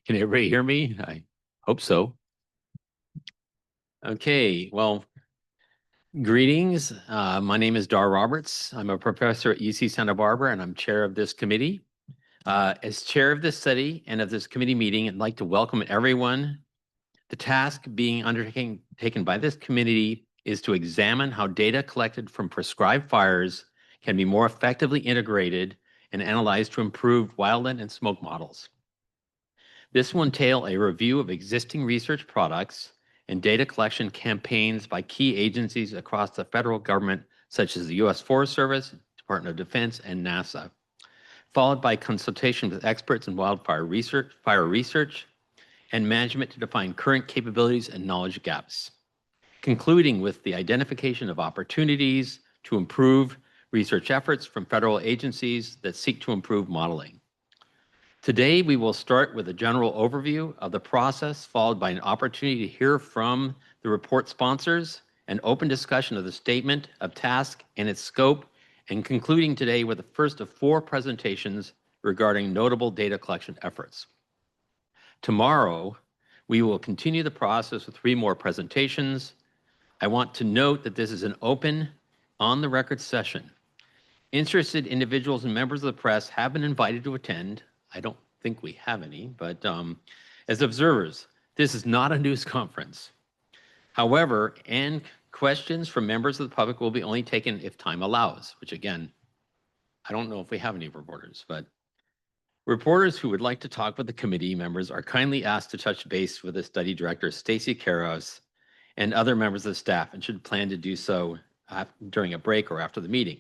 Can everybody hear me? I hope so. Okay, well, greetings. My name is Dar Roberts. I'm a professor at UC Santa Barbara, and I'm chair of this committee. As chair of this study and of this committee meeting, I'd like to welcome everyone. The task being taken by this committee is to examine how data collected from prescribed fires can be more effectively integrated and analyzed to improve wildland and smoke models. This will entail a review of existing research products and data collection campaigns by key agencies across the federal government, such as the U.S. Forest Service, Department of Defense, and NASA, followed by consultation with experts in wildfire research, fire research, and management to define current capabilities and knowledge gaps, concluding with the identification of opportunities to improve research efforts from federal agencies that seek to improve modeling. Today, we will start with a general overview of the process, followed by an opportunity to hear from the report sponsors, an open discussion of the statement of task and its scope, and concluding today with the first of 4 presentations regarding notable data collection efforts. Tomorrow, we will continue the process with 3 more presentations. I want to note that this is an open, on-the-record session. Interested individuals and members of the press have been invited to attend. I don't think we have any, but as observers, this is not a news conference. However, and questions from members of the public will be only taken if time allows, which again, I don't know if we have any reporters, but reporters who would like to talk with the committee members are kindly asked to touch base with the study director, Stacy Karos, and other members of the staff, and should plan to do so during a break or after the meeting.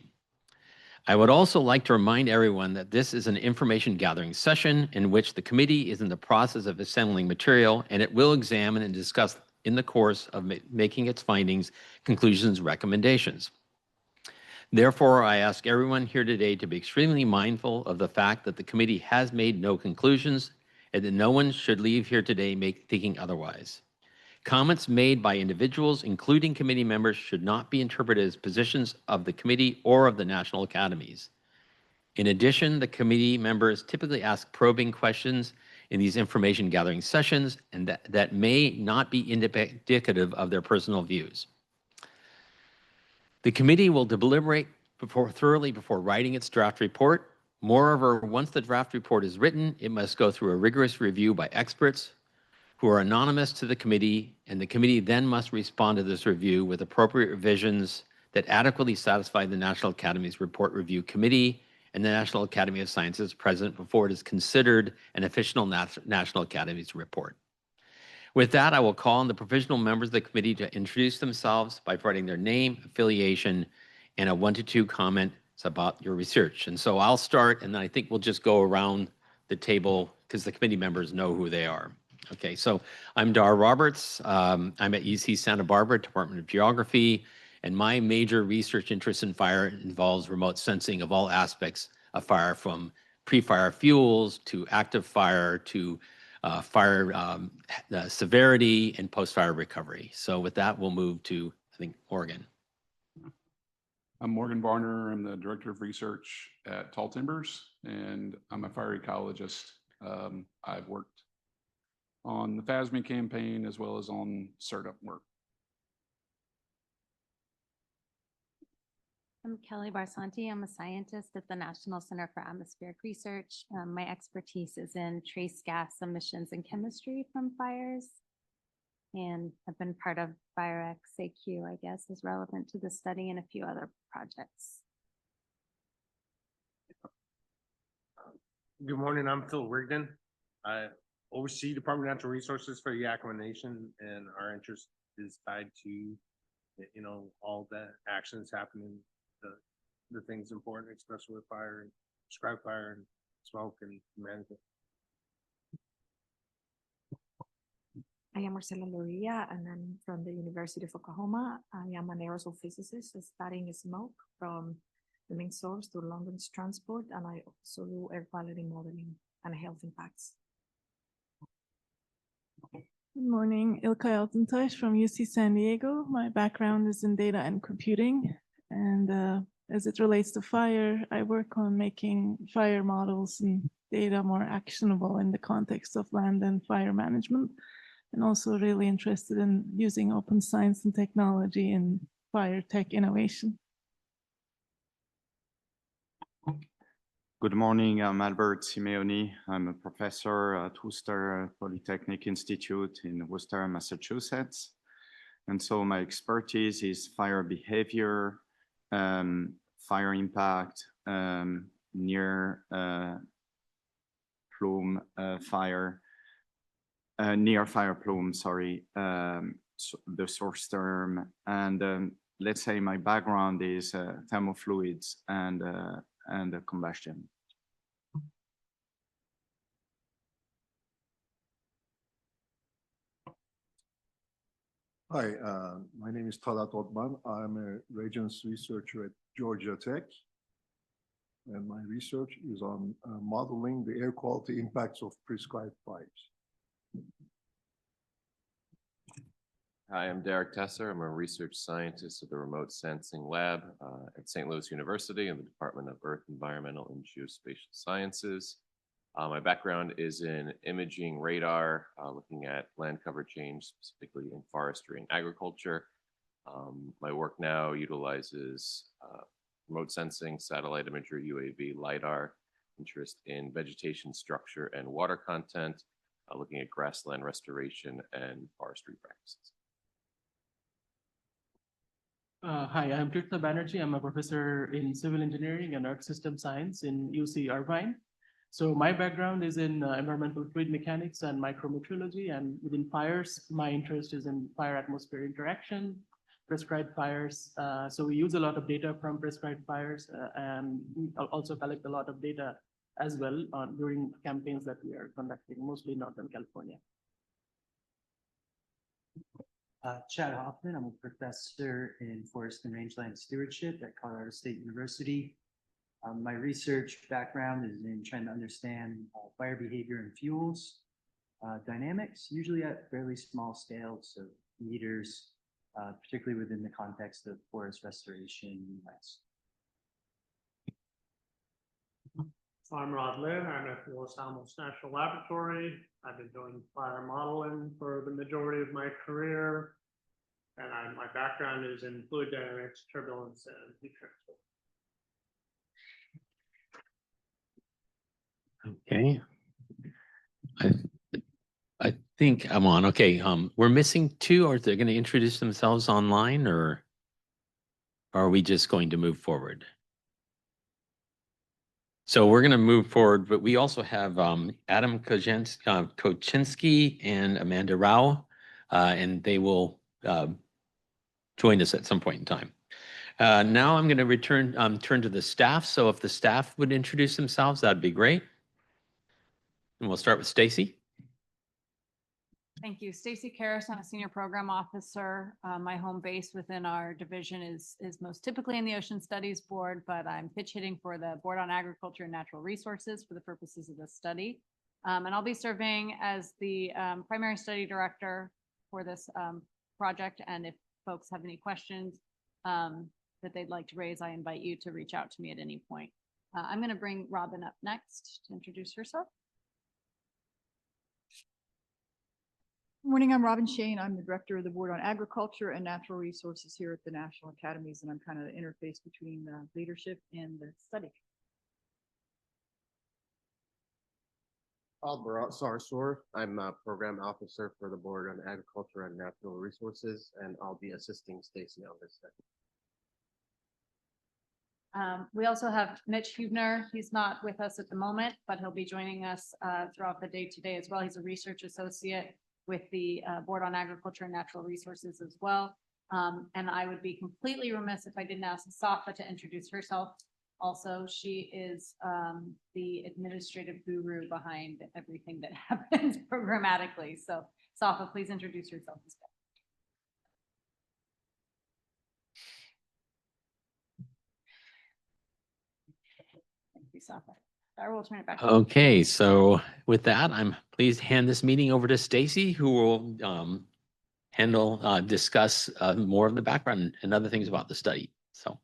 I would also like to remind everyone that this is an information gathering session in which the committee is in the process of assembling material, and it will examine and discuss in the course of making its findings, conclusions, recommendations. Therefore, I ask everyone here today to be extremely mindful of the fact that the committee has made no conclusions and that no one should leave here today thinking otherwise. Comments made by individuals, including committee members, should not be interpreted as positions of the committee or of the national academies. In addition, the committee members typically ask probing questions in these information gathering sessions, and that may not be indicative of their personal views. The committee will deliberate thoroughly before writing its draft report. Moreover, once the draft report is written, it must go through a rigorous review by experts who are anonymous to the committee, and the committee then must respond to this review with appropriate revisions that adequately satisfy the National Academy's Report Review Committee and the National Academy of Sciences president before it is considered an official National Academy's report. With that, I will call on the provisional members of the committee to introduce themselves by providing their name, affiliation, and a 1 to 2 comments about your research. And so I'll start, and then I think we'll just go around the table because the committee members know who they are. Okay, so I'm Dar Roberts. I'm at UC Santa Barbara, Department of Geography, and my major research interest in fire involves remote sensing of all aspects of fire, from pre-fire fuels to active fire to fire severity and post-fire recovery. So with that, we'll move to, I think, Morgan. I'm Morgan Varner. I'm the Director of Research at Tall Timbers, and I'm a fire ecologist. I've worked on the FASME campaign as well as on CERDUP work. I'm Kelly Barsanti. I'm a scientist at the National Center for Atmospheric Research. My expertise is in trace gas emissions and chemistry from fires. And I've been part of FireX-AQ, I guess, is relevant to the study, and a few other projects. Good morning, I'm Phil Rigdon. I oversee Department of Natural Resources for Yakima Nation, and our interest is tied to, all the actions happening, the things important, especially with fire and prescribed fire and smoke and management. I am Marcela Loria, and I'm from the University of Oklahoma. I am an aerosol physicist studying smoke from the main source to long-range transport, and I also do air quality modeling and health impacts. Good morning, Ilka Eltentush from UC San Diego. My background is in data and computing, and as it relates to fire, I work on making fire models and data more actionable in the context of land and fire management. And also really interested in using open science and technology in fire tech innovation. Good morning, I'm Albert Simeoni. I'm a professor at Worcester Polytechnic Institute in Worcester, Massachusetts. And so my expertise is fire behavior, fire impact, near plume fire, near fire plume, sorry, so the source term. And let's say my background is thermofluids and combustion. Hi, my name is Talat Otman. I'm a reagents researcher at Georgia Tech. And my research is on modeling the air quality impacts of prescribed fires. Hi, I'm Derek Tesser. I'm a research scientist at the Remote Sensing Lab at St. Louis University in the Department of Earth, Environmental, and Geospatial Sciences. My background is in imaging radar, looking at land cover change, specifically in forestry and agriculture. My work now utilizes remote sensing, satellite imagery, UAV, LiDAR, interest in vegetation structure and water content, looking at grassland restoration and forestry practices. Hi, I'm Krishna Banerjee. I'm a professor in civil engineering and earth system science in UC Irvine. So my background is in environmental fluid mechanics and micrometeorology, and within fires, my interest is in fire-atmosphere interaction, prescribed fires. So we use a lot of data from prescribed fires, and we also collect a lot of data as well during campaigns that we are conducting, mostly in Northern California. Chad Hoffman, I'm a professor in forest and rangeland stewardship at Colorado State University. My research background is in trying to understand fire behavior and fuels dynamics, usually at fairly small scales, so meters, particularly within the context of forest restoration in the US. I'm Rod Lynn. I'm at the Los Alamos National Laboratory. I've been doing fire modeling for the majority of my career. And my background is in fluid dynamics, turbulence, and heat transfer. Okay. I think I'm on. Okay, we're missing two. Are they going to introduce themselves online, or are we just going to move forward? So we're going to move forward, but we also have Adam Koczynski and Amanda Rao, and they will join us at some point in time. Now I'm going to turn to the staff. So if the staff would introduce themselves, that'd be great. And we'll start with Stacy. Thank you. Stacy Karras. I'm a senior program officer. My home base within our division is most typically in the Ocean Studies Board, but I'm pitch hitting for the Board on Agriculture and Natural Resources for the purposes of this study. And I'll be serving as the primary study director for this project. And if folks have any questions that they'd like to raise, I invite you to reach out to me at any point. I'm going to bring Robin up next to introduce herself. Morning, I'm Robin Shane. I'm the director of the Board on Agriculture and Natural Resources here at the National Academies, and I'm kind of the interface between the leadership and the study. Albarat Sarsour. I'm a program officer for the Board on Agriculture and Natural Resources, and I'll be assisting Stacy on this study. We also have Mitch Hubner. He's not with us at the moment, but he'll be joining us throughout the day today as well. He's a research associate with the Board on Agriculture and Natural Resources as well. And I would be completely remiss if I didn't ask Safa to introduce herself. Also, she is the administrative guru behind everything that happens programmatically. So Safa, please introduce yourself as well. Thank you, Safa. I will turn it back. Okay, so with that, I'm pleased to hand this meeting over to Stacy, who will discuss more of the background and other things about the study. So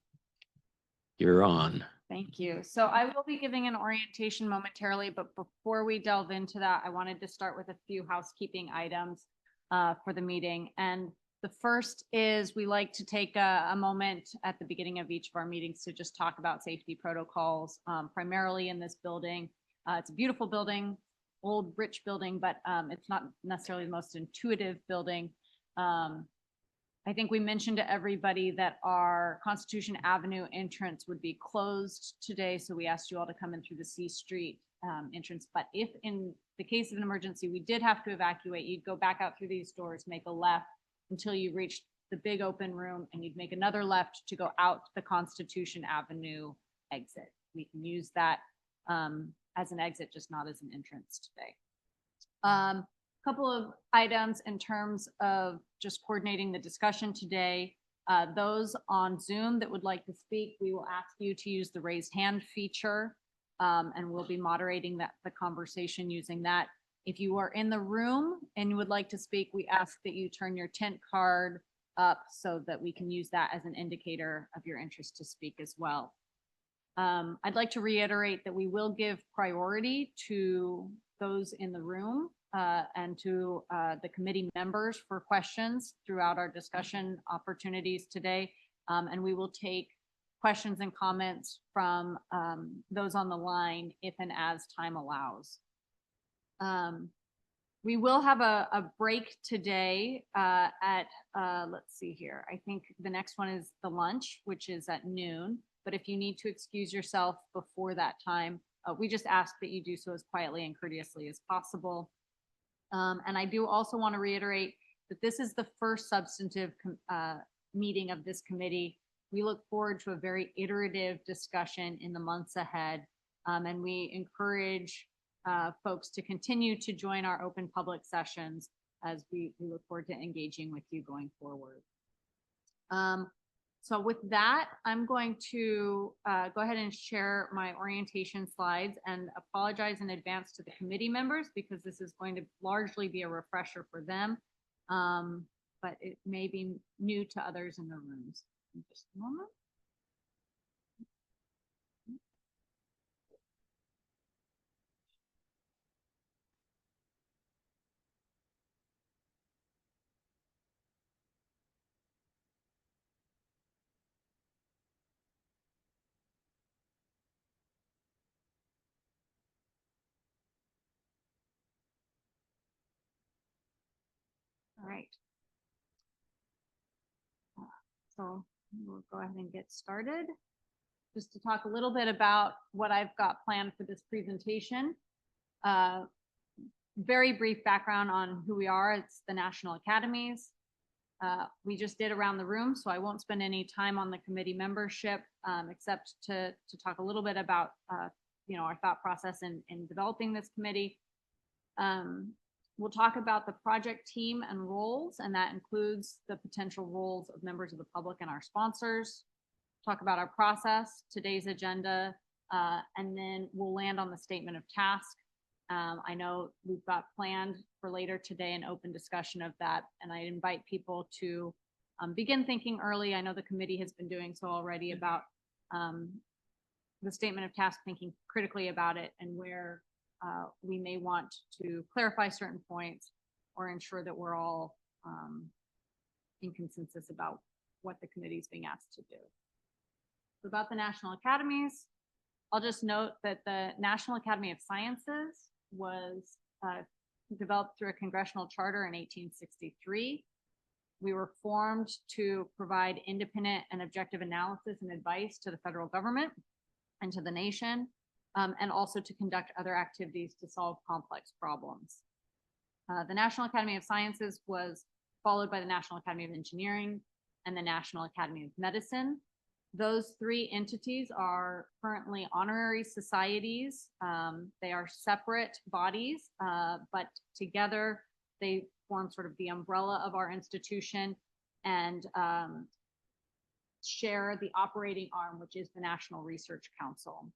You're on. Thank you. So I will be giving an orientation momentarily, but before we delve into that, I wanted to start with a few housekeeping items for the meeting. And the first is we like to take a moment at the beginning of each of our meetings to just talk about safety protocols, primarily in this building. It's a beautiful building, old, rich building, but it's not necessarily the most intuitive building. I think we mentioned to everybody that our Constitution Avenue entrance would be closed today, so we asked you all to come in through the C Street entrance. But if in the case of an emergency, we did have to evacuate, you'd go back out through these doors, make a left until you reached the big open room, and you'd make another left to go out the Constitution Avenue exit. We can use that as an exit, just not as an entrance today. Couple of items in terms of just coordinating the discussion today. Those on Zoom that would like to speak, we will ask you to use the raised hand feature, and we'll be moderating the conversation using that. If you are in the room and you would like to speak, we ask that you turn your tent card up so that we can use that as an indicator of your interest to speak as well. I'd like to reiterate that we will give priority to those in the room and to the committee members for questions throughout our discussion opportunities today. And we will take questions and comments from those on the line if and as time allows. We will have a break today at, let's see here. I think the next one is the lunch, which is at noon. But if you need to excuse yourself before that time, we just ask that you do so as quietly and courteously as possible. And I do also want to reiterate that this is the first substantive meeting of this committee. We look forward to a very iterative discussion in the months ahead. And we encourage folks to continue to join our open public sessions as we look forward to engaging with you going forward. So with that, I'm going to go ahead and share my orientation slides and apologize in advance to the committee members because this is going to largely be a refresher for them, but it may be new to others in the rooms. Just a moment. All right. So we'll go ahead and get started. Just to talk a little bit about what I've got planned for this presentation. Very brief background on who we are. It's the National Academies. We just did around the room, so I won't spend any time on the committee membership, except to talk a little bit about our thought process in developing this committee. We'll talk about the project team and roles, and that includes the potential roles of members of the public and our sponsors. Talk about our process, today's agenda, and then we'll land on the statement of task. I know we've got planned for later today an open discussion of that, and I invite people to begin thinking early. I know the committee has been doing so already about the statement of task, thinking critically about it and where we may want to clarify certain points or ensure that we're all in consensus about what the committee is being asked to do. So about the National Academies, I'll just note that the National Academy of Sciences was developed through a congressional charter in 1863. We were formed to provide independent and objective analysis and advice to the federal government and to the nation. And also to conduct other activities to solve complex problems. The National Academy of Sciences was followed by the National Academy of Engineering and the National Academy of Medicine. Those three entities are currently honorary societies. They are separate bodies, but together they form sort of the umbrella of our institution and share the operating arm, which is the National Research Council.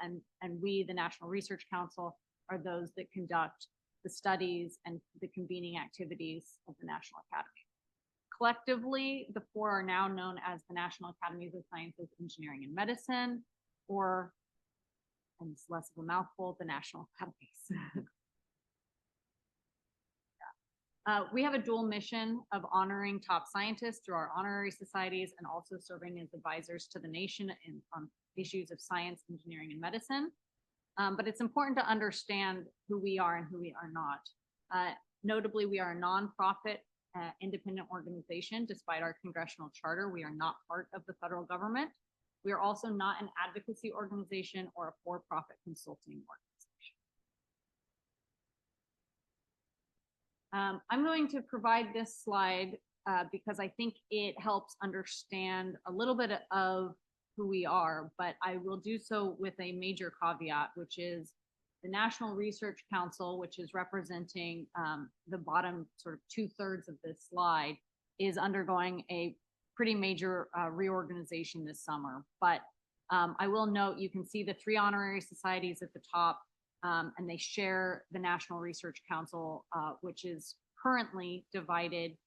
And we, the National Research Council, are those that conduct the studies and the convening activities of the National Academy. Collectively, the four are now known as the National Academies of Sciences, Engineering, and Medicine, or, and it's less of a mouthful, the National Academies. We have a dual mission of honoring top scientists through our honorary societies and also serving as advisors to the nation on issues of science, engineering, and medicine. But it's important to understand who we are and who we are not. Notably, we are a nonprofit independent organization. Despite our congressional charter, we are not part of the federal government. We are also not an advocacy organization or a for-profit consulting organization. I'm going to provide this slide because I think it helps understand a little bit of who we are, but I will do so with a major caveat, which is the National Research Council, which is representing the bottom sort of 2/3 of this slide, is undergoing a pretty major reorganization this summer. But I will note, you can see the 3 honorary societies at the top, and they share the National Research Council, which is currently divided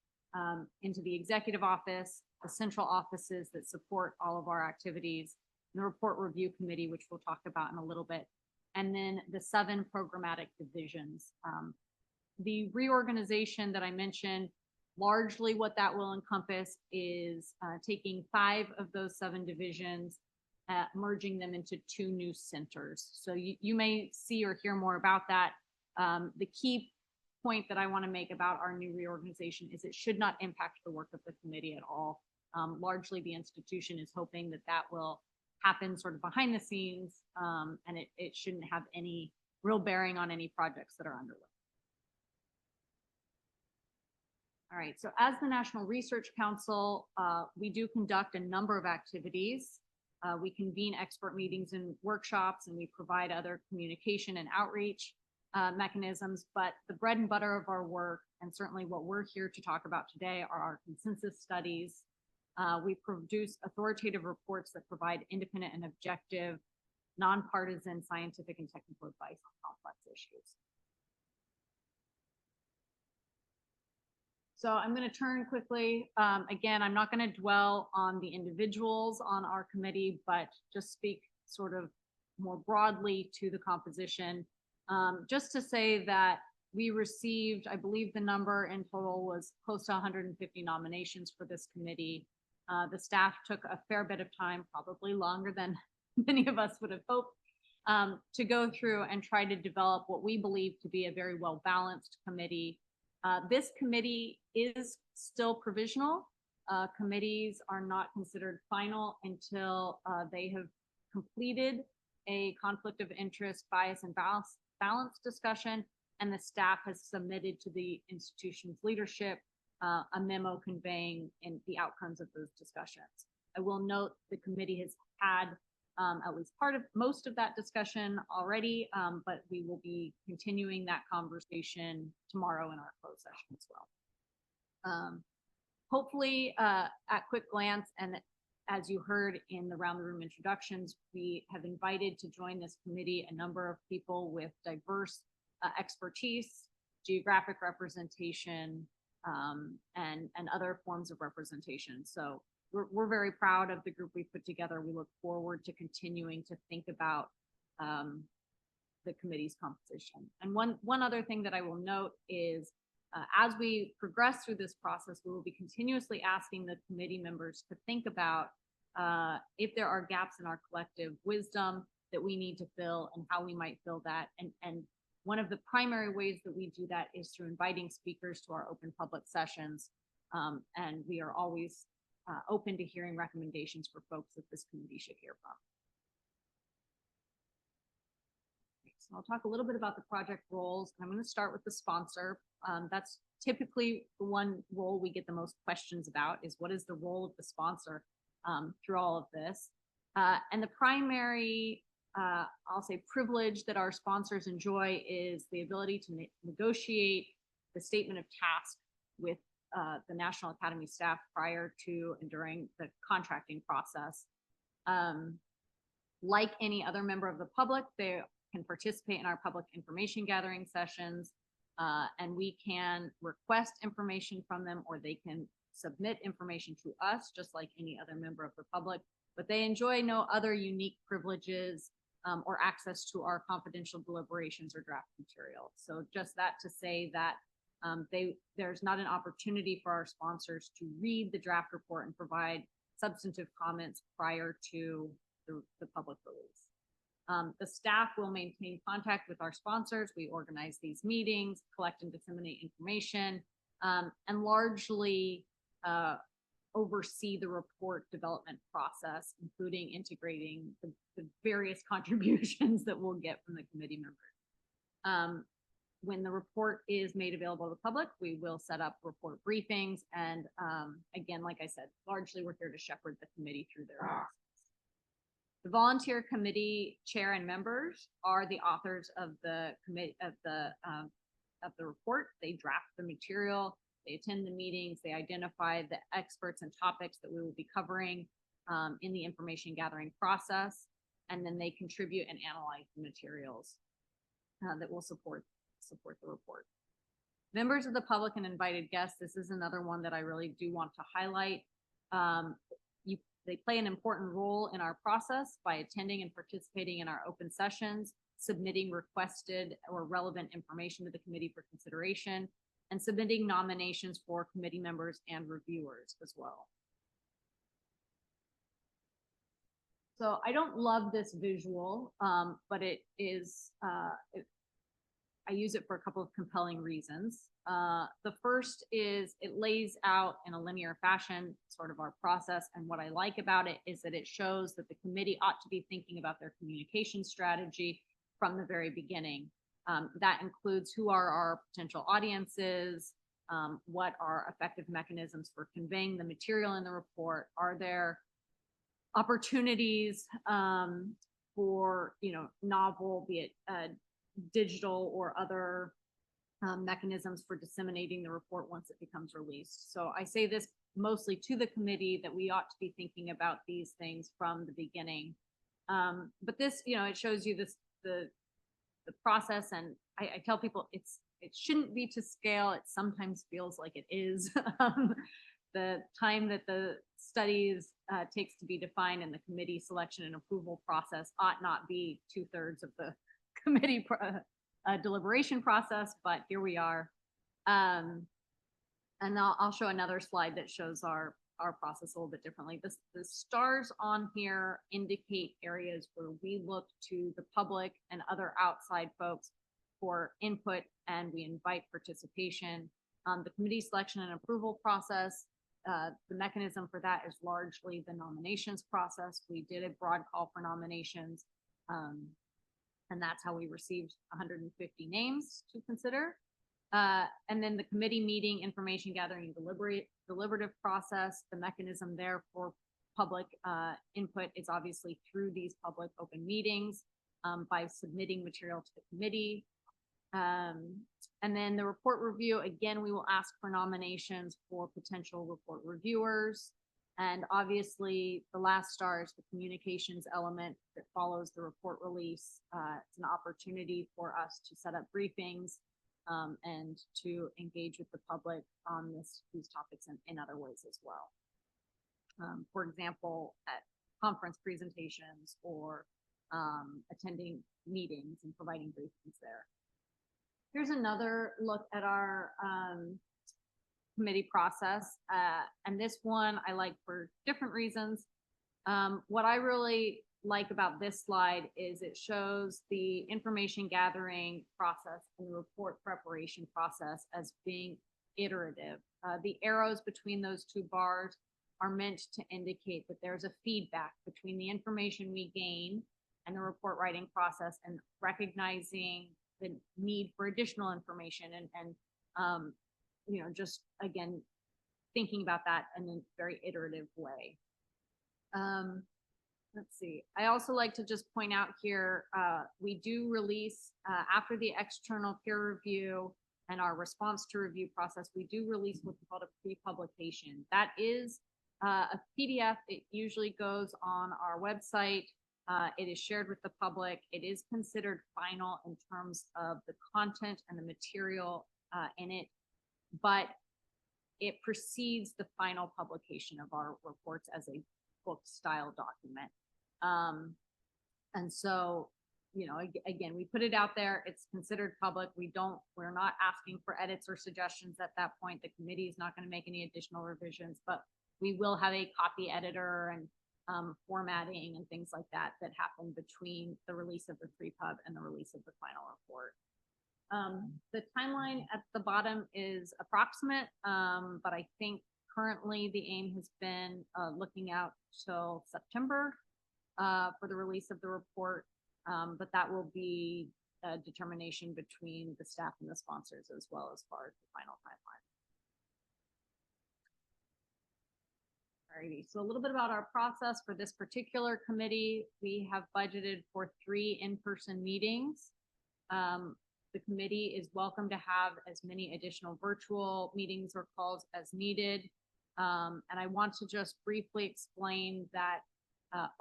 into the executive office, the central offices that support all of our activities, the report review committee, which we'll talk about in a little bit, and then the 7 programmatic divisions. The reorganization that I mentioned, largely what that will encompass is taking 5 of those 7 divisions, merging them into 2 new centers. So you may see or hear more about that. The key point that I want to make about our new reorganization is it should not impact the work of the committee at all. Largely, the institution is hoping that that will happen sort of behind the scenes, and it shouldn't have any real bearing on any projects that are underway. All right, so as the National Research Council, we do conduct a number of activities. We convene expert meetings and workshops, and we provide other communication and outreach mechanisms, but the bread and butter of our work, and certainly what we're here to talk about today, are our consensus studies. We produce authoritative reports that provide independent and objective, nonpartisan scientific and technical advice on complex issues. So I'm going to turn quickly. Again, I'm not going to dwell on the individuals on our committee, but just speak sort of more broadly to the composition. Just to say that we received, I believe the number in total was close to 150 nominations for this committee. The staff took a fair bit of time, probably longer than many of us would have hoped, to go through and try to develop what we believe to be a very well-balanced committee. This committee is still provisional. Committees are not considered final until they have completed a conflict of interest, bias, and balance discussion, and the staff has submitted to the institution's leadership a memo conveying the outcomes of those discussions. I will note the committee has had at least most of that discussion already, but we will be continuing that conversation tomorrow in our closed session as well. Hopefully, at quick glance, and as you heard in the round the room introductions, we have invited to join this committee a number of people with diverse expertise, geographic representation, and other forms of representation. So we're very proud of the group we put together. We look forward to continuing to think about the committee's composition. And one other thing that I will note is as we progress through this process, we will be continuously asking the committee members to think about if there are gaps in our collective wisdom that we need to fill and how we might fill that. And one of the primary ways that we do that is through inviting speakers to our open public sessions. And we are always open to hearing recommendations for folks that this committee should hear from. So I'll talk a little bit about the project roles. I'm going to start with the sponsor. That's typically the one role we get the most questions about, is what is the role of the sponsor through all of this. And the primary, I'll say, privilege that our sponsors enjoy is the ability to negotiate the statement of task with the National Academy staff prior to and during the contracting process. Like any other member of the public, they can participate in our public information gathering sessions, and we can request information from them, or they can submit information to us, just like any other member of the public, but they enjoy no other unique privileges or access to our confidential deliberations or draft material. So just that to say that there's not an opportunity for our sponsors to read the draft report and provide substantive comments prior to the public release. The staff will maintain contact with our sponsors. We organize these meetings, collect and disseminate information, and largely oversee the report development process, including integrating the various contributions that we'll get from the committee members. When the report is made available to the public, we will set up report briefings. And again, like I said, largely we're here to shepherd the committee through their process. The volunteer committee chair and members are the authors of the committee of the report. They draft the material, they attend the meetings, they identify the experts and topics that we will be covering in the information gathering process, and then they contribute and analyze the materials that will support the report. Members of the public and invited guests, this is another one that I really do want to highlight. They play an important role in our process by attending and participating in our open sessions, submitting requested or relevant information to the committee for consideration, and submitting nominations for committee members and reviewers as well. So I don't love this visual, but it is, I use it for a couple of compelling reasons. The first is it lays out in a linear fashion sort of our process. And what I like about it is that it shows that the committee ought to be thinking about their communication strategy from the very beginning. That includes who are our potential audiences, what are effective mechanisms for conveying the material in the report, are there opportunities for, novel, be it digital or other mechanisms for disseminating the report once it becomes released. So I say this mostly to the committee that we ought to be thinking about these things from the beginning. But this, it shows you the process, and I tell people it shouldn't be to scale. It sometimes feels like it is. The time that the studies takes to be defined in the committee selection and approval process ought not be 2/3 of the committee deliberation process, but here we are. And I'll show another slide that shows our process a little bit differently. The stars on here indicate areas where we look to the public and other outside folks for input, and we invite participation. The committee selection and approval process, the mechanism for that is largely the nominations process. We did a broad call for nominations, and that's how we received 150 names to consider. And then the committee meeting, information gathering, and deliberative process, the mechanism there for public input is obviously through these public open meetings by submitting material to the committee. And then the report review, again, we will ask for nominations for potential report reviewers. And obviously the last star is the communications element that follows the report release. It's an opportunity for us to set up briefings and to engage with the public on these topics in other ways as well. For example, at conference presentations or attending meetings and providing briefings there. Here's another look at our committee process. And this one I like for different reasons. What I really like about this slide is it shows the information gathering process and the report preparation process as being iterative. The arrows between those two bars are meant to indicate that there's a feedback between the information we gain and the report writing process, and recognizing the need for additional information and just again thinking about that in a very iterative way. Let's see. I also like to just point out here, we do release after the external peer review and our response to review process, we do release what's called a pre-publication. That is a PDF. It usually goes on our website. It is shared with the public. It is considered final in terms of the content and the material in it. But it precedes the final publication of our reports as a book style document. And so, you know, again, we put it out there, it's considered public. We're not asking for edits or suggestions at that point. The committee is not going to make any additional revisions, but we will have a copy editor and formatting and things like that that happen between the release of the pre-pub and the release of the final report. The timeline at the bottom is approximate, but I think currently the aim has been looking out till September for the release of the report, but that will be a determination between the staff and the sponsors as well as far as the final timeline. Alrighty, so a little bit about our process for this particular committee. We have budgeted for 3 in-person meetings. The committee is welcome to have as many additional virtual meetings or calls as needed. And I want to just briefly explain that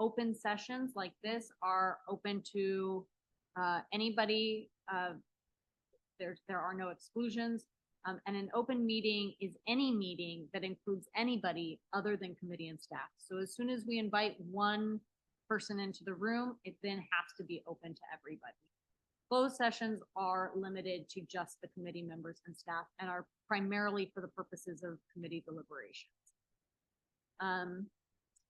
open sessions like this are open to anybody. There are no exclusions. And an open meeting is any meeting that includes anybody other than committee and staff. So as soon as we invite one person into the room, it then has to be open to everybody. Closed sessions are limited to just the committee members and staff and are primarily for the purposes of committee deliberations.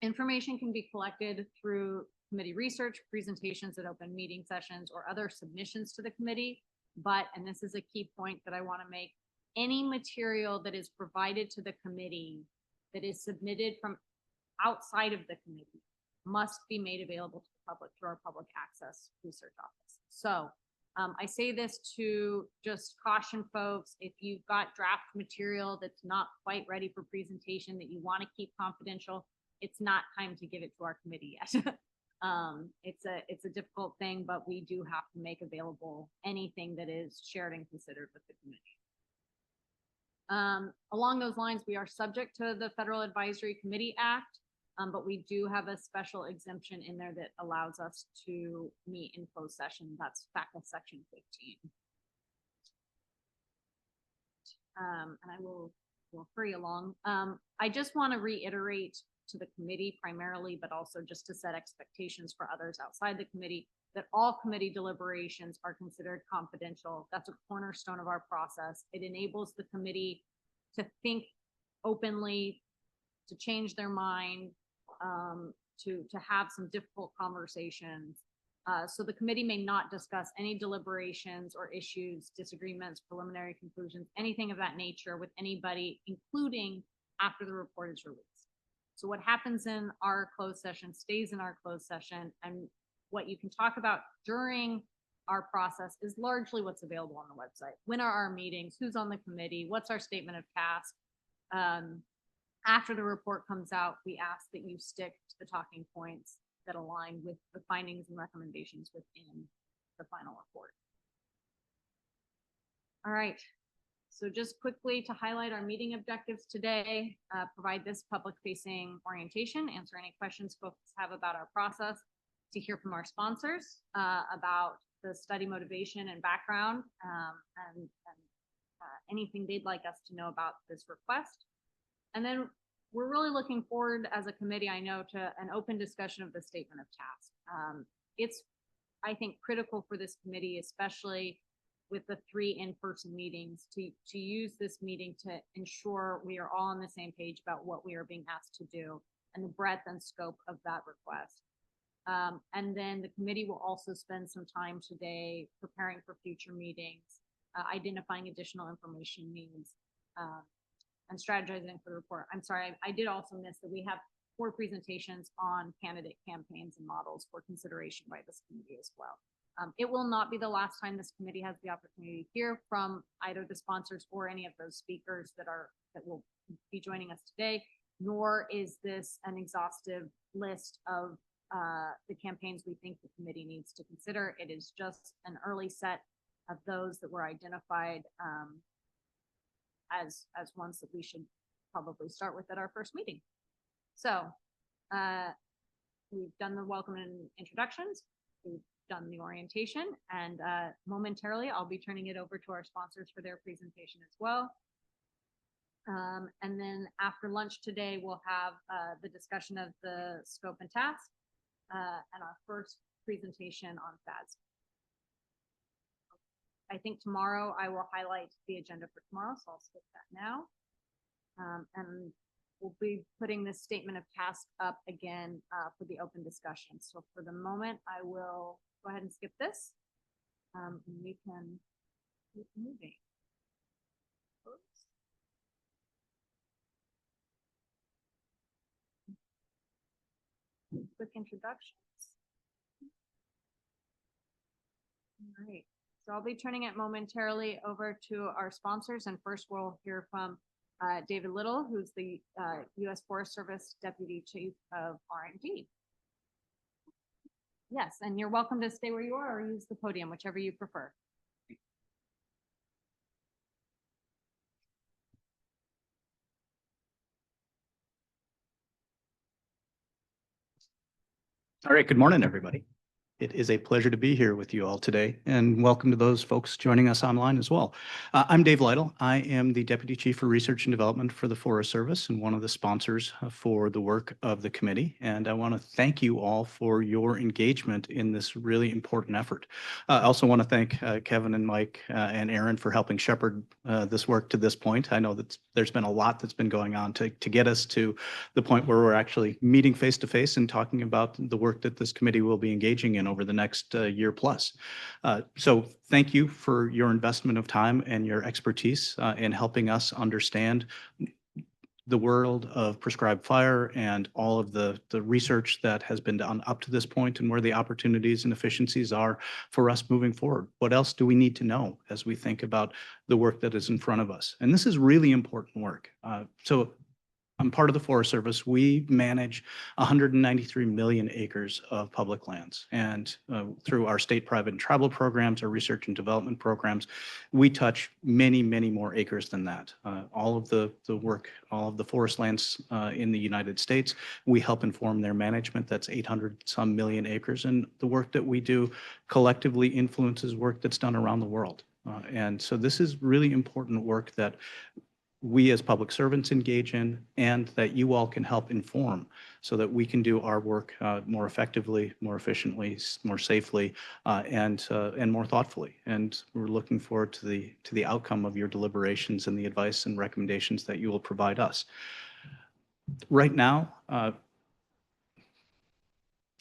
Information can be collected through committee research, presentations at open meeting sessions, or other submissions to the committee. But, and this is a key point that I want to make, any material that is provided to the committee that is submitted from outside of the committee must be made available to the public through our public access research office. So I say this to just caution folks, if you've got draft material that's not quite ready for presentation that you want to keep confidential, it's not time to give it to our committee yet. It's a difficult thing, but we do have to make available anything that is shared and considered with the committee. Along those lines, we are subject to the Federal Advisory Committee Act, but we do have a special exemption in there that allows us to meet in closed session. That's FACA Section 15. And I will hurry along. I just want to reiterate to the committee primarily, but also just to set expectations for others outside the committee, that all committee deliberations are considered confidential. That's a cornerstone of our process. It enables the committee to think openly, to change their mind, to have some difficult conversations. So the committee may not discuss any deliberations or issues, disagreements, preliminary conclusions, anything of that nature with anybody, including after the report is released. So what happens in our closed session stays in our closed session, and what you can talk about during our process is largely what's available on the website. When are our meetings? Who's on the committee? What's our statement of task? After the report comes out, we ask that you stick to the talking points that align with the findings and recommendations within the final report. All right. So just quickly to highlight our meeting objectives today, provide this public-facing orientation, answer any questions folks have about our process, to hear from our sponsors about the study motivation and background, and anything they'd like us to know about this request. And then we're really looking forward as a committee, I know, to an open discussion of the statement of task. It's, I think, critical for this committee, especially with the 3 in-person meetings, to use this meeting to ensure we are all on the same page about what we are being asked to do and the breadth and scope of that request. And then the committee will also spend some time today preparing for future meetings, identifying additional information needs, and strategizing for the report. I'm sorry, I did also miss that we have 4 presentations on candidate campaigns and models for consideration by this committee as well. It will not be the last time this committee has the opportunity to hear from either the sponsors or any of those speakers that will be joining us today, nor is this an exhaustive list of the campaigns we think the committee needs to consider. It is just an early set of those that were identified as ones that we should probably start with at our first meeting. So we've done the welcome and introductions. We've done the orientation, and momentarily I'll be turning it over to our sponsors for their presentation as well. And then after lunch today, we'll have the discussion of the scope and task and our first presentation on FAS. I think tomorrow I will highlight the agenda for tomorrow, so I'll skip that now. And we'll be putting this statement of task up again for the open discussion. So for the moment, I will go ahead and skip this. And we can keep moving. Oops. Quick introductions. All right, so I'll be turning it momentarily over to our sponsors, and first we'll hear from David Little, who's the U.S. Forest Service Deputy Chief of R&D. Yes, and you're welcome to stay where you are or use the podium, whichever you prefer. All right, good morning, everybody. It is a pleasure to be here with you all today, and welcome to those folks joining us online as well. I'm Dave Lytle. I am the Deputy Chief for Research and Development for the Forest Service and one of the sponsors for the work of the committee. And I want to thank you all for your engagement in this really important effort. I also want to thank Kevin and Mike and Aaron for helping shepherd this work to this point. I know that there's been a lot that's been going on to get us to the point where we're actually meeting face to face and talking about the work that this committee will be engaging in over the next year plus. So thank you for your investment of time and your expertise in helping us understand the world of prescribed fire and all of the research that has been done up to this point and where the opportunities and efficiencies are for us moving forward. What else do we need to know as we think about the work that is in front of us? And this is really important work. So I'm part of the Forest Service. We manage 193 million acres of public lands. And through our state, private, and tribal programs, our research and development programs, we touch many, many more acres than that. All of the work, all of the forest lands in the United States, we help inform their management. That's 800 some million acres. And the work that we do collectively influences work that's done around the world. And so this is really important work that we as public servants engage in, and that you all can help inform so that we can do our work more effectively, more efficiently, more safely, and more thoughtfully. And we're looking forward to the outcome of your deliberations and the advice and recommendations that you will provide us. Right now,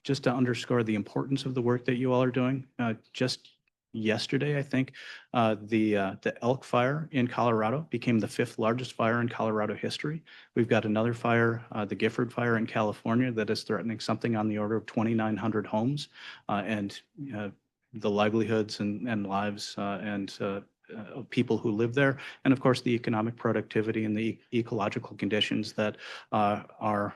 just to underscore the importance of the work that you all are doing, just yesterday, I think, the Elk Fire in Colorado became the 5th largest fire in Colorado history. We've got another fire, the Gifford Fire in California, that is threatening something on the order of 2,900 homes and the livelihoods and lives of people who live there. And of course, the economic productivity and the ecological conditions that are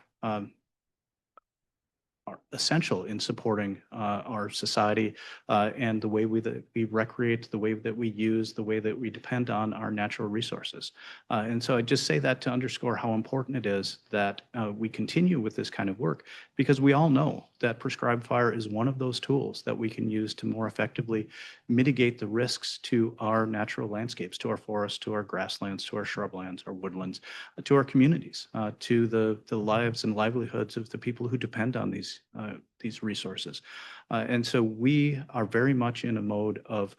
essential in supporting our society and the way we recreate, the way that we use, the way that we depend on our natural resources. And so I just say that to underscore how important it is that we continue with this kind of work, because we all know that prescribed fire is one of those tools that we can use to more effectively mitigate the risks to our natural landscapes, to our forests, to our grasslands, to our shrublands, our woodlands, to our communities, to the lives and livelihoods of the people who depend on these resources. And so we are very much in a mode of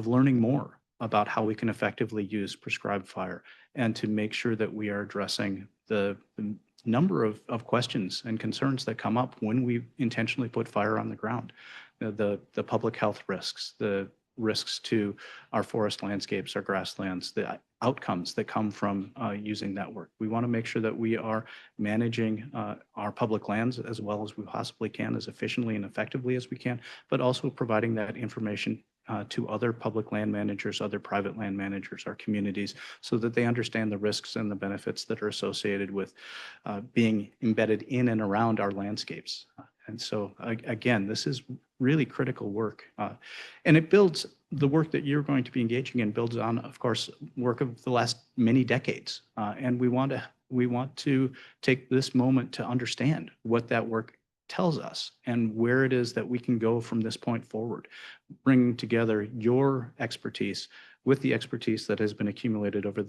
learning more about how we can effectively use prescribed fire and to make sure that we are addressing the number of questions and concerns that come up when we intentionally put fire on the ground. The public health risks, the risks to our forest landscapes, our grasslands, the outcomes that come from using that work. We want to make sure that we are managing our public lands as well as we possibly can, as efficiently and effectively as we can, but also providing that information to other public land managers, other private land managers, our communities, so that they understand the risks and the benefits that are associated with being embedded in and around our landscapes. And so, again, this is really critical work. And it builds the work that you're going to be engaging in, builds on, of course, work of the last many decades. And we want to take this moment to understand what that work tells us and where it is that we can go from this point forward, bringing together your expertise with the expertise that has been accumulated over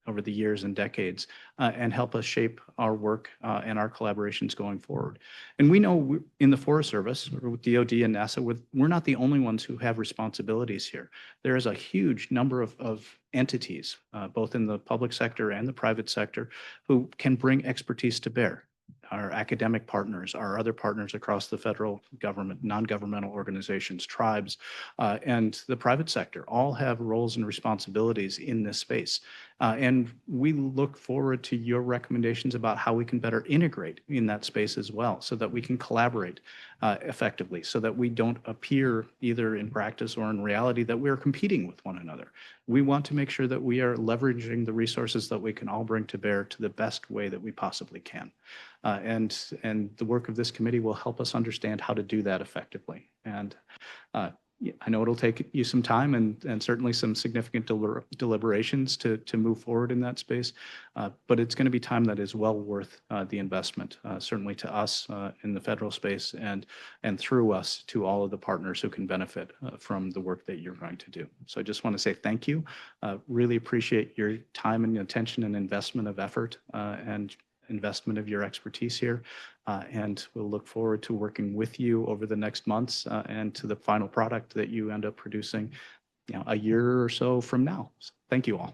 over the years and decades and help us shape our work and our collaborations going forward. And we know in the Forest Service, or with DoD and NASA, we're not the only ones who have responsibilities here. There is a huge number of entities, both in the public sector and the private sector, who can bring expertise to bear. Our academic partners, our other partners across the federal government, non-governmental organizations, tribes, and the private sector all have roles and responsibilities in this space. And we look forward to your recommendations about how we can better integrate in that space as well, so that we can collaborate effectively, so that we don't appear either in practice or in reality that we're competing with one another. We want to make sure that we are leveraging the resources that we can all bring to bear to the best way that we possibly can. And the work of this committee will help us understand how to do that effectively. And I know it'll take you some time and certainly some significant deliberations to move forward in that space, but it's going to be time that is well worth the investment, certainly to us in the federal space and through us to all of the partners who can benefit from the work that you're going to do. So I just want to say thank you. Really appreciate your time and attention and investment of effort and investment of your expertise here. And we'll look forward to working with you over the next months and to the final product that you end up producing, a year or so from now. So thank you all.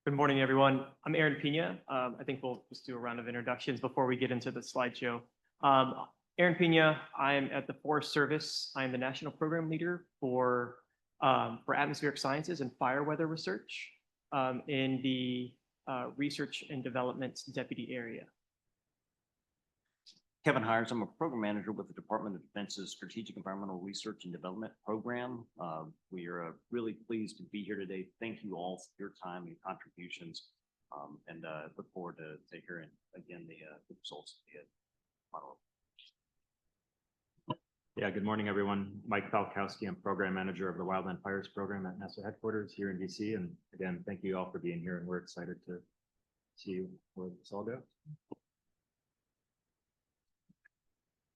Good morning, everyone. I'm Aaron Pina. I think we'll just do a round of introductions before we get into the slideshow. Aaron Pina, I'm at the Forest Service. I'm the National Program Leader for Atmospheric Sciences and Fire Weather Research in the Research and Development Deputy Area. Kevin Hires, I'm a program manager with the Department of Defense's Strategic Environmental Research and Development Program. We are really pleased to be here today. Thank you all for your time and contributions, and look forward to hearing again the results of the model. Yeah, good morning, everyone. Mike Falkowski, I'm program manager of the Wildland Fires program at NASA headquarters here in DC. And again, thank you all for being here, and we're excited to see where this all goes.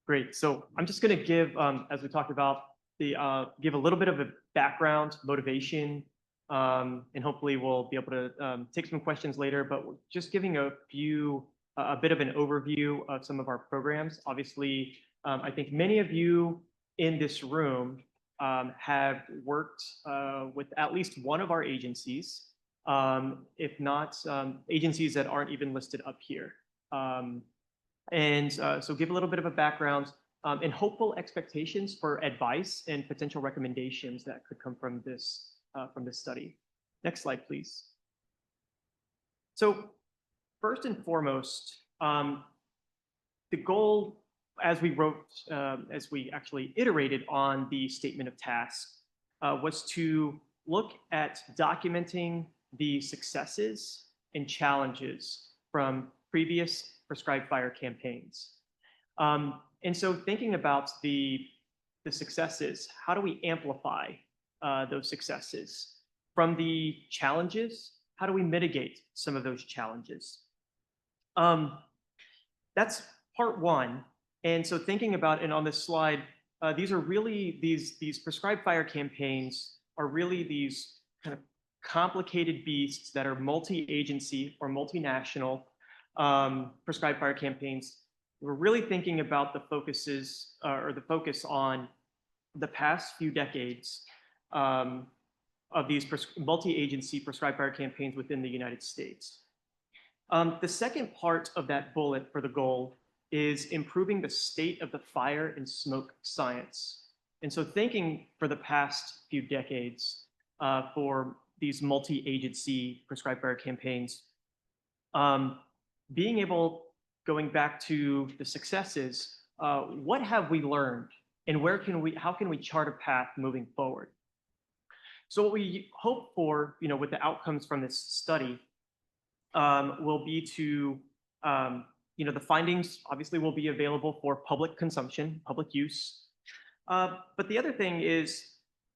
Great. So I'm just going to give, as we talked about, give a little bit of a background, motivation, and hopefully we'll be able to take some questions later. But just giving a bit of an overview of some of our programs. Obviously, I think many of you in this room have worked with at least one of our agencies, if not agencies that aren't even listed up here. So give a little bit of a background and hopeful expectations for advice and potential recommendations that could come from this study. Next slide, please. So first and foremost, the goal, as we actually iterated on the statement of tasks, was to look at documenting the successes and challenges from previous prescribed fire campaigns. And so thinking about the successes, how do we amplify those successes? From the challenges, how do we mitigate some of those challenges? That's part one. And so thinking about, and on this slide, these are really, these prescribed fire campaigns are really these kind of complicated beasts that are multi-agency or multinational prescribed fire campaigns. We're really thinking about the focus on the past few decades of these multi-agency prescribed fire campaigns within the United States. The second part of that bullet for the goal is improving the state of the fire and smoke science. And so thinking for the past few decades for these multi-agency prescribed fire campaigns, being able, going back to the successes, what have we learned and how can we chart a path moving forward? So what we hope for, with the outcomes from this study, will be to, the findings obviously will be available for public consumption, public use. But the other thing is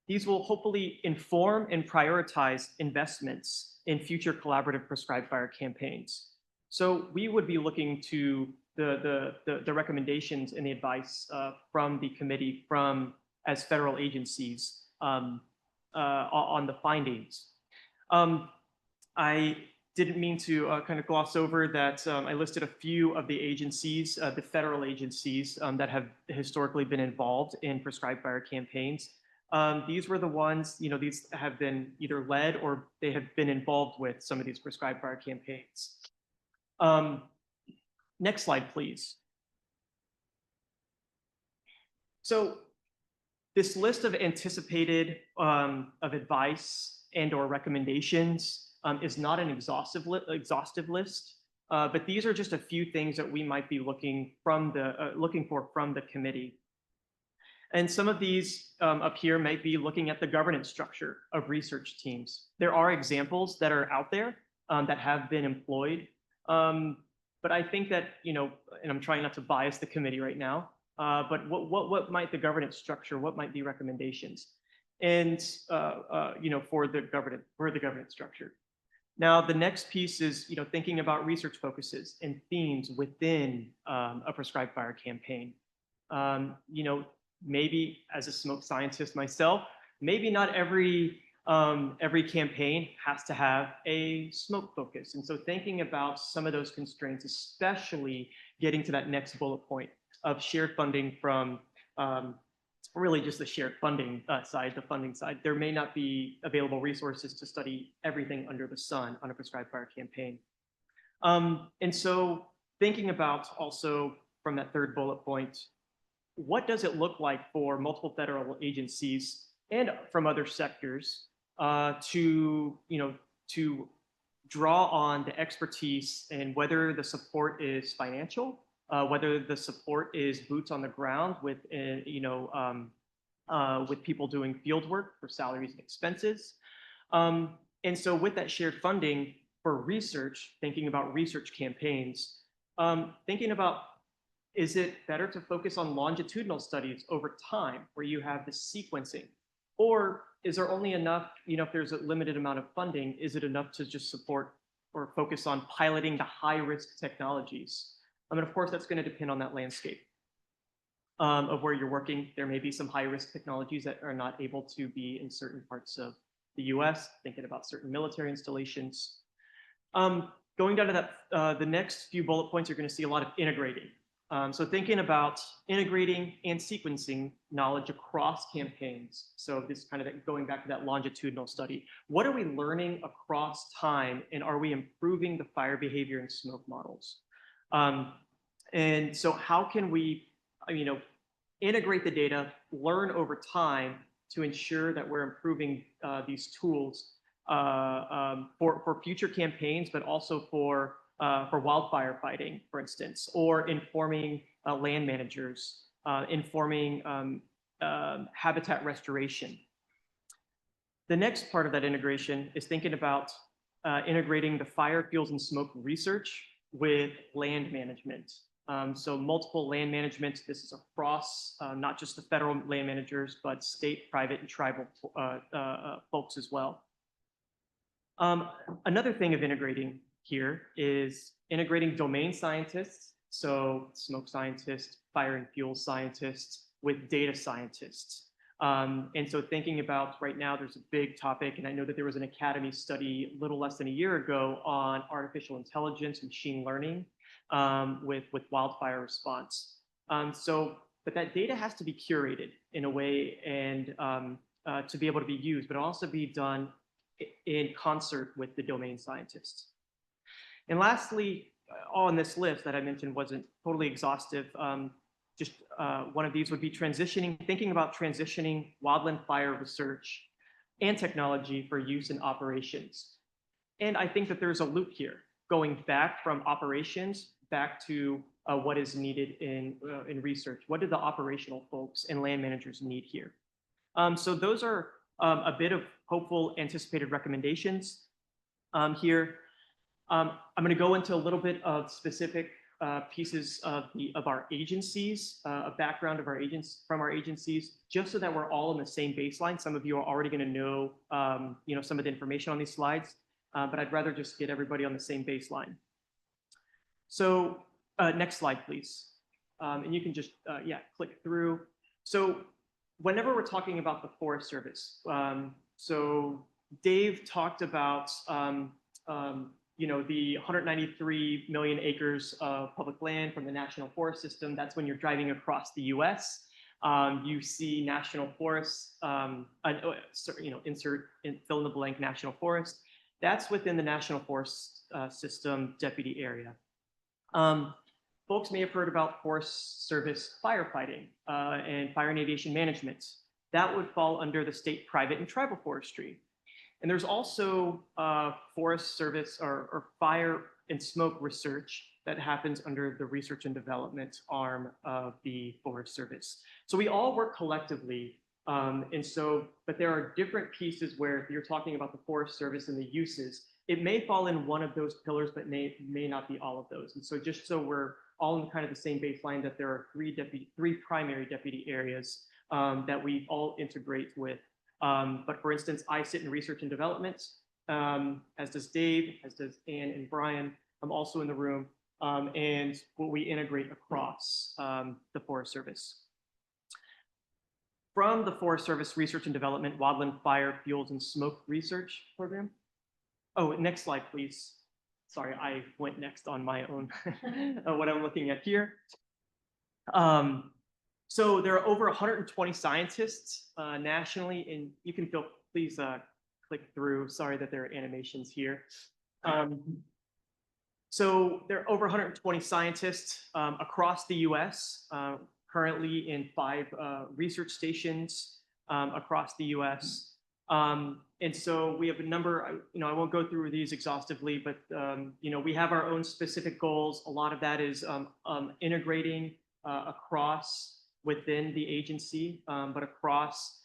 These will hopefully inform and prioritize investments in future collaborative prescribed fire campaigns. So we would be looking to the recommendations and the advice from the committee as federal agencies on the findings. I didn't mean to kind of gloss over that I listed a few of the agencies, the federal agencies that have historically been involved in prescribed fire campaigns. These were the ones, these have been either led or they have been involved with some of these prescribed fire campaigns. Next slide, please. So this list of anticipated of advice and or recommendations is not an exhaustive list, but these are just a few things that we might be looking for from the committee. And some of these up here might be looking at the governance structure of research teams. There are examples that are out there that have been employed, but I think that, and I'm trying not to bias the committee right now, but what might the governance structure, what might be recommendations, and for the governance structure. Now, the next piece is, thinking about research focuses and themes within a prescribed fire campaign. Maybe as a smoke scientist myself, maybe not every campaign has to have a smoke focus. And so thinking about some of those constraints, especially getting to that next bullet point of shared funding from really just the shared funding side, the funding side. There may not be available resources to study everything under the sun on a prescribed fire campaign. And so thinking about also from that third bullet point, what does it look like for multiple federal agencies and from other sectors to draw on the expertise and whether the support is financial, whether the support is boots on the ground with people doing field work for salaries and expenses. And so with that shared funding for research, thinking about research campaigns, thinking about, is it better to focus on longitudinal studies over time where you have the sequencing? Or is there only enough, if there's a limited amount of funding, is it enough to just support or focus on piloting the high-risk technologies? Of course, that's going to depend on that landscape of where you're working. There may be some high-risk technologies that are not able to be in certain parts of the US, thinking about certain military installations. Going down to that, the next few bullet points, you're going to see a lot of integrating. So thinking about integrating and sequencing knowledge across campaigns. So this kind of going back to that longitudinal study. What are we learning across time, and are we improving the fire behavior and smoke models? And so how can we, integrate the data, learn over time to ensure that we're improving these tools for future campaigns, but also for wildfire fighting, for instance, or informing land managers, informing habitat restoration. The next part of that integration is thinking about integrating the fire, fuels, and smoke research with land management. So multiple land management, this is across not just the federal land managers, but state, private, and tribal folks as well. Another thing of integrating here is integrating domain scientists, so smoke scientists, fire and fuel scientists, with data scientists. And so thinking about right now, there's a big topic, and I know that there was an Academy study a little less than a year ago on artificial intelligence, machine learning with wildfire response. But that data has to be curated in a way and to be able to be used, but also be done in concert with the domain scientists. And lastly, on this list that I mentioned wasn't totally exhaustive. Just one of these would be thinking about transitioning wildland fire research and technology for use in operations. And I think that there's a loop here, going back from operations back to what is needed in research. What do the operational folks and land managers need here? So those are a bit of hopeful anticipated recommendations here. I'm going to go into a little bit of specific pieces of our agencies, a background of our from our agencies, just so that we're all on the same baseline. Some of you are already going to know, some of the information on these slides, but I'd rather just get everybody on the same baseline. So next slide, please. And you can just, click through. So whenever we're talking about the Forest Service, so Dave talked about, the 193 million acres of public land from the National Forest System. That's when you're driving across the US. You see national forests, insert fill in the blank national forest. That's within the National Forest System deputy area. Folks may have heard about Forest Service firefighting and fire and aviation management. That would fall under the state, private, and tribal forestry. And there's also Forest Service or fire and smoke research that happens under the research and development arm of the Forest Service. So we all work collectively. But there are different pieces where if you're talking about the Forest Service and the uses, it may fall in one of those pillars, but may not be all of those. And so just so we're all in kind of the same baseline, that there are three primary deputy areas that we all integrate with. But for instance, I sit in research and development, as does Dave, as does Ann and Brian. I'm also in the room, and what we integrate across the Forest Service. From the Forest Service Research and Development Wildland Fire, Fuels, and Smoke Research Program. Oh, next slide, please. Sorry, I went next on my own, what I'm looking at here. So there are over 120 scientists nationally, and you can please click through. Sorry that there are animations here. So there are over 120 scientists across the US, currently in 5 research stations across the US. And so we have a number, I won't go through these exhaustively, but we have our own specific goals. A lot of that is integrating across within the agency, but across,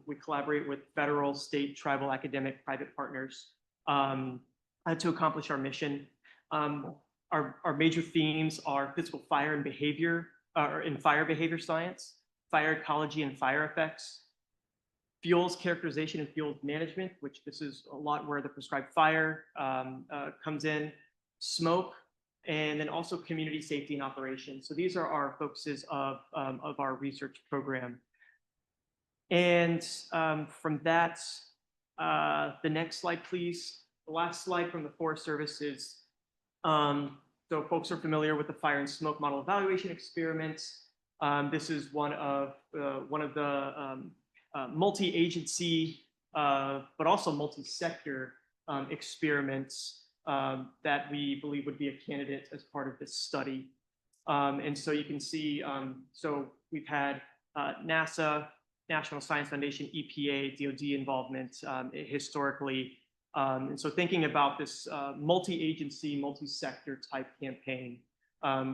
we collaborate with federal, state, tribal, academic, private partners to accomplish our mission. Our major themes are physical fire and behavior, in fire behavior science, fire ecology and fire effects, fuels characterization and fuels management, which this is a lot where the prescribed fire comes in, smoke, and then also community safety and operations. So these are our focuses of our research program. And from that, the next slide, please. The last slide from the Forest Service is, so folks are familiar with the fire and smoke model evaluation experiments. This is one of the multi-agency, but also multi-sector experiments that we believe would be a candidate as part of this study. And so you can see, so we've had NASA, National Science Foundation, EPA, DoD involvement historically. And so thinking about this multi-agency, multi-sector type campaign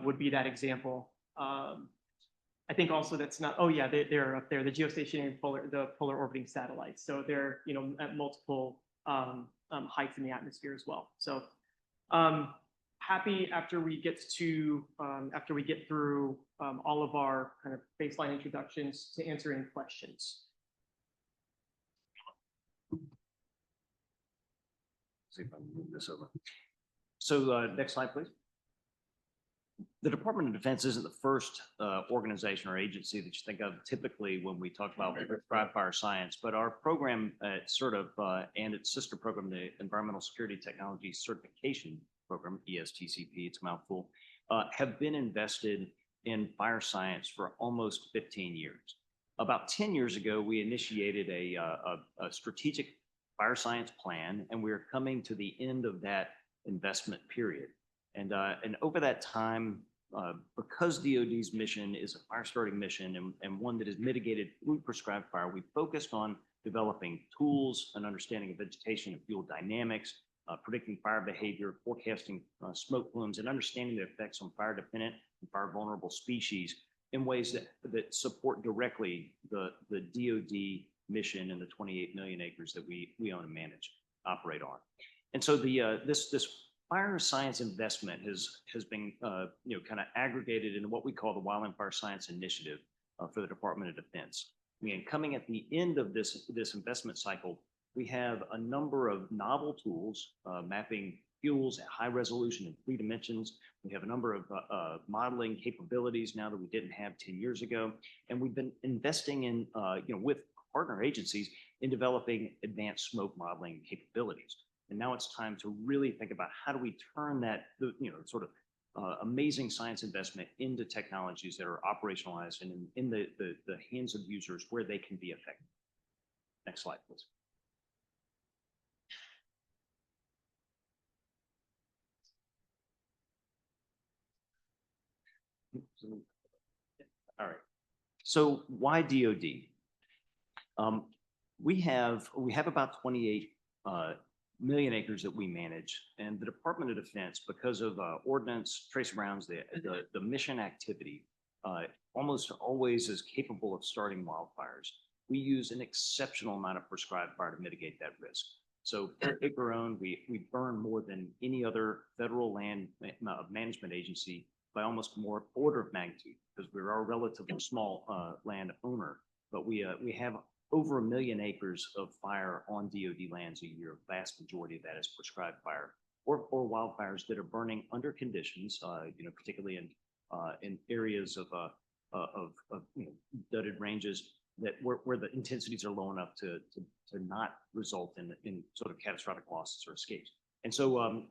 would be that example. I think also that's not, oh yeah, they're up there, the geostationary polar orbiting satellites. So they're, at multiple heights in the atmosphere as well. So happy after we get through all of our kind of baseline introductions to answer any questions. See if I can move this over. So next slide, please. The Department of Defense isn't the first organization or agency that you think of typically when we talk about prescribed fire science, but our program and its sister program, the Environmental Security Technology Certification Program, ESTCP, it's a mouthful, have been invested in fire science for almost 15 years. About 10 years ago, we initiated a strategic fire science plan, and we're coming to the end of that investment period. And over that time, because DoD's mission is a fire starting mission and one that is mitigated through prescribed fire, we focused on developing tools, an understanding of vegetation and fuel dynamics, predicting fire behavior, forecasting smoke plumes, and understanding the effects on fire dependent and fire vulnerable species in ways that support directly the DoD mission and the 28 million acres that we own and manage, operate on. And so this fire science investment has been, kind of aggregated into what we call the Wildland Fire Science Initiative for the Department of Defense. Again, coming at the end of this investment cycle, we have a number of novel tools, mapping fuels at high resolution in 3 dimensions. We have a number of modeling capabilities now that we didn't have 10 years ago. And we've been investing in, with partner agencies in developing advanced smoke modeling capabilities. And now it's time to really think about how do we turn that, sort of amazing science investment into technologies that are operationalized and in the hands of users where they can be effective. Next slide, please. All right. So why DoD? We have about 28 million acres that we manage, and the Department of Defense, because of ordnance, trace rounds, the mission activity, almost always is capable of starting wildfires. We use an exceptional amount of prescribed fire to mitigate that risk. So per acre owned, we burn more than any other federal land management agency by almost more order of magnitude, because we're a relatively small land owner, but we have over 1 million acres of fire on DoD lands a year. Vast majority of that is prescribed fire or wildfires that are burning under conditions, particularly in areas of dudded ranges that where the intensities are low enough to not result in sort of catastrophic losses or escapes. And so,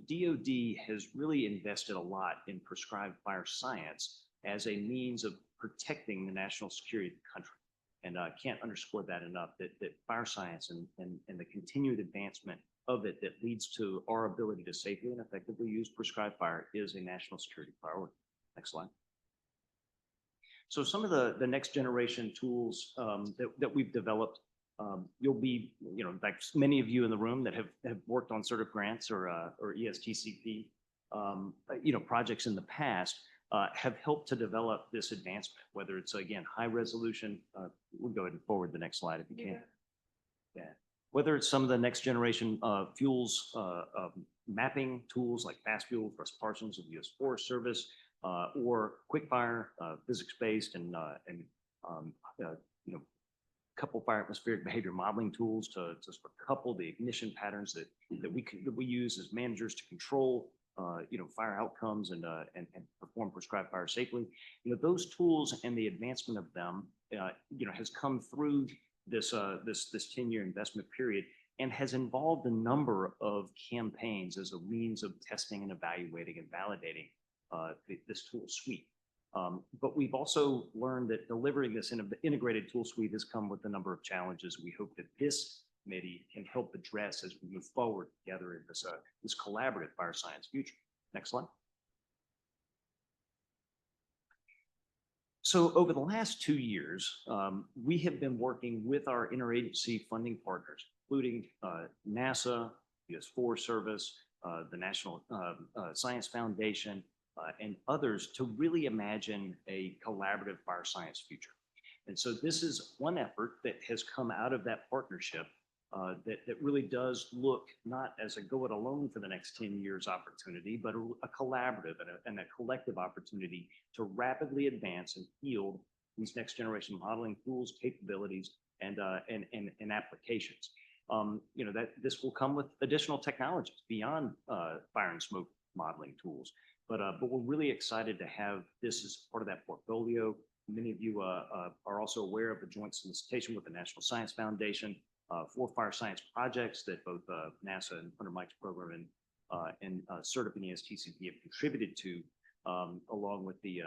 DoD has really invested a lot in prescribed fire science as a means of protecting the national security of the country. And I can't underscore that enough, that fire science and the continued advancement of it that leads to our ability to safely and effectively use prescribed fire is a national security priority. Next slide. So some of the next generation tools that we've developed, you'll be, like many of you in the room that have worked on sort of grants or ESTCP, projects in the past, have helped to develop this advancement, whether it's, again, high resolution. We'll go ahead and forward the next slide if you can. Yeah. Whether it's some of the next generation fuels mapping tools like FastFuel, Russ Parsons of the U.S. Forest Service, or QuickFire, physics-based and couple fire atmospheric behavior modeling tools to sort of couple the ignition patterns that we use as managers to control fire outcomes and perform prescribed fire safely. Those tools and the advancement of them, has come through this 10-year investment period and has involved a number of campaigns as a means of testing and evaluating and validating this tool suite. But we've also learned that delivering this integrated tool suite has come with a number of challenges. We hope that this committee can help address as we move forward together in this collaborative fire science future. Next slide. So over the last 2 years, we have been working with our interagency funding partners, including NASA, U.S. Forest Service, the National Science Foundation, and others to really imagine a collaborative fire science future. And so this is one effort that has come out of that partnership that really does look not as a go it alone for the next 10 years opportunity, but a collaborative and a collective opportunity to rapidly advance and field these next generation modeling tools, capabilities, and applications. That this will come with additional technologies beyond fire and smoke modeling tools. But we're really excited to have this as part of that portfolio. Many of you are also aware of the joint solicitation with the National Science Foundation for fire science projects that both NASA and under Mike's program and CERTIP and ESTCP have contributed to, along with the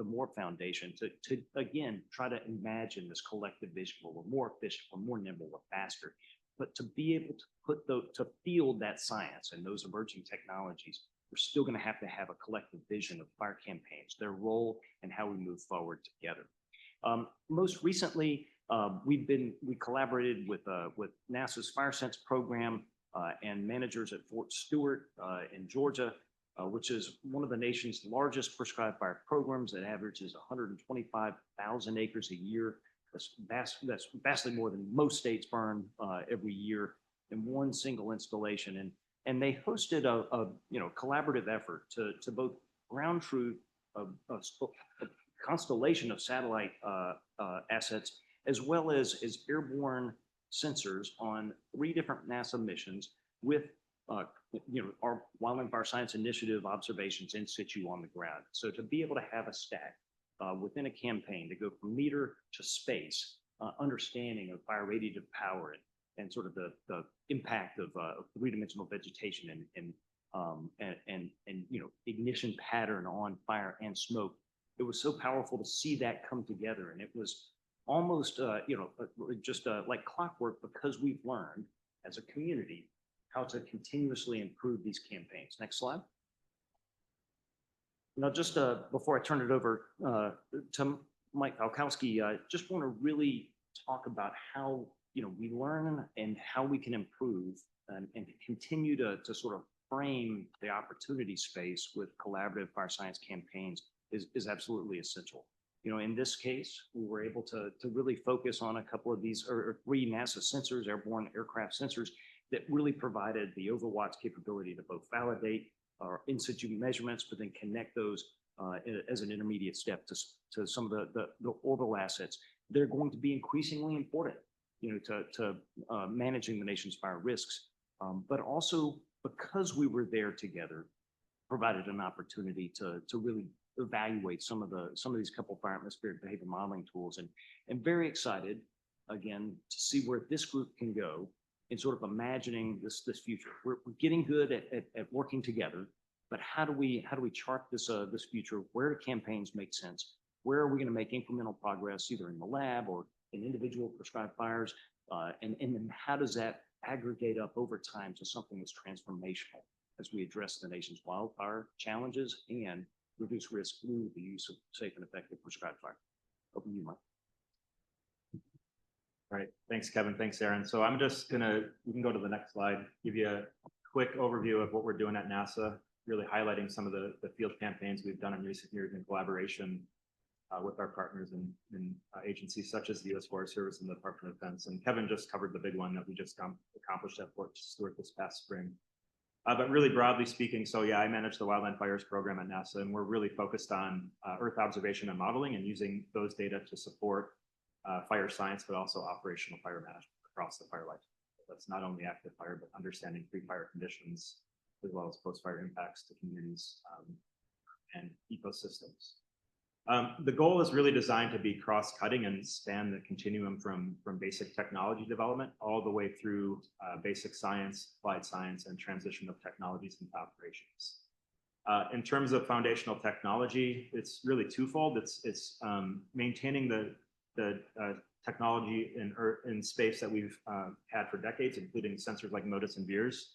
Moore Foundation, to again try to imagine this collective vision where we're more efficient, we're more nimble, we're faster, but to be able to field that science and those emerging technologies. We're still going to have a collective vision of fire campaigns, their role, and how we move forward together. Most recently, we collaborated with NASA's FireSense program and managers at Fort Stewart in Georgia, which is one of the nation's largest prescribed fire programs that averages 125,000 acres a year. That's vastly more than most states burn every year in one single installation. And they hosted a collaborative effort to both ground truth a constellation of satellite assets, as well as airborne sensors on 3 different NASA missions with our Wildland Fire Science Initiative observations in situ on the ground. So to be able to have a stack within a campaign to go from meter to space, understanding of fire radiative power and sort of the impact of 3-dimensional vegetation and ignition pattern on fire and smoke. It was so powerful to see that come together, and it was almost just like clockwork, because we've learned as a community how to continuously improve these campaigns. Next slide. Now, just before I turn it over to Mike Falkowski, I just want to really talk about how we learn and how we can improve and continue to sort of frame the opportunity space with collaborative fire science campaigns is absolutely essential. In this case, we were able to really focus on a couple of these, or 3 NASA sensors, airborne aircraft sensors, that really provided the Overwatch capability to both validate our in situ measurements, but then connect those as an intermediate step to some of the orbital assets. They're going to be increasingly important, to managing the nation's fire risks, but also because we were there together, provided an opportunity to really evaluate some of these couple fire atmospheric behavior modeling tools, and very excited again to see where this group can go in sort of imagining this future. We're getting good at working together, but how do we chart this future? Where do campaigns make sense? Where are we going to make incremental progress, either in the lab or in individual prescribed fires? And then how does that aggregate up over time to something that's transformational as we address the nation's wildfire challenges and reduce risk through the use of safe and effective prescribed fire? Over to you, Mike. All right, thanks, Kevin. Thanks, Aaron. So we can go to the next slide, give you a quick overview of what we're doing at NASA, really highlighting some of the field campaigns we've done in recent years in collaboration with our partners in agencies such as the US Forest Service and the Department of Defense. And Kevin just covered the big one that we just accomplished at Fort Stewart this past spring. But really broadly speaking, so yeah, I manage the Wildland Fires program at NASA, and we're really focused on Earth observation and modeling and using those data to support fire science, but also operational fire management across the fire life. That's not only active fire, but understanding pre-fire conditions, as well as post-fire impacts to communities and ecosystems. The goal is really designed to be cross-cutting and span the continuum from basic technology development all the way through basic science, applied science, and transition of technologies into operations. In terms of foundational technology, it's really twofold. It's maintaining the technology in space that we've had for decades, including sensors like MODIS and VIIRS,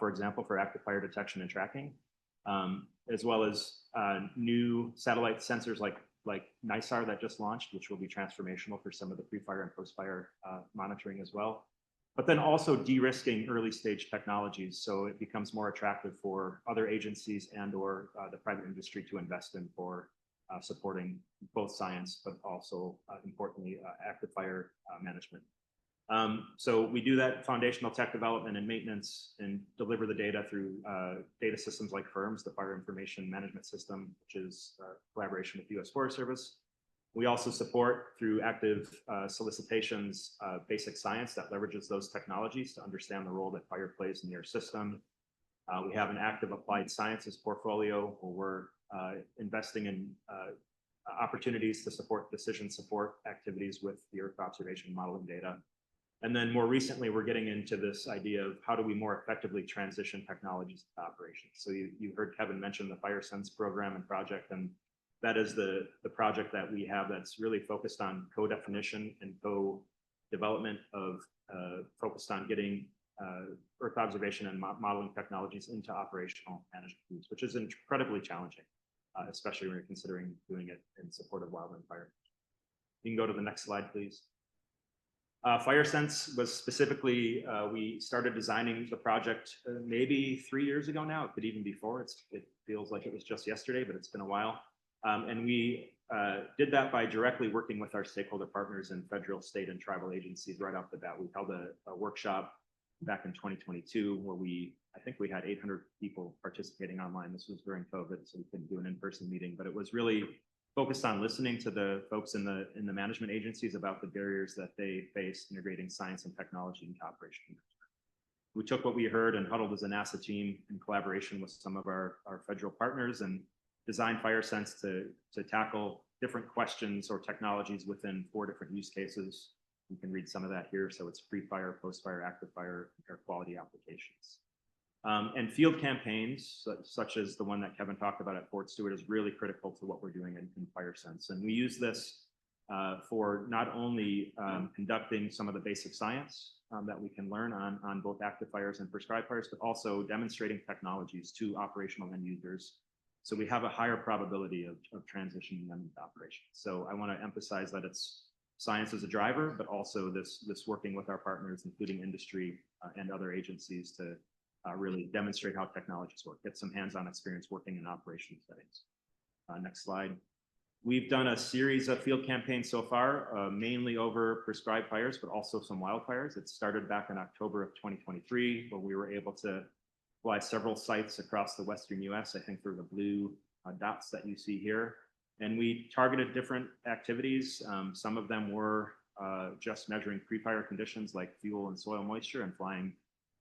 for example, for active fire detection and tracking, as well as new satellite sensors like NISAR that just launched, which will be transformational for some of the pre-fire and post-fire monitoring as well. But then also de-risking early stage technologies, so it becomes more attractive for other agencies and/or the private industry to invest in for supporting both science, but also importantly, active fire management. So we do that foundational tech development and maintenance and deliver the data through data systems like FIRMS, the Fire Information Management System, which is a collaboration with the US Forest Service. We also support through active solicitations, basic science that leverages those technologies to understand the role that fire plays in the air system. We have an active applied sciences portfolio where we're investing in opportunities to support decision support activities with the Earth observation modeling data. And then more recently, we're getting into this idea of how do we more effectively transition technologies to operations. So you heard Kevin mention the FireSense program and project, and that is the project that we have that's really focused on co-definition and co-development of focused on getting Earth observation and modeling technologies into operational management, which is incredibly challenging, especially when you're considering doing it in support of wildland fire. You can go to the next slide, please. FireSense was specifically, we started designing the project maybe 3 years ago now. It could even be 4. It feels like it was just yesterday, but it's been a while. And we did that by directly working with our stakeholder partners in federal, state, and tribal agencies right off the bat. We held a workshop back in 2022 where we think we had 800 people participating online. This was during COVID, so we couldn't do an in-person meeting, but it was really focused on listening to the folks in the management agencies about the barriers that they face integrating science and technology into operation. We took what we heard and huddled as a NASA team in collaboration with some of our federal partners and designed FireSense to tackle different questions or technologies within 4 different use cases. You can read some of that here. So it's pre-fire, post-fire, active fire, air quality applications. And field campaigns, such as the one that Kevin talked about at Fort Stewart, is really critical to what we're doing in FireSense. And we use this for not only conducting some of the basic science that we can learn on both active fires and prescribed fires, but also demonstrating technologies to operational end users. So we have a higher probability of transitioning them into operations. So I want to emphasize that it's science as a driver, but also this working with our partners, including industry and other agencies, to really demonstrate how technologies work, get some hands-on experience working in operational settings. Next slide. We've done a series of field campaigns so far, mainly over prescribed fires, but also some wildfires. It started back in October of 2023, where we were able to fly several sites across the Western US, I think through the blue dots that you see here. And we targeted different activities. Some of them were just measuring pre-fire conditions like fuel and soil moisture and flying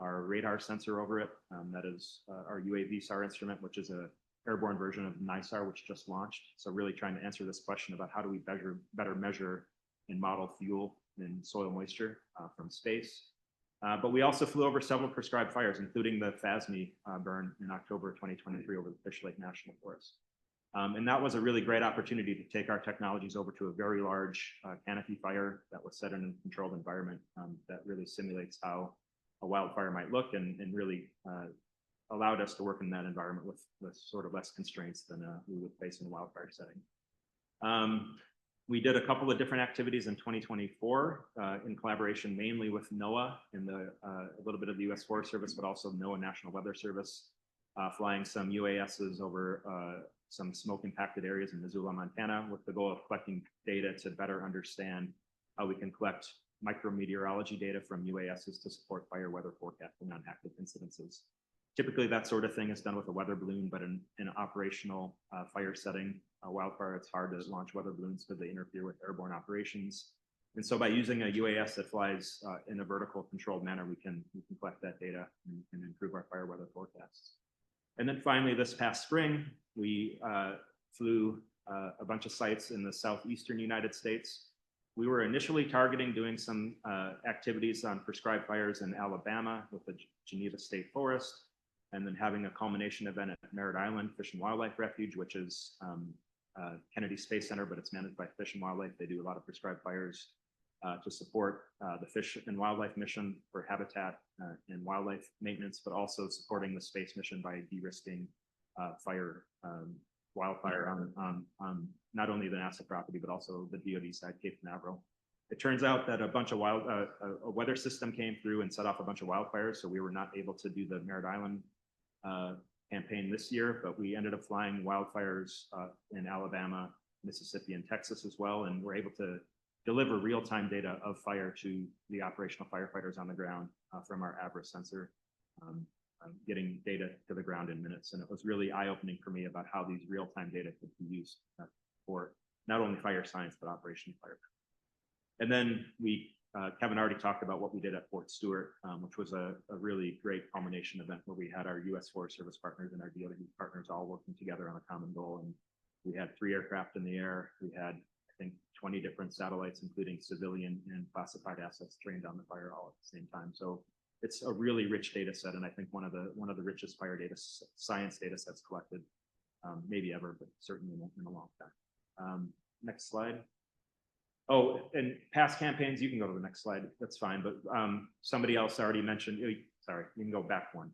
our radar sensor over it. That is our UAV SAR instrument, which is a airborne version of NISAR, which just launched. So really trying to answer this question about how do we better measure and model fuel and soil moisture from space. But we also flew over several prescribed fires, including the FASME burn in October 2023 over the Fish Lake National Forest. And that was a really great opportunity to take our technologies over to a very large canopy fire that was set in a controlled environment that really simulates how a wildfire might look, and really allowed us to work in that environment with sort of less constraints than we would face in a wildfire setting. We did a couple of different activities in 2024 in collaboration mainly with NOAA and a little bit of the US Forest Service, but also NOAA National Weather Service, flying some UASs over some smoke impacted areas in Missoula, Montana, with the goal of collecting data to better understand how we can collect micrometeorology data from UASs to support fire weather forecasting on active incidences. Typically, that sort of thing is done with a weather balloon, but in an operational fire setting, a wildfire, it's hard to launch weather balloons because they interfere with airborne operations. And so by using a UAS that flies in a vertical controlled manner, we can collect that data and improve our fire weather forecasts. And then finally, this past spring, we flew a bunch of sites in the southeastern United States. We were initially targeting doing some activities on prescribed fires in Alabama with the Geneva State Forest, and then having a culmination event at Merritt Island Fish and Wildlife Refuge, which is Kennedy Space Center, but it's managed by Fish and Wildlife. They do a lot of prescribed fires to support the Fish and Wildlife mission for habitat and wildlife maintenance, but also supporting the space mission by de-risking wildfire on not only the NASA property, but also the DoD side, Cape Canaveral. It turns out that a bunch of a weather system came through and set off a bunch of wildfires, so we were not able to do the Merritt Island campaign this year, but we ended up flying wildfires in Alabama, Mississippi, and Texas as well, and we're able to deliver real-time data of fire to the operational firefighters on the ground from our Abra sensor, getting data to the ground in minutes. And it was really eye-opening for me about how these real-time data could be used for not only fire science, but operational fire. And then Kevin already talked about what we did at Fort Stewart, which was a really great culmination event where we had our US Forest Service partners and our DoD partners all working together on a common goal. And we had 3 aircraft in the air. We had, I think, 20 different satellites, including civilian and classified assets trained on the fire all at the same time. So it's a really rich data set, and I think one of the richest fire data science data sets collected, maybe ever, but certainly in a long time. Next slide. Oh, and past campaigns, you can go to the next slide. That's fine. But somebody else already mentioned, sorry, you can go back one.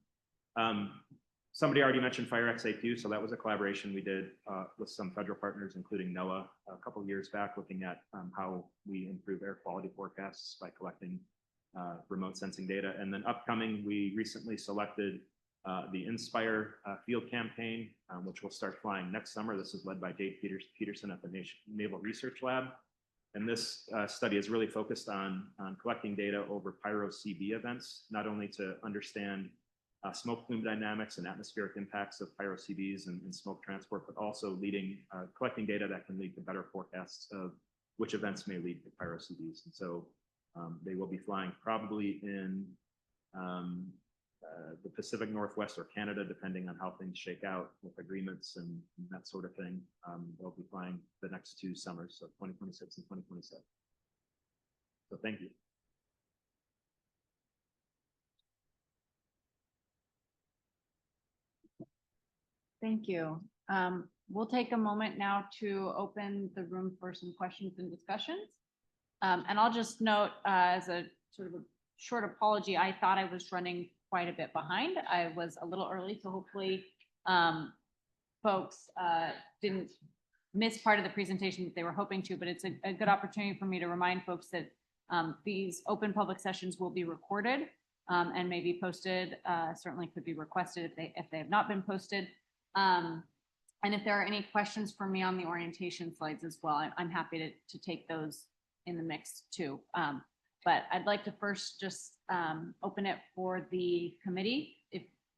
Somebody already mentioned FireXAQ. So that was a collaboration we did with some federal partners, including NOAA, a couple of years back, looking at how we improve air quality forecasts by collecting remote sensing data. And then upcoming, we recently selected the Inspire field campaign, which will start flying next summer. This is led by Dave Peterson at the Naval Research Lab. And this study is really focused on collecting data over pyro-CB events, not only to understand smoke plume dynamics and atmospheric impacts of pyro-CDs and smoke transport, but also collecting data that can lead to better forecasts of which events may lead to pyro-CDs. And so they will be flying probably in the Pacific Northwest or Canada, depending on how things shake out with agreements and that sort of thing. They'll be flying the next 2 summers, so 2026 and 2027. So thank you. Thank you. We'll take a moment now to open the room for some questions and discussions. And I'll just note as a sort of a short apology, I thought I was running quite a bit behind. I was a little early, so hopefully folks didn't miss part of the presentation that they were hoping to, but it's a good opportunity for me to remind folks that these open public sessions will be recorded and may be posted, certainly could be requested if they have not been posted. And if there are any questions for me on the orientation slides as well, I'm happy to take those in the mix too. But I'd like to first just open it for the committee,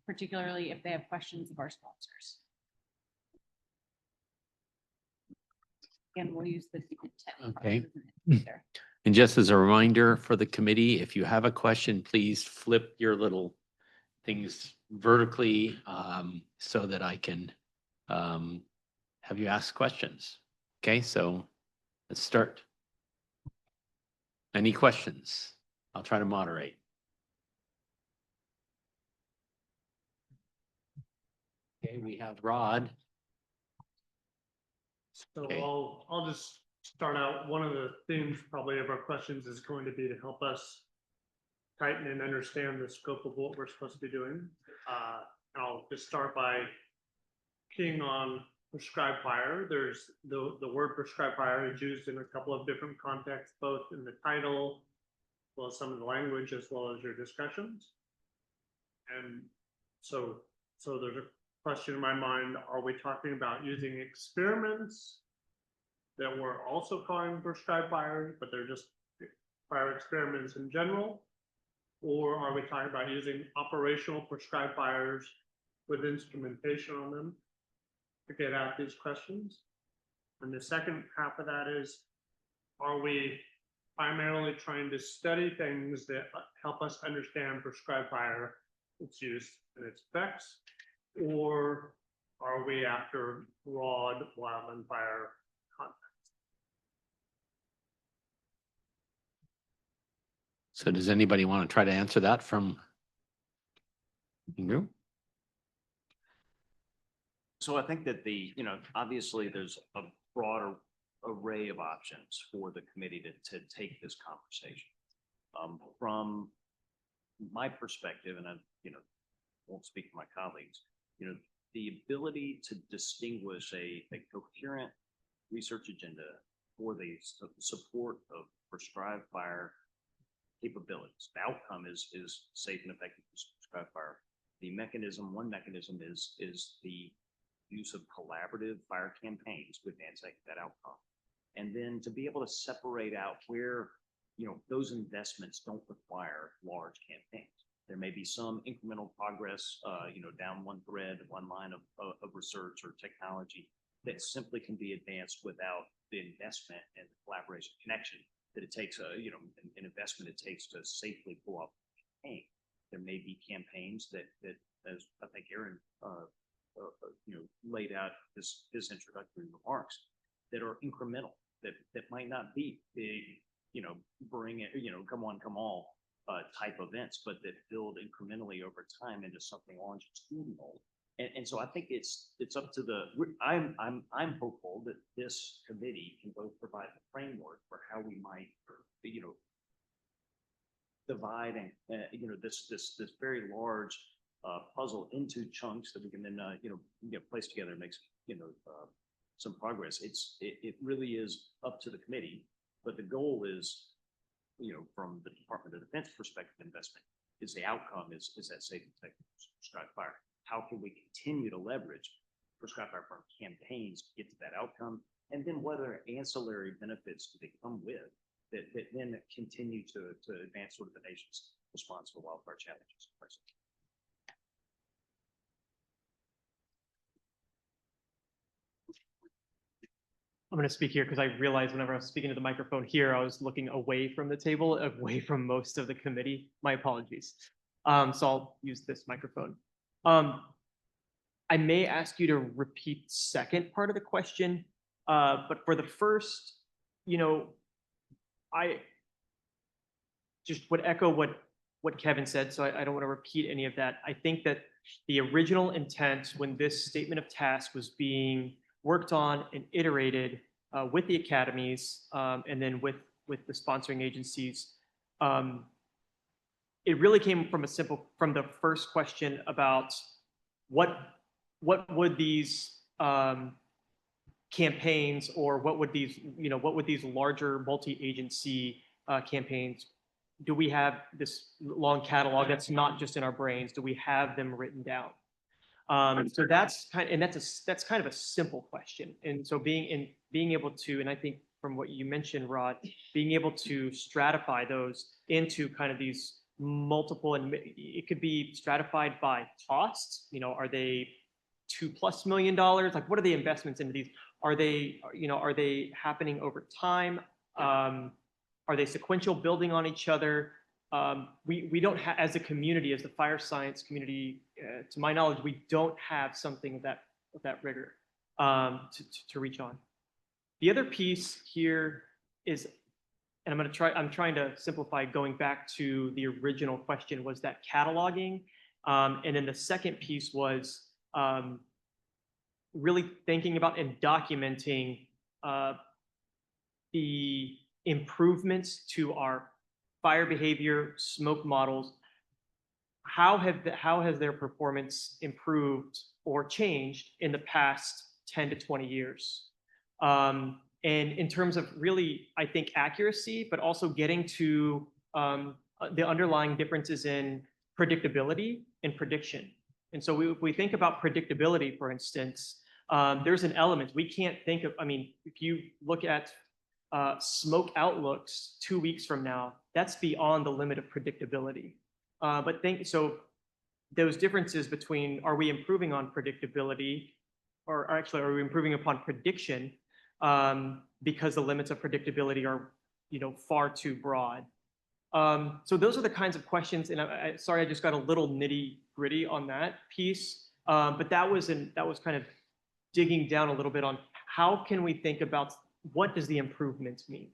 particularly if they have questions of our sponsors. And we'll use the. Okay. And just as a reminder for the committee, if you have a question, please flip your little things vertically so that I can have you ask questions. Okay, so let's start. Any questions? I'll try to moderate. Okay, we have Rod. So Okay. I'll just start out. One of the themes probably of our questions is going to be to help us tighten and understand the scope of what we're supposed to be doing. I'll just start by keying on prescribed fire. There's the word prescribed fire is used in a couple of different contexts, both in the title, as well as some of the language, as well as your discussions. And so there's a question in my mind, are we talking about using experiments that we're also calling prescribed fire, but they're just fire experiments in general? Or are we talking about using operational prescribed fires with instrumentation on them to get at these questions? And the second half of that is, are we primarily trying to study things that help us understand prescribed fire, its use and its effects? Or are we after broad wildland fire context? So does anybody want to try to answer that from you? So I think that obviously there's a broader array of options for the committee to take this conversation. From my perspective, and I, won't speak for my colleagues, the ability to distinguish a coherent research agenda for the support of prescribed fire capabilities. The outcome is safe and effective prescribed fire. One mechanism is the use of collaborative fire campaigns to advance that outcome. And then to be able to separate out where, those investments don't require large campaigns. There may be some incremental progress, down one thread, one line of research or technology that simply can be advanced without the investment and the collaboration connection that it takes, an investment it takes to safely pull off a campaign. There may be campaigns that as I think Aaron, laid out his introductory remarks, that are incremental, that might not be big, bring it, come on, come all type events, but that build incrementally over time into something longitudinal. And so I think it's up to I'm hopeful that this committee can both provide the framework for how we might, divide and, this very large puzzle into chunks that we can then, place together and make, some progress. It really is up to the committee, but the goal is, from the Department of Defense perspective investment, is the outcome is that safe and effective prescribed fire. How can we continue to leverage prescribed fire from campaigns to get to that outcome? And then whether ancillary benefits do they come with that then continue to advance sort of the nation's response to wildfire challenges. I'm going to speak here because I realized whenever I was speaking to the microphone here, I was looking away from the table, away from most of the committee. My apologies. So I'll use this microphone. I may ask you to repeat the second part of the question, but for the first, I just would echo what Kevin said, so I don't want to repeat any of that. I think that the original intent when this statement of task was being worked on and iterated with the academies and then with the sponsoring agencies, it really came from from the first question about what would these campaigns or what would these larger multi-agency campaigns, do we have this long catalog that's not just in our brains? Do we have them written down? So that's kind of a simple question. And so being able to, and I think from what you mentioned, Rod, being able to stratify those into kind of these multiple, and it could be stratified by costs. Are they $2+ million? Like, what are the investments into these? Are they happening over time? Are they sequential, building on each other? We don't have, as a community, as the fire science community, to my knowledge, we don't have something of that rigor to reach on. The other piece here is, and I'm trying to simplify, going back to the original question, was that cataloging. And then the second piece was really thinking about and documenting the improvements to our fire behavior, smoke models. How has their performance improved or changed in the past 10 to 20 years? And in terms of really, I think, accuracy, but also getting to the underlying differences in predictability and prediction. And so if we think about predictability, for instance, there's an element we can't think of. I mean, if you look at smoke outlooks 2 weeks from now, that's beyond the limit of predictability. So those differences between, are we improving on predictability, or actually are we improving upon prediction, because the limits of predictability are far too broad. So those are the kinds of questions, and sorry, I just got a little nitty gritty on that piece, but that was kind of digging down a little bit on how can we think about what does the improvement mean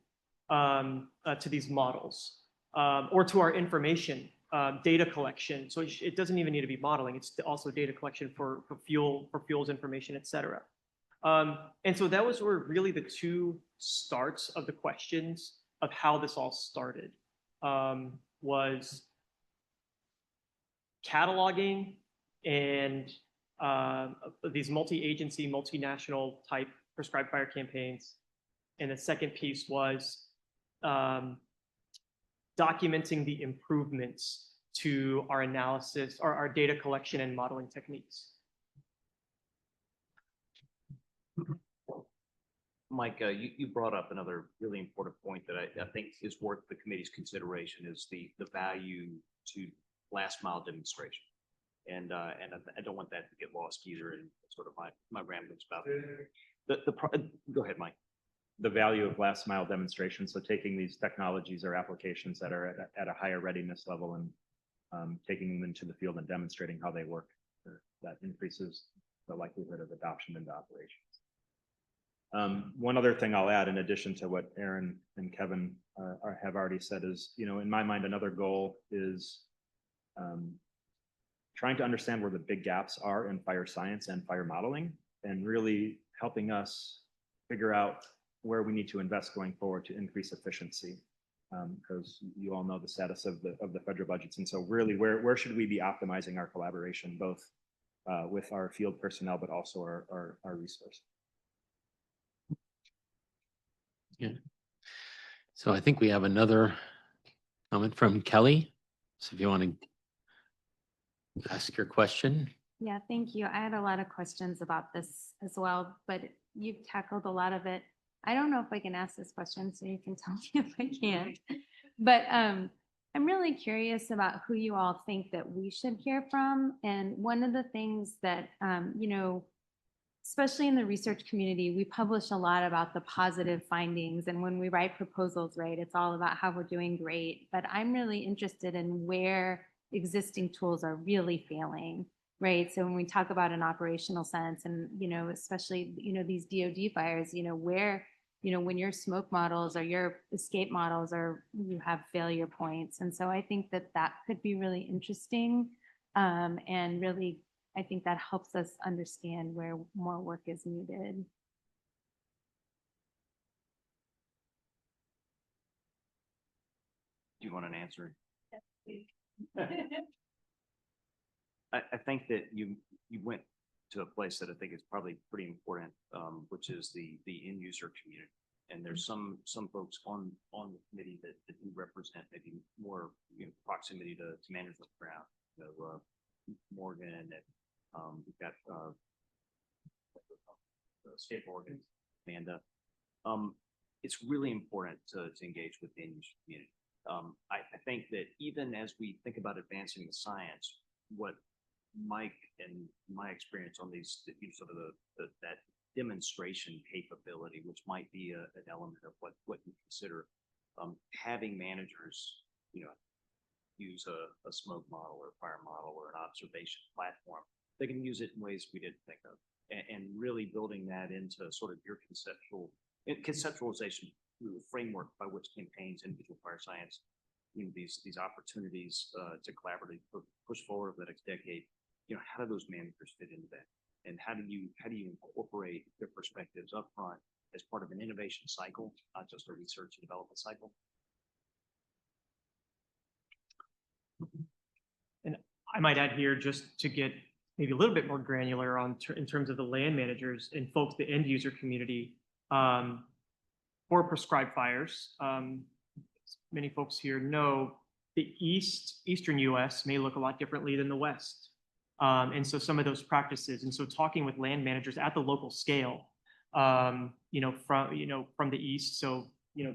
to these models, or to our information data collection. So it doesn't even need to be modeling; it's also data collection for fuels information, et cetera. And so that were really the two starts of the questions of how this all started. Was cataloging and these multi-agency, multinational type prescribed fire campaigns. And the second piece was documenting the improvements to our analysis or our data collection and modeling techniques. Mike, you brought up another really important point that I think is worth the committee's consideration, is the value to last mile demonstration. And I don't want that to get lost either in sort of my ramblings about it. Go ahead, Mike. The value of last mile demonstration. So taking these technologies or applications that are at a higher readiness level and taking them into the field and demonstrating how they work, that increases the likelihood of adoption into operations. One other thing I'll add, in addition to what Aaron and Kevin have already said, is, in my mind, another goal is trying to understand where the big gaps are in fire science and fire modeling, and really helping us figure out where we need to invest going forward to increase efficiency, because you all know the status of the federal budgets. And so really, where should we be optimizing our collaboration, both with our field personnel, but also our resources? Yeah. So I think we have another comment from Kelly. So if you want to ask your question. Yeah, thank you. I had a lot of questions about this as well, but you've tackled a lot of it. I don't know if I can ask this question, so you can tell me if I can't. But I'm really curious about who you all think that we should hear from. And one of the things that, especially in the research community, we publish a lot about the positive findings. And when we write proposals, right, it's all about how we're doing great. But I'm really interested in where existing tools are really failing, right? So when we talk about an operational sense and, especially, these DoD fires, where, when your smoke models or your escape models are, you have failure points. And so I think that that could be really interesting. And really, I think that helps us understand where more work is needed. Do you want an answer? I think that you went to a place that I think is probably pretty important, which is the end user community. And there's some folks on the committee that do represent maybe more proximity to management ground. Morgan and we've got State Morgan, Amanda. It's really important to engage with the end user community. I think that even as we think about advancing the science, what Mike and my experience on these, sort of that demonstration capability, which might be an element of what you consider having managers, use a smoke model or a fire model or an observation platform. They can use it in ways we didn't think of, and really building that into sort of your conceptualization through the framework by which campaigns, individual fire science, these opportunities to collaboratively push forward over the next decade. How do those managers fit into that? And how do you incorporate their perspectives up front as part of an innovation cycle, not just a research and development cycle? And I might add here, just to get maybe a little bit more granular in terms of the land managers and folks, the end user community, for prescribed fires. Many folks here know the eastern US may look a lot differently than the West. And so some of those practices, and so talking with land managers at the local scale, from the East, so,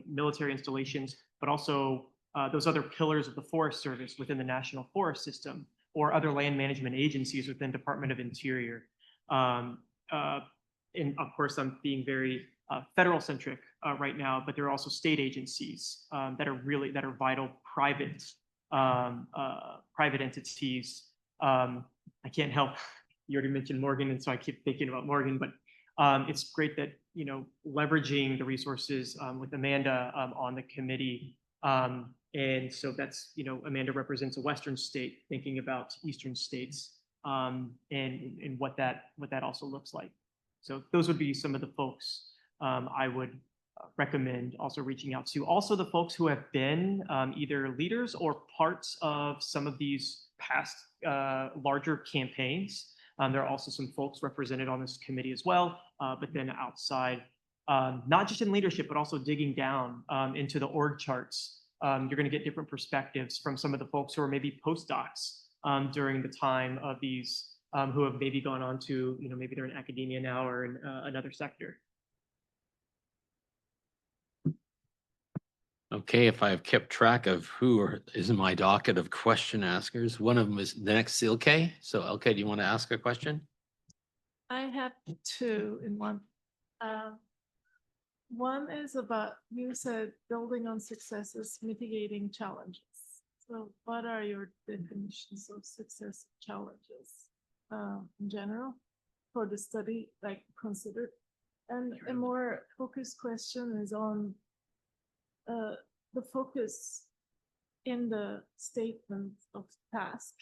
military installations, but also those other pillars of the Forest Service within the National Forest System, or other land management agencies within Department of Interior. And of course, I'm being very federal centric right now, but there are also state agencies that are vital private entities. I can't help, you already mentioned Morgan, and so I keep thinking about Morgan, but it's great that, leveraging the resources with Amanda on the committee. And so that's, Amanda represents a Western state, thinking about Eastern states and what that also looks like. So those would be some of the folks I would recommend also reaching out to. Also the folks who have been either leaders or parts of some of these past larger campaigns. There are also some folks represented on this committee as well, but then outside, not just in leadership, but also digging down into the org charts. You're going to get different perspectives from some of the folks who are maybe postdocs during the time of these, who have maybe gone on to, maybe they're in academia now or in another sector. Okay, if I've kept track of who is in my docket of question askers, one of them is the next Ilke. So Ilke, do you want to ask a question? I have two in one. One is about, you said building on successes, mitigating challenges. So what are your definitions of success challenges in general for the study, like considered? And a more focused question is on the focus in the statement of task.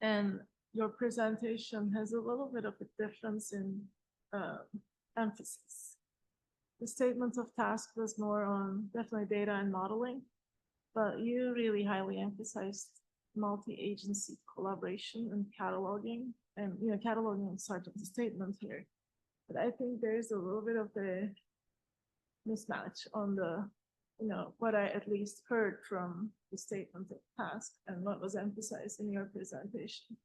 And your presentation has a little bit of a difference in emphasis. The statement of task was more on definitely data and modeling, but you really highly emphasized multi-agency collaboration and cataloging. And cataloging is sort of the statement here. But I think there's a little bit of a mismatch on the, what I at least heard from the statement of task and what was emphasized in your presentation.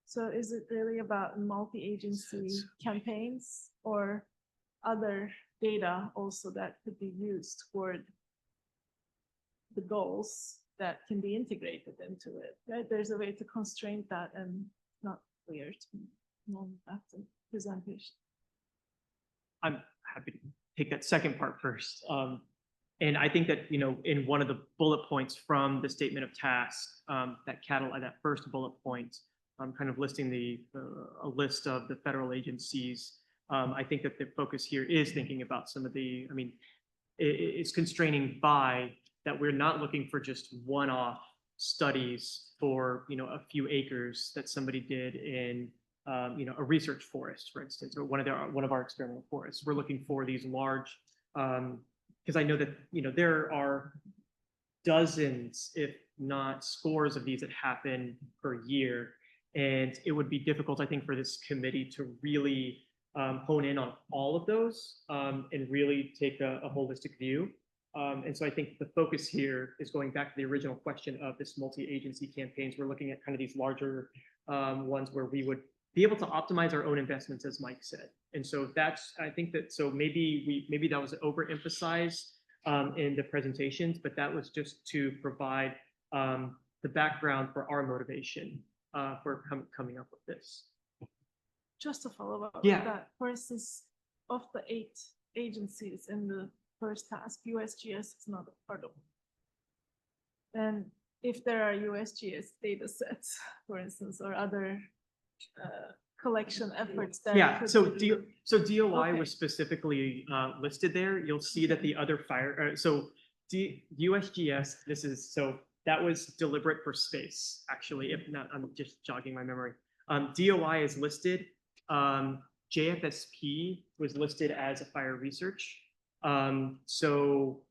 So is it really about multi-agency campaigns or other data also that could be used toward the goals that can be integrated into it, right? There's a way to constrain that and not clear to me. We'll have to presentation. I'm happy to take that second part first. And I think that, you know, in one of the bullet points from the statement of tasks, that first bullet point, kind of listing a list of the federal agencies. I think that the focus here is thinking about some of the, I mean, it's constraining by that we're not looking for just one-off studies for, you know, a few acres that somebody did in, you know, a research forest, for instance, or one of our experimental forests. We're looking for these large, because I know that, you know, there are dozens, if not scores of these that happen per year. And it would be difficult, I think, for this committee to really hone in on all of those and really take a holistic view. And so I think the focus here is going back to the original question of this multi-agency campaigns. We're looking at kind of these larger ones where we would be able to optimize our own investments, as Mike said. And so that's, I think that, so maybe that was overemphasized in the presentations, but that was just to provide the background for our motivation for coming up with this. Just to follow up Yeah. with that, for instance, of the 8 agencies in the first task, USGS is not a part of it. And if there are USGS data sets, for instance, or other collection efforts that. Yeah, could so be- DOI Okay. was specifically listed there. You'll see that the other USGS, that was deliberate for space, actually. If not, I'm just jogging my memory. DOI is listed. JFSP was listed as a fire research. So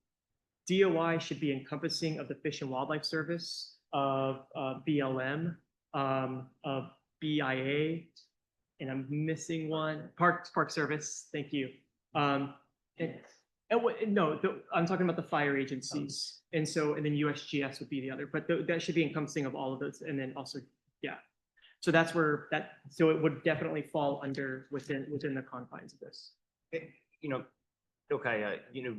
DOI should be encompassing of the Fish and Wildlife Service, of BLM, of BIA, and I'm missing one, Park Service, thank you. I'm talking about the fire agencies. And then USGS would be the other, but that should be encompassing of all of those. And then also, yeah. So that's where so it would definitely fall within the confines of this. You know, okay, you know,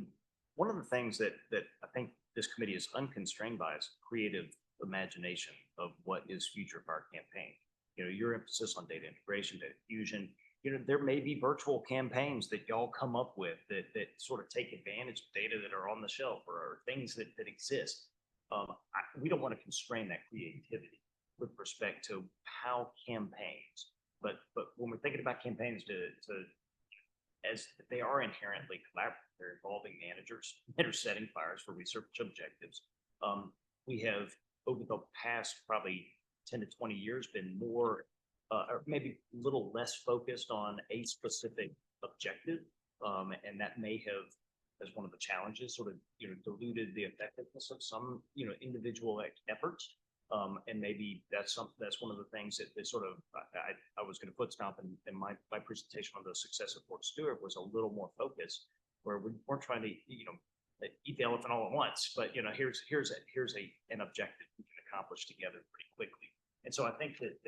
one of the things that I think this committee is unconstrained by is creative imagination of what is future of our campaign. You know, your emphasis on data integration, data fusion, you know, there may be virtual campaigns that y'all come up with that sort of take advantage of data that are on the shelf or things that exist. We don't want to constrain that creativity with respect to how campaigns, but when we're thinking about campaigns as they are inherently collaborative, they're involving managers that are setting fires for research objectives. We have, over the past probably 10 to 20 years, been more, or maybe a little less focused on a specific objective. And that may have, as one of the challenges, sort of, you know, diluted the effectiveness of some, you know, individual efforts. And maybe that's one of the things that sort of, I was going to foot stomp in my presentation on the success of Fort Stewart was a little more focused, where we weren't trying to, you know, eat the elephant all at once, but, you know, here's an objective we can accomplish together pretty quickly. And so I think that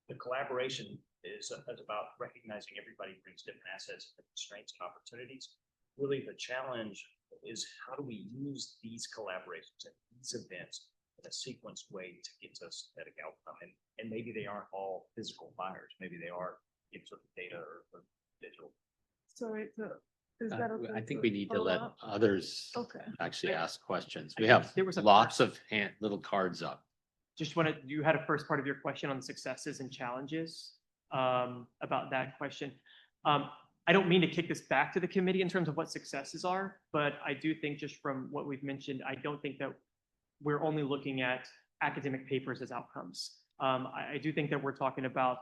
the collaboration is about recognizing everybody brings different assets, and constraints and opportunities. Really, the challenge is how do we use these collaborations and these events in a sequenced way to get to a synthetic outcome. And maybe they aren't all physical fires. Maybe they are sort of data or digital. Sorry, is that okay? I think to we need to follow let up? others Okay. actually ask questions. I We think have there was a lots of little cards up. You had a first part of your question on successes and challenges about that question. I don't mean to kick this back to the committee in terms of what successes are, but I do think just from what we've mentioned, I don't think that we're only looking at academic papers as outcomes. I do think that we're talking about,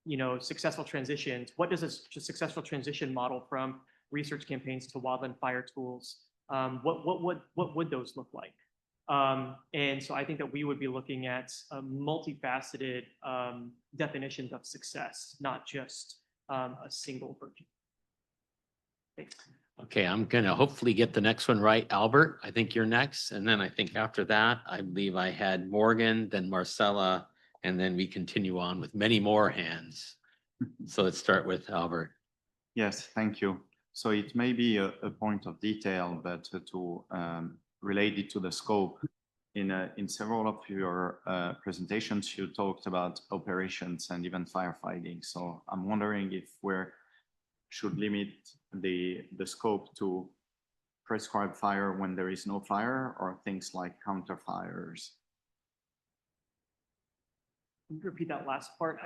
you know, successful transitions. What does a successful transition model from research campaigns to wildland fire tools? What would those look like? And so I think that we would be looking at multifaceted definitions of success, not just a single version. Thanks. Okay, I'm gonna hopefully get the next one right. Albert, I think you're next. And then I think after that, I believe I had Morgan, then Marcella, and then we continue on with many more hands. So let's start with Albert. Yes, thank you. So it may be a point of detail, but to relate it to the scope, in several of your presentations, you talked about operations and even firefighting. So I'm wondering if should limit the scope to prescribed fire when there is no fire, or things like counter fires. Can you repeat that last part?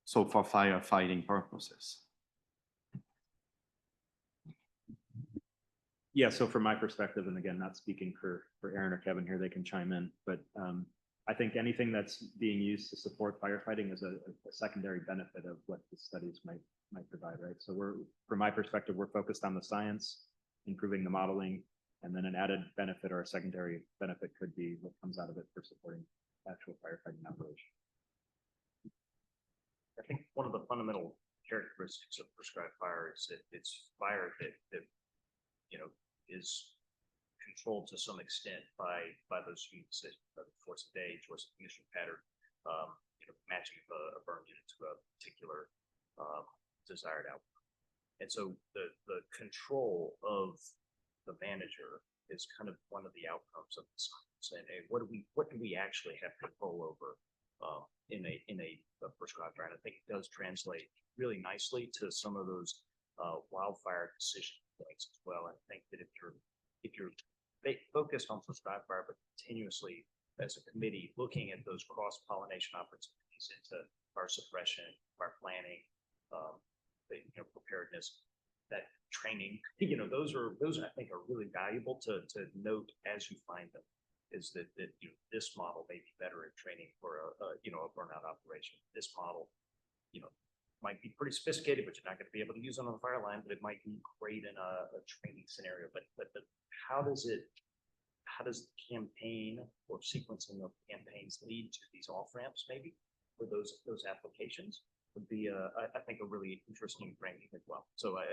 So for firefighting purposes. Yeah, so from my perspective, and again, not speaking for Aaron or Kevin here, they can chime in, but I think anything that's being used to support firefighting is a secondary benefit of what the studies might provide, right? So from my perspective, we're focused on the science, improving the modeling, and then an added benefit or a secondary benefit could be what comes out of it for supporting actual firefighting operation. I think one of the fundamental characteristics of prescribed fire is that it's fire that is controlled to some extent by those units that force of day, force of ignition pattern, matching a burn unit to a particular desired outcome. And so the control of the manager is kind of one of the outcomes of the science. And what do we actually have control over in a prescribed fire? And I think it does translate really nicely to some of those wildfire decision points as well. I think that if you're focused on prescribed fire, but continuously as a committee looking at those cross-pollination opportunities into fire suppression, fire planning, preparedness, that training, those I think are really valuable to note as you find them. Is that this model may be better at training for a burnout operation. This model, might be pretty sophisticated, but you're not going to be able to use it on the fire line, but it might be great in a training scenario. But how does the campaign or sequencing of campaigns lead to these off ramps maybe for those applications would be I think a really interesting framing as well. So I'm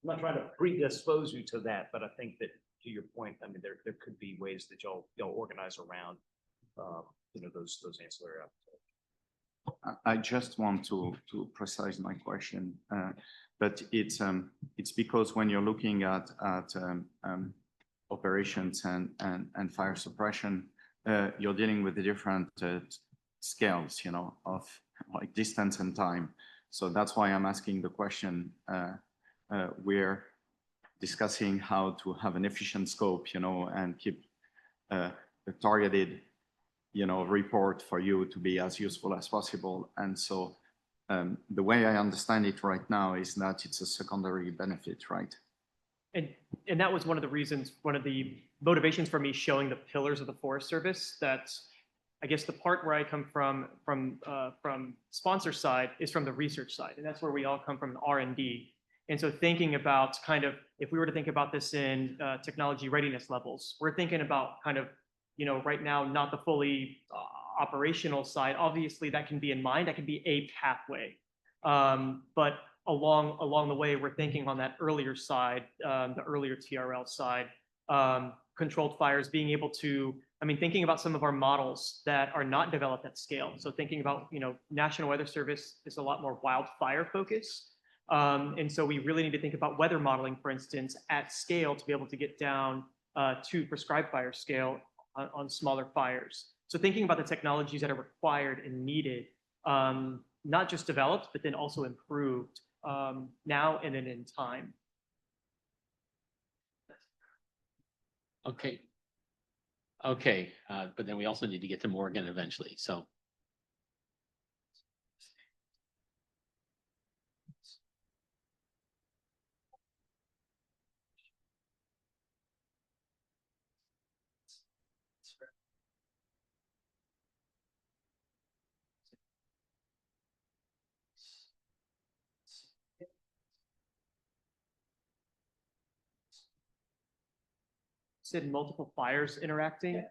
not trying to predispose you to that, but I think that to your point, I mean there could be ways that y'all organize around those ancillary opportunities. I just want to precise my question, but it's because when you're looking at operations and fire suppression, you're dealing with the different scales, of like distance and time. So that's why I'm asking the question. We're discussing how to have an efficient scope, and keep a targeted report for you to be as useful as possible. And so the way I understand it right now is that it's a secondary benefit, right? And that was one of the reasons, one of the motivations for me showing the pillars of the Forest Service. That's, I guess, the part where I come from sponsor side is from the research side. And that's where we all come from, R&D. And so thinking about kind of, if we were to think about this in technology readiness levels, we're thinking about kind of, right now, not the fully operational side. Obviously, that can be in mind. That can be a pathway. But along the way, we're thinking on that earlier side, the earlier TRL side, controlled fires, being able to, thinking about some of our models that are not developed at scale. So thinking about, National Weather Service is a lot more wildfire focused. And so we really need to think about weather modeling, for instance, at scale to be able to get down to prescribed fire scale on smaller fires. So thinking about the technologies that are required and needed, not just developed, but then also improved now and then in time. Okay, but then we also need to get to Morgan eventually, so. Said multiple fires interacting. Yeah.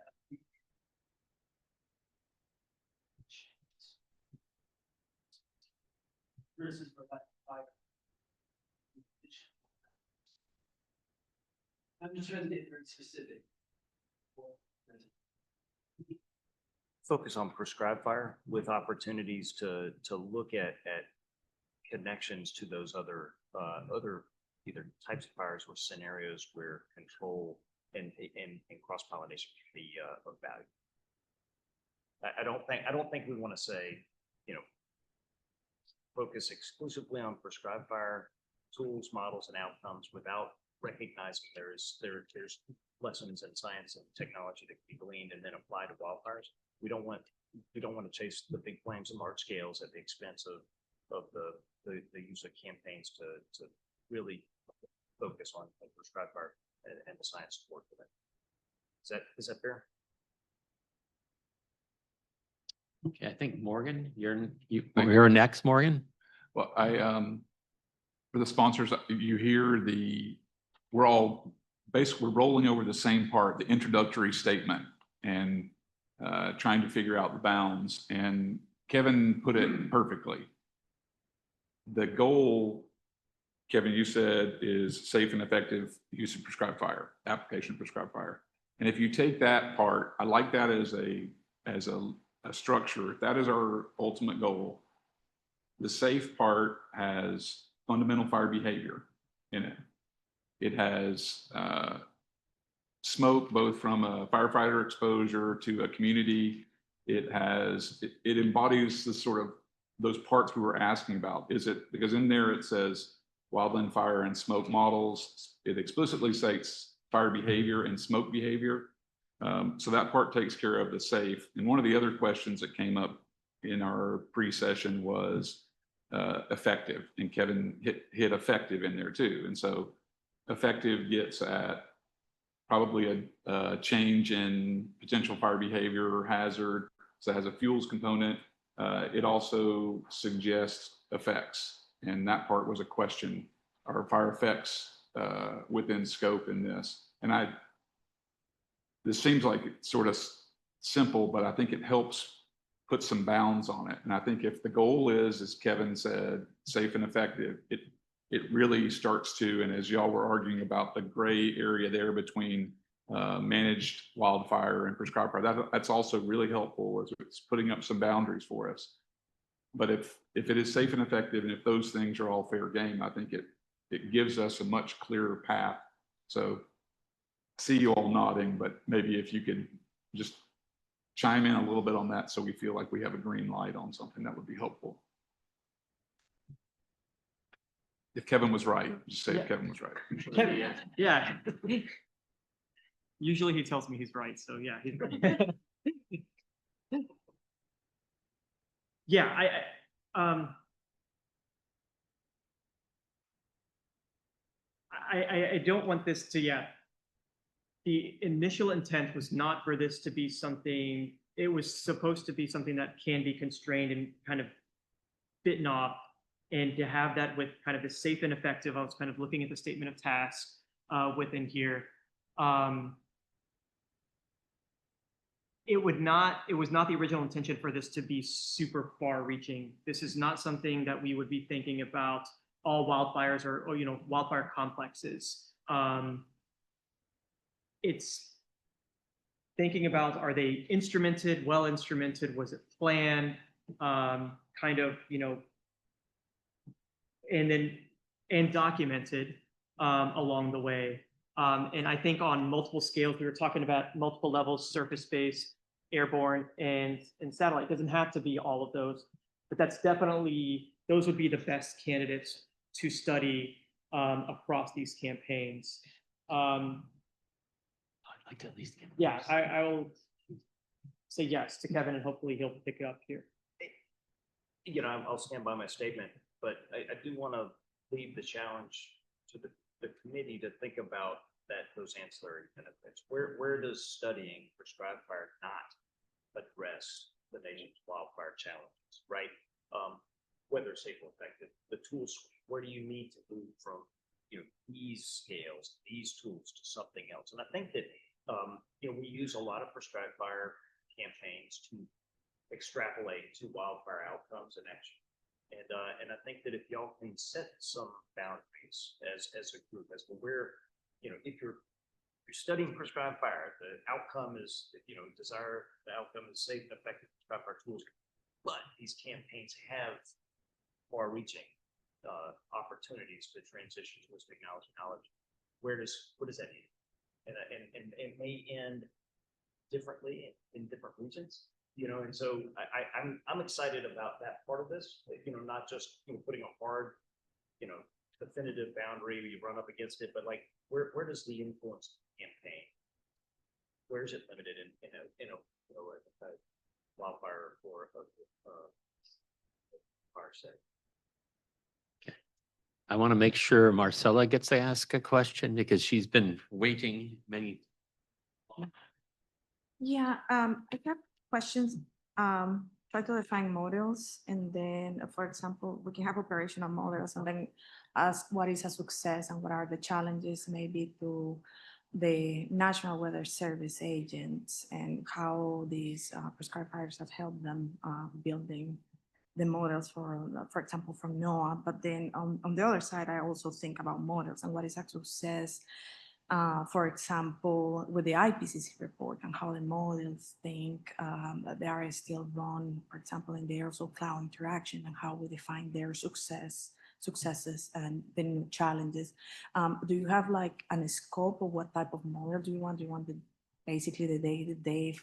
I'm just trying to get very specific. Focus on prescribed fire with opportunities to look at connections to those other either types of fires or scenarios where control and cross-pollination can be of value. I don't think we want to say, you know, focus exclusively on prescribed fire tools, models, and outcomes without recognizing there's lessons in science and technology that can be gleaned and then applied to wildfires. We don't want to chase the big flames and large scales at the expense of the use of campaigns to really focus on prescribed fire and the science support for that. Is that fair? Okay, I think Morgan, you're next, Morgan. Well, for the sponsors, you hear we're rolling over the same part, the introductory statement, and trying to figure out the bounds. And Kevin put it perfectly. The goal, Kevin, you said, is safe and effective use of prescribed fire, application of prescribed fire. And if you take that part, I like that as a structure. If that is our ultimate goal, the safe part has fundamental fire behavior in it. It has smoke, both from a firefighter exposure to a community. It embodies the sort of those parts we were asking about. Is it, because in there it says wildland fire and smoke models. It explicitly states fire behavior and smoke behavior. So that part takes care of the safe. And one of the other questions that came up in our pre-session was effective, and Kevin hit effective in there too. And so effective gets at probably a change in potential fire behavior or hazard. So it has a fuels component. It also suggests effects, and that part was a question. Are fire effects within scope in this? And this seems like it's sort of simple, but I think it helps put some bounds on it. And I think if the goal is, as Kevin said, safe and effective, it really starts to, and as y'all were arguing about the gray area there between managed wildfire and prescribed fire, that's also really helpful, as it's putting up some boundaries for us. But if it is safe and effective, and if those things are all fair game, I think it gives us a much clearer path. So I see you all nodding, but maybe if you could just chime in a little bit on that so we feel like we have a green light on something, that would be helpful. If Kevin was right, just say if Kevin was right. Kevin, yeah. Usually he tells me he's right, so yeah, he's right. Yeah, I don't want this to, the initial intent was not for this to be something, it was supposed to be something that can be constrained and kind of bitten off, and to have that with kind of the safe and effective. I was kind of looking at the statement of tasks within here. It was not the original intention for this to be super far reaching. This is not something that we would be thinking about all wildfires or wildfire complexes. It's thinking about, are they instrumented, well instrumented, was it planned, kind of, and documented along the way. And I think on multiple scales, we were talking about multiple levels: surface-based, airborne, and satellite. It doesn't have to be all of those, but that's definitely, those would be the best candidates to study across these campaigns. I'd like to at least get. Yeah, I will say yes to Kevin, and hopefully he'll pick it up here. I'll stand by my statement, but I do want to leave the challenge to the committee to think about those ancillary benefits. Where does studying prescribed fire not address the nation's wildfire challenges, right? Whether safe or effective, the tool suite, where do you need to move from these scales, these tools, to something else? And I think that we use a lot of prescribed fire campaigns to extrapolate to wildfire outcomes and action. And I think that if y'all can set some boundaries as a group, as to where, if you're studying prescribed fire, the outcome is, the outcome is safe and effective prescribed fire tools, but these campaigns have far-reaching opportunities to transition towards technology, what does that mean? And it may end differently in different regions, you know, and so I'm excited about that part of this, you know, not just, you know, putting a hard, you know, definitive boundary where you run up against it, but like, where does the influence campaign? Where is it limited in a wildfire or a fire setting? I want to make sure Marcella gets to ask a question because she's been waiting many. Yeah, I have questions. Try to define models, and then, for example, we can have operational models, and then ask what is a success and what are the challenges maybe to the National Weather Service agents, and how these prescribed fires have helped them building the models for example, from NOAA. But then on the other side, I also think about models and what is a success. For example, with the IPCC report and how the models think that they are still run, for example, in the aerosol cloud interaction, and how we define their successes and the new challenges. Do you have like a scope of what type of model do you want? Do you want basically the day-to-day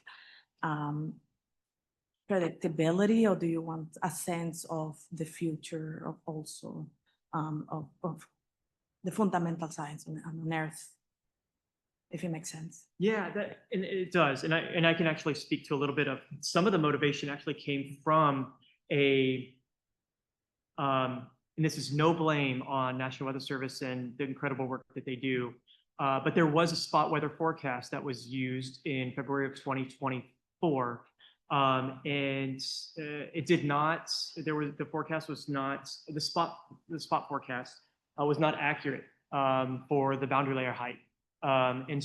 predictability, or do you want a sense of the future of also of the fundamental science on Earth? If it makes sense. Yeah, and it does. And I can actually speak to a little bit of some of the motivation actually came from and this is no blame on National Weather Service and the incredible work that they do. But there was a spot weather forecast that was used in February of 2024. And it did not, the forecast was not, the spot forecast was not accurate for the boundary layer height. And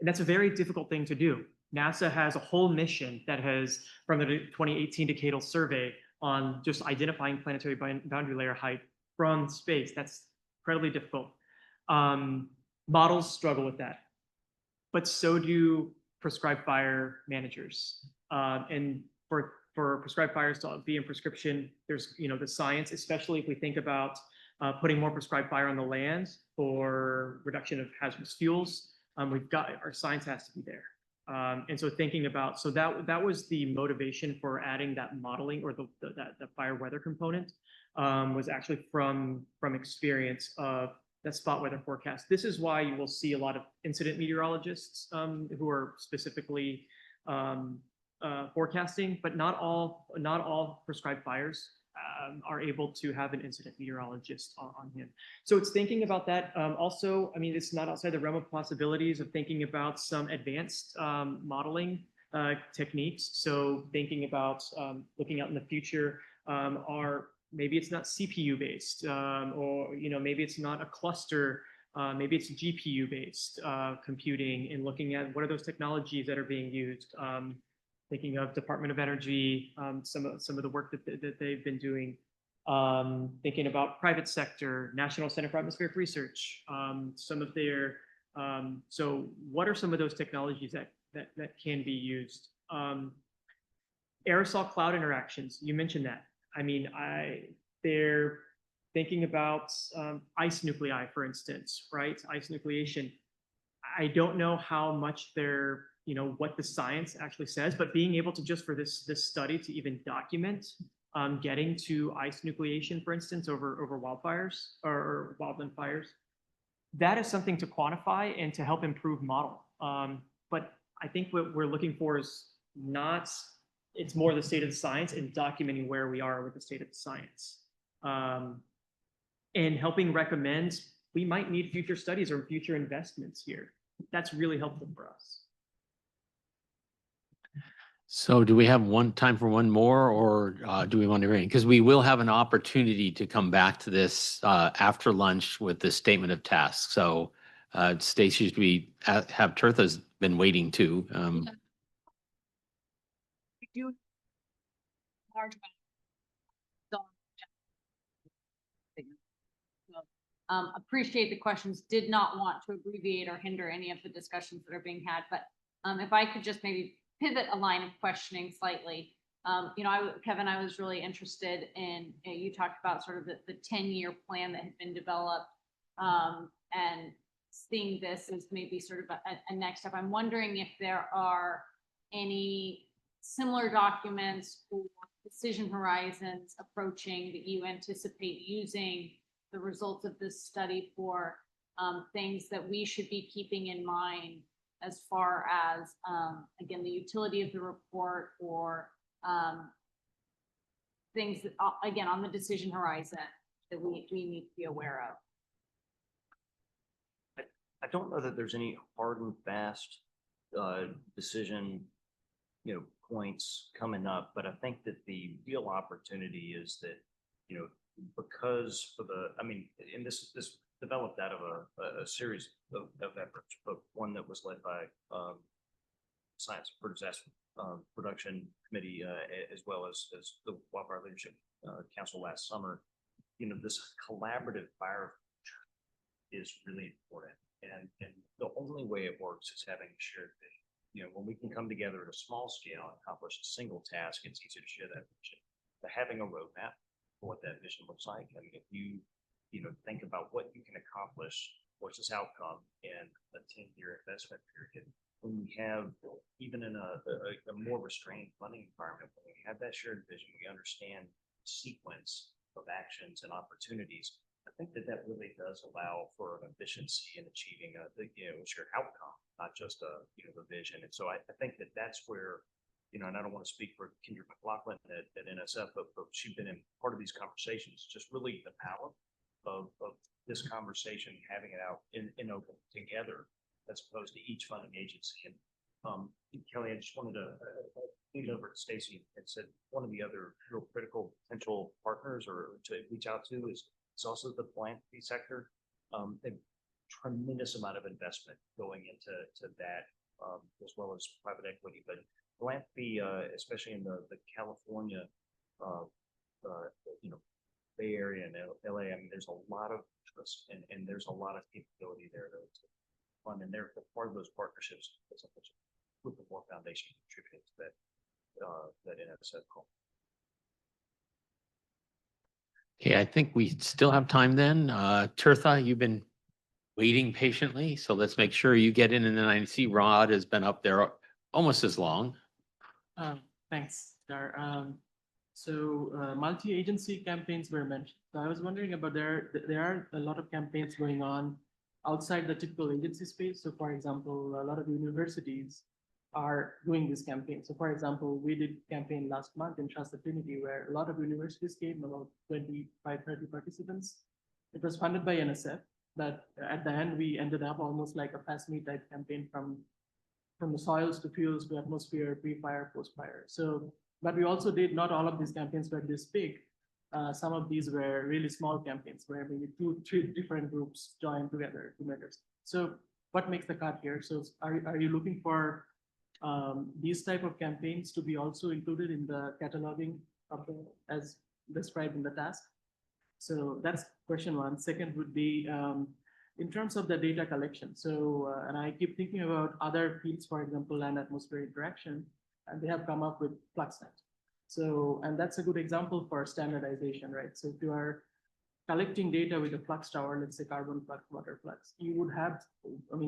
that's a very difficult thing to do. NASA has a whole mission that has, from the 2018 decadal survey, on just identifying planetary boundary layer height from space. That's incredibly difficult. Models struggle with that, but so do prescribed fire managers. And for prescribed fires to be in prescription, there's, you know, the science, especially if we think about putting more prescribed fire on the land for reduction of hazardous fuels. We've got, our science has to be there. And so thinking about, so that was the motivation for adding that modeling, or the fire weather component, was actually from experience of that spot weather forecast. This is why you will see a lot of incident meteorologists who are specifically forecasting, but not all prescribed fires are able to have an incident meteorologist on him. So it's thinking about that. Also, I mean, it's not outside the realm of possibilities of thinking about some advanced modeling techniques. So thinking about looking out in the future, maybe it's not CPU based, or, you know, maybe it's not a cluster, maybe it's GPU based computing, and looking at what are those technologies that are being used. Thinking of Department of Energy, some of the work that they've been doing, thinking about private sector, National Center for Atmospheric Research, some of their, so what are some of those technologies that can be used? Aerosol cloud interactions, you mentioned that. I mean, they're thinking about ice nuclei, for instance, right? Ice nucleation. I don't know how much they're, you know, what the science actually says, but being able to, just for this study, to even document getting to ice nucleation, for instance, over wildfires or wildland fires, that is something to quantify and to help improve model. But I think what we're looking for is not, it's more the state of the science and documenting where we are with the state of the science. And helping recommend, we might need future studies or future investments here. That's really helpful for us. So do we have time for one more, or do we want to because we will have an opportunity to come back to this after lunch with the statement of tasks. So Stacy, we have Tirtha's been waiting too. We do large appreciate the questions. Did not want to abbreviate or hinder any of the discussions that are being had, but if I could just maybe pivot a line of questioning slightly. Kevin, I was really interested in, you talked about sort of the 10-year plan that had been developed, and seeing this as maybe sort of a next step. I'm wondering if there are any similar documents or decision horizons approaching that you anticipate using the results of this study for, things that we should be keeping in mind as far as, again, the utility of the report, or things that, again, on the decision horizon that we need to be aware of. I don't know that there's any hard and fast decision, points coming up, but I think that the real opportunity is that, because and this developed out of a series of efforts, but one that was led by Science for Disaster Production Committee, as well as the Wildfire Leadership Council last summer. This collaborative fire is really important. And the only way it works is having a shared vision. When we can come together at a small scale and accomplish a single task, it's easy to share that vision. But having a roadmap for what that vision looks like, if you think about what you can accomplish versus outcome in a 10-year investment period, when we have, even in a more restrained funding environment, when we have that shared vision, we understand the sequence of actions and opportunities. I think that really does allow for an efficiency in achieving a shared outcome, not just the vision. And so I think that's where, and I don't want to speak for Kendra McLaughlin at NSF, but she's been in part of these conversations, just really the power of this conversation, having it out in open together, as opposed to each funding agency. And Kelly, I just wanted to lean over to Stacy and said one of the other real critical potential partners or to reach out to is also the philanthropy sector. A tremendous amount of investment going into that, as well as private equity. But philanthropy, especially in the California, Bay Area and LA, there's a lot of interest and there's a lot of capability there to fund. And they're part of those partnerships with the Moore Foundation contributing to that NSF call. Okay, I think we still have time then. Tirtha, you've been waiting patiently, so let's make sure you get in. And then I see Rod has been up there almost as long. Thanks, Dar. Multi-agency campaigns were mentioned. So I was wondering about there are a lot of campaigns going on outside the typical agency space. So for example, a lot of universities are doing this campaign. So for example, we did campaign last month in Shasta Trinity, where a lot of universities came, about 25, 30 participants. It was funded by NSF, but at the end, we ended up almost like a FASME type campaign from the soils to fuels to atmosphere, pre-fire, post-fire. So, but we also did, not all of these campaigns were this big. Some of these were really small campaigns where maybe 2-3 different groups joined together to make it. So what makes the cut here? So are you looking for these type of campaigns to be also included in the cataloging of as described in the task? So that's question one. Second would be in terms of the data collection. So, and I keep thinking about other fields, for example, land atmosphere interaction, and they have come up with FluxNet. So, and that's a good example for standardization, right? So if you are collecting data with a flux tower, let's say carbon flux, water flux, you would have,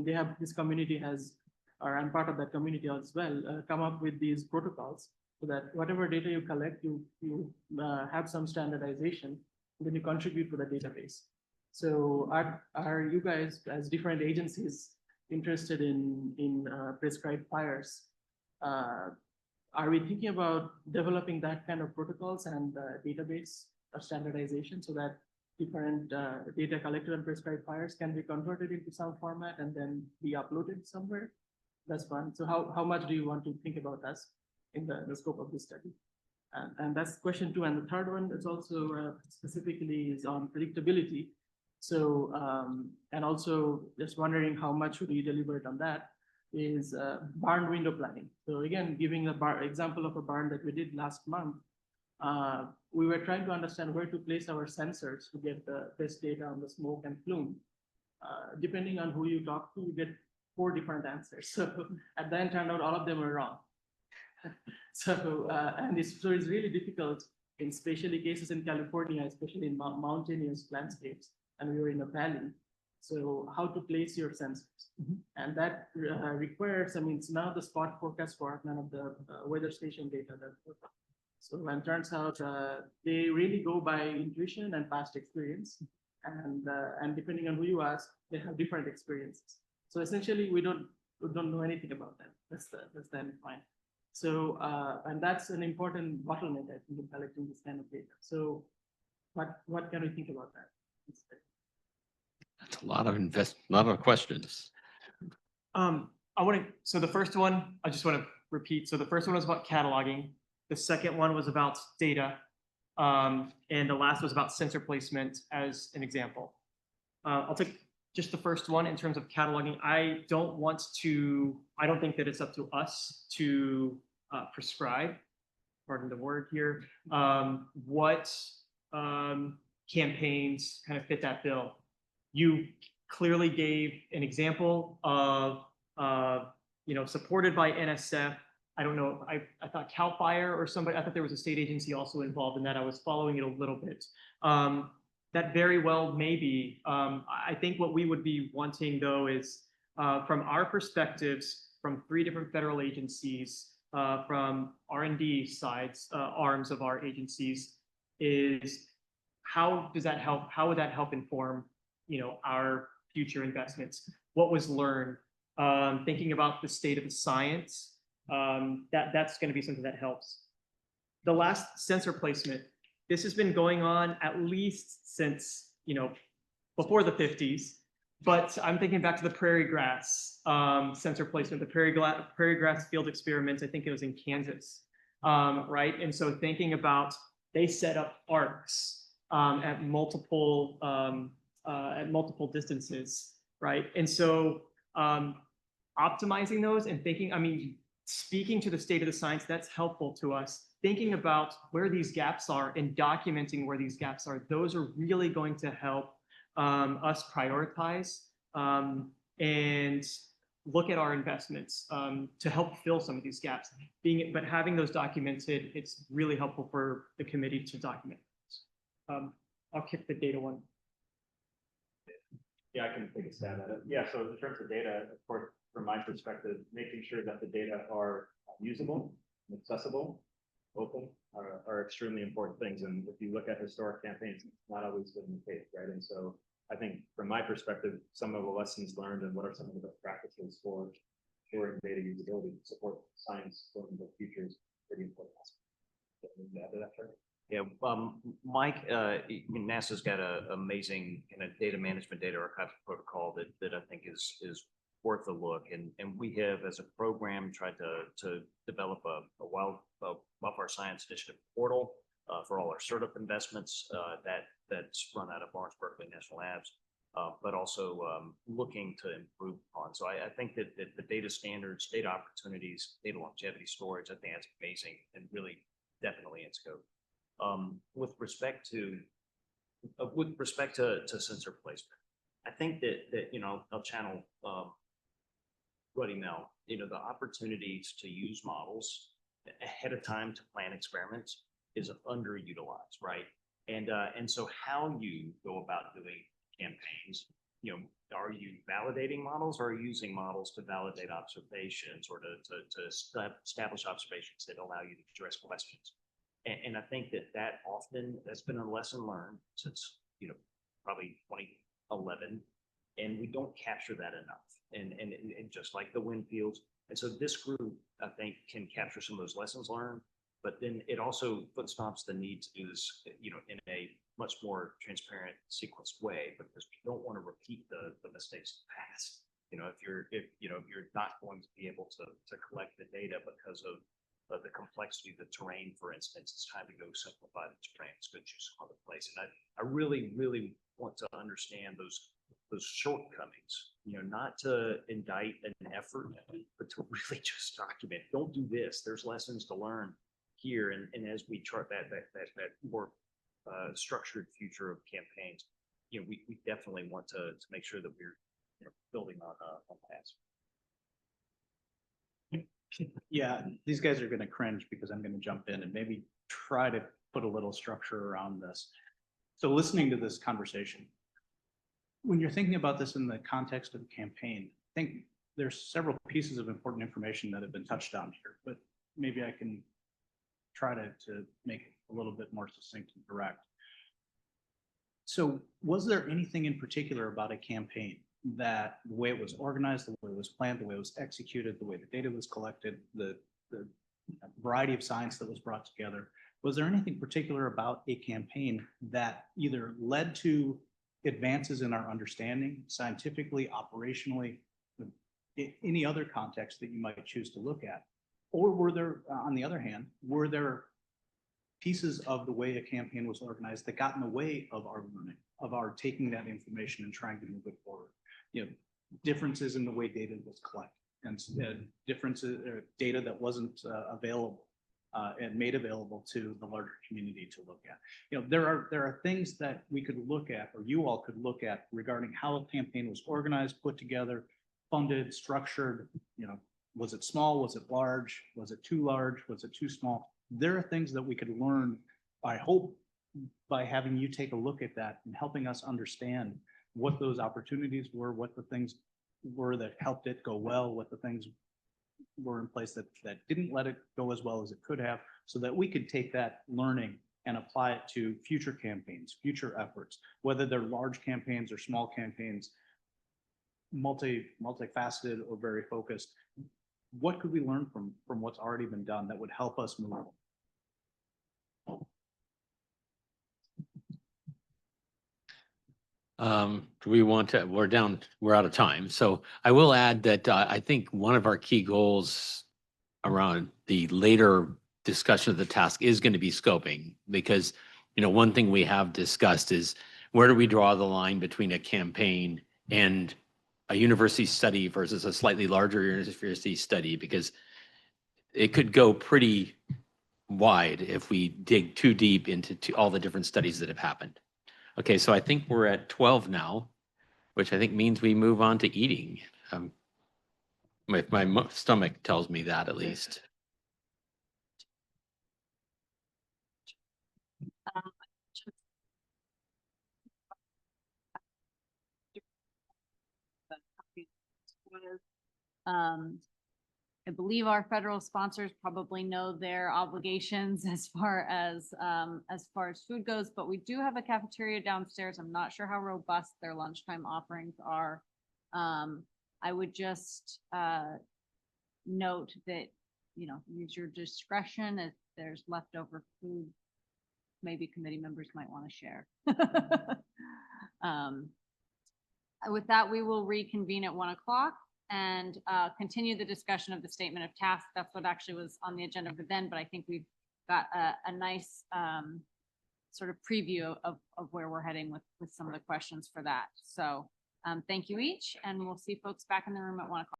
they have, this community has, or I'm part of that community as well, come up with these protocols so that whatever data you collect, you have some standardization, and then you contribute to the database. So are you guys, as different agencies, interested in prescribed fires? Are we thinking about developing that kind of protocols and database or standardization so that different data collected on prescribed fires can be converted into some format and then be uploaded somewhere? That's fun. So how much do you want to think about us in the scope of this study? And that's question two. And the third one is also specifically is on predictability. So, and also just wondering how much would you deliberate on that is barn window planning. So again, giving a example of a barn that we did last month, we were trying to understand where to place our sensors to get the best data on the smoke and plume. Depending on who you talk to, you get 4 different answers. So at the end, turned out all of them were wrong. So, so it's really difficult in especially cases in California, especially in mountainous landscapes, and we were in a valley. So how to place your sensors? And that requires, I mean, it's now the spot forecast for none of the weather station data. So and turns out they really go by intuition and past experience. And depending on who you ask, they have different experiences. So essentially, we don't know anything about that. That's the end point. So and that's an important bottleneck, I think, in collecting this kind of data. So what can we think about that instead? That's a lot of questions. So the first one, I just want to repeat. So the first one was about cataloging. The second one was about data. And the last was about sensor placement as an example. I'll take just the first one in terms of cataloging. I don't think that it's up to us to prescribe, pardon the word here, what campaigns kind of fit that bill. You clearly gave an example of, supported by NSF. I don't know, I thought CAL FIRE or somebody, I thought there was a state agency also involved in that. I was following it a little bit. That very well may be. I think what we would be wanting though is, from our perspectives, from 3 different federal agencies, from R&D sides, arms of our agencies, is how does that help? How would that help inform, our future investments? What was learned? Thinking about the state of the science, that's going to be something that helps. The last, sensor placement. This has been going on at least since, before the 50s, but I'm thinking back to the prairie grass sensor placement, the prairie grass field experiment. I think it was in Kansas, right? And so thinking about, they set up arcs at multiple distances, right? And so optimizing those and thinking, speaking to the state of the science, that's helpful to us. Thinking about where these gaps are and documenting where these gaps are, those are really going to help us prioritize and look at our investments to help fill some of these gaps. But having those documented, it's really helpful for the committee to document. I'll kick the data one. Yeah, I can take a stab at it. Yeah, so in terms of data, of course, from my perspective, making sure that the data are usable, accessible, open are extremely important things. And if you look at historic campaigns, it's not always been the case, right? And so I think from my perspective, some of the lessons learned and what are some of the best practices for ensuring data usability to support science going into the future is pretty important. Yeah, Mike, NASA's got an amazing kind of data management, data archive protocol that I think is worth a look. And we have, as a program, tried to develop a wildfire science initiative portal for all our startup investments that's run out of Lawrence Berkeley National Labs, but also looking to improve upon. So I think that the data standards, data opportunities, data longevity storage, I think that's amazing and really definitely in scope. With respect to sensor placement, I think that I'll channel Ruddy Mel, the opportunities to use models ahead of time to plan experiments is underutilized, right? And so how you go about doing campaigns, are you validating models or are you using models to validate observations or to establish observations that allow you to address questions? And I think that often that's been a lesson learned since, probably 2011, and we don't capture that enough. And just like the wind fields. And so this group, I think, can capture some of those lessons learned, but then it also foot-stomps the need to do this, in a much more transparent, sequenced way, because we don't want to repeat the mistakes of the past. If you're not going to be able to collect the data because of the complexity of the terrain, for instance, it's time to go simplify the terrain. It's good to choose some other place. And I really, really want to understand those shortcomings, not to indict an effort, but to really just document. Don't do this. There's lessons to learn here. And as we chart that more structured future of campaigns, we definitely want to make sure that we're building on past. Yeah, these guys are gonna cringe because I'm gonna jump in and maybe try to put a little structure around this. So listening to this conversation, when you're thinking about this in the context of the campaign, I think there's several pieces of important information that have been touched on here, but maybe I can try to make it a little bit more succinct and direct. So was there anything in particular about a campaign that the way it was organized, the way it was planned, the way it was executed, the way the data was collected, the variety of science that was brought together, was there anything particular about a campaign that either led to advances in our understanding scientifically, operationally, any other context that you might choose to look at? Or were there, on the other hand, were there pieces of the way a campaign was organized that got in the way of our learning, of our taking that information and trying to move it forward? You know, differences in the way data was collected and differences, data that wasn't available and made available to the larger community to look at. You know, there are things that we could look at, or you all could look at, regarding how a campaign was organized, put together, funded, structured. You know, was it small? Was it large? Was it too large? Was it too small? There are things that we could learn, I hope, by having you take a look at that and helping us understand what those opportunities were, what the things were that helped it go well, what the things were in place that didn't let it go as well as it could have, so that we could take that learning and apply it to future campaigns, future efforts, whether they're large campaigns or small campaigns, multifaceted or very focused. What could we learn from what's already been done that would help us move? Do we want to, we're out of time. So I will add that I think one of our key goals around the later discussion of the task is going to be scoping, because, you know, one thing we have discussed is where do we draw the line between a campaign and a university study versus a slightly larger university study, because it could go pretty wide if we dig too deep into all the different studies that have happened. Okay, so I think we're at 12 now, which I think means we move on to eating. My stomach tells me that, at least. I believe our federal sponsors probably know their obligations as far as food goes, but we do have a cafeteria downstairs. I'm not sure how robust their lunchtime offerings are. I would just note that, you know, use your discretion. If there's leftover food, maybe committee members might want to share. With that, we will reconvene at 1 o'clock and continue the discussion of the statement of task. That's what actually was on the agenda for then, but I think we've got a nice sort of preview of where we're heading with some of the questions for that. So thank you each, and we'll see folks back in the room at 1 o'clock.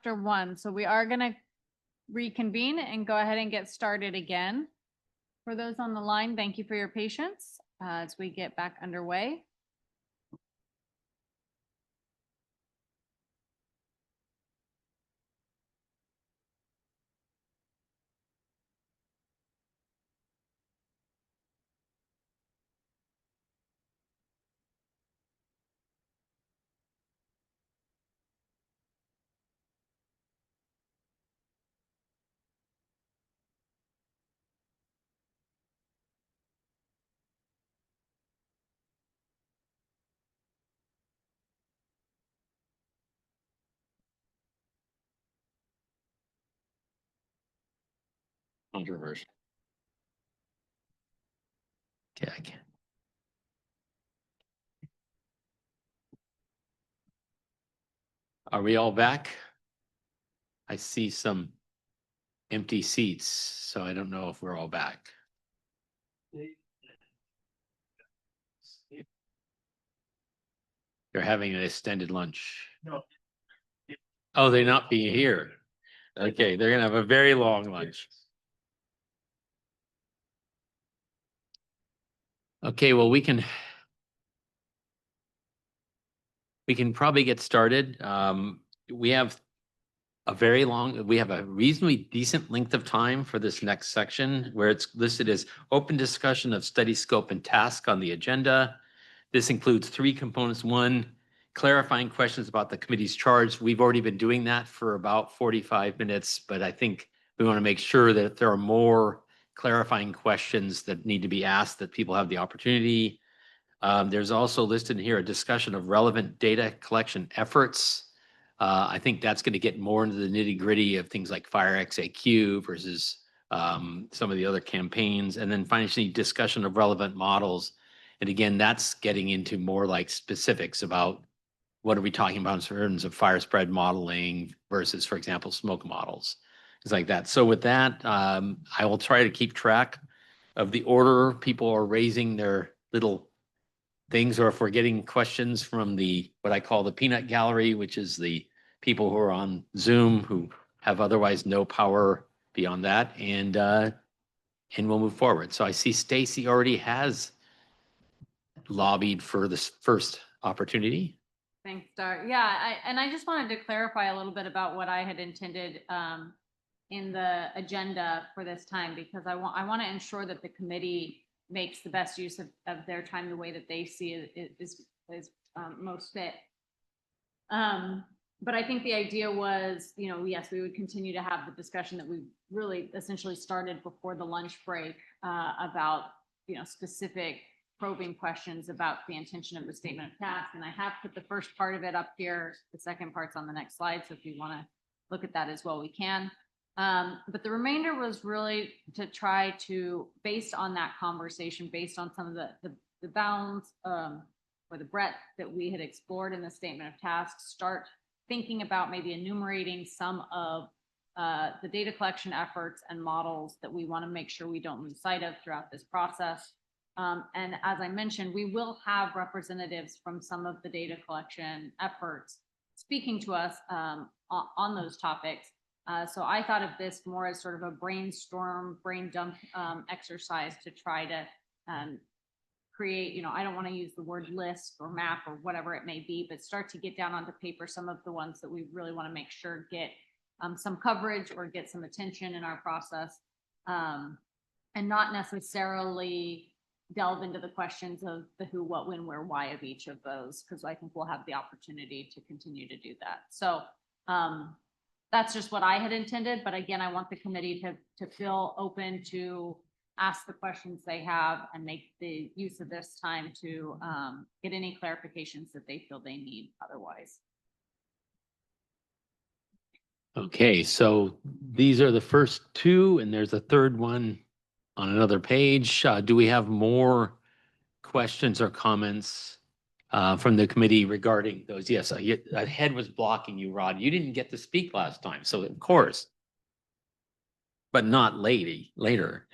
After 1, so we are going to reconvene and go ahead and get started again. For those on the line, thank you for your patience as we get back underway. controversial. Okay, I can't. Are we all back? I see some empty seats, so I don't know if we're all back. They're having an extended lunch. No. Oh, they're not being here. Okay, they're gonna have a very long lunch. Okay, well, we can probably get started. We have we have a reasonably decent length of time for this next section where it's listed as open discussion of study scope and task on the agenda. This includes 3 components. 1, clarifying questions about the committee's charge. We've already been doing that for about 45 minutes, but I think we want to make sure that if there are more clarifying questions that need to be asked, that people have the opportunity. There's also listed here a discussion of relevant data collection efforts. I think that's going to get more into the nitty gritty of things like Fire XAQ versus some of the other campaigns. And then finally, discussion of relevant models. And again, that's getting into more like specifics about what are we talking about in terms of fire spread modeling versus, for example, smoke models, things like that. So with that, I will try to keep track of the order people are raising their little things, or if we're getting questions from what I call the peanut gallery, which is the people who are on Zoom who have otherwise no power beyond that, and we'll move forward. So I see Stacy already has lobbied for this first opportunity. Thanks, Dar. Yeah, I just wanted to clarify a little bit about what I had intended in the agenda for this time, because I want to ensure that the committee makes the best use of their time the way that they see it is most fit. But I think the idea was, yes, we would continue to have the discussion that we really essentially started before the lunch break about, specific probing questions about the intention of the statement of task. And I have put the first part of it up here. The second part's on the next slide. So if you want to look at that as well, we can. But the remainder was really to try to, based on that conversation, based on some of the bounds or the breadth that we had explored in the statement of tasks, start thinking about maybe enumerating some of the data collection efforts and models that we want to make sure we don't lose sight of throughout this process. And as I mentioned, we will have representatives from some of the data collection efforts speaking to us on those topics. So I thought of this more as sort of a brain dump exercise to try to create, I don't want to use the word list or map or whatever it may be, but start to get down onto paper some of the ones that we really want to make sure get some coverage or get some attention in our process, and not necessarily delve into the questions of the who, what, when, where, why of each of those, because I think we'll have the opportunity to continue to do that. So that's just what I had intended. But again, I want the committee to feel open to ask the questions they have and make the use of this time to get any clarifications that they feel they need otherwise. Okay, so these are the first 2, and there's a third one on another page. Do we have more questions or comments from the committee regarding those? Yes, a head was blocking you, Rod. You didn't get to speak last time, so of course, but not later.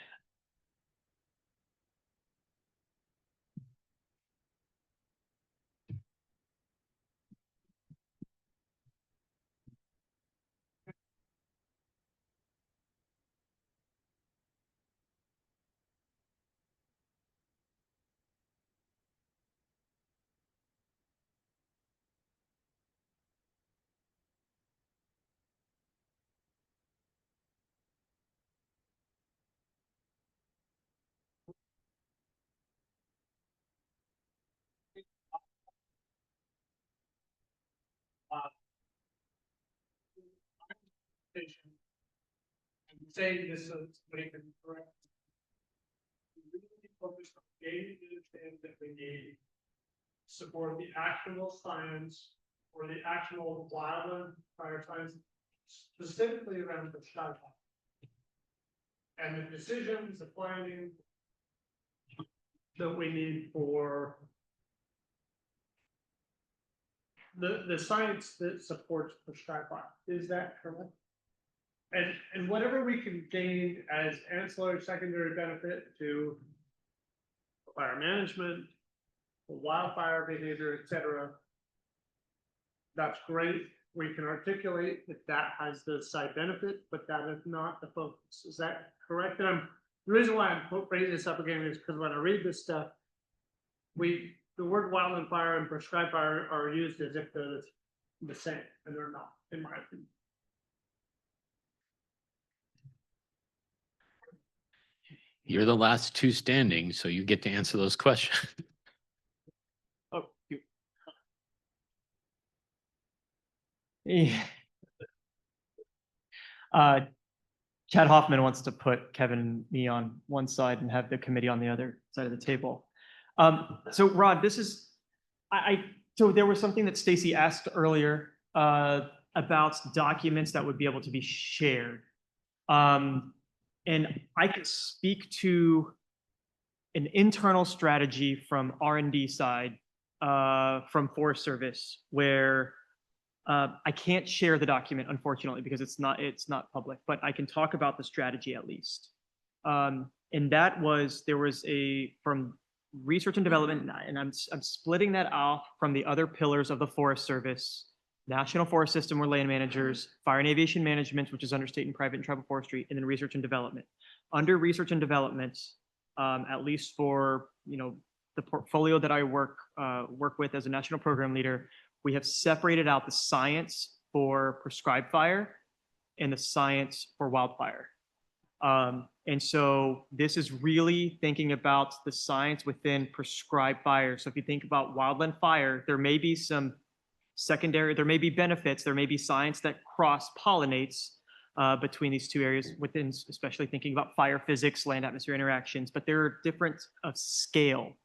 And saying this so to make it correct. We really focus on gaining the understanding that we need, support the actionable science or the actual wildland fire science, specifically around the shot. and the decisions, the planning that we need for the science that supports prescribed fire. Is that correct? And whatever we can gain as ancillary secondary benefit to fire management, wildfire behavior, et cetera, that's great. We can articulate that that has the side benefit, but that is not the focus. Is that correct? And the reason why I'm bringing this up again is because when I read this stuff, the word wildland fire and prescribed fire are used as if they're the same, and they're not, in my opinion. You're the last two standing, so you get to answer those questions. Oh, you. Yeah. Chad Hoffman wants to put Kevin and me on one side and have the committee on the other side of the table. So Rod, this is, so there was something that Stacy asked earlier about documents that would be able to be shared. And I could speak to an internal strategy from R&D side from Forest Service where I can't share the document, unfortunately, because it's not public, but I can talk about the strategy at least. And that was, there was from research and development, and I'm splitting that off from the other pillars of the Forest Service, National Forest System or land managers, fire and aviation management, which is under state and private and tribal forestry, and then research and development. Under research and development, at least for, the portfolio that I work with as a national program leader, we have separated out the science for prescribed fire and the science for wildfire. And so this is really thinking about the science within prescribed fire. So if you think about wildland fire, there may be some secondary, there may be benefits, there may be science that cross-pollinates between these two areas within, especially thinking about fire physics, land atmosphere interactions, but there are different of scale.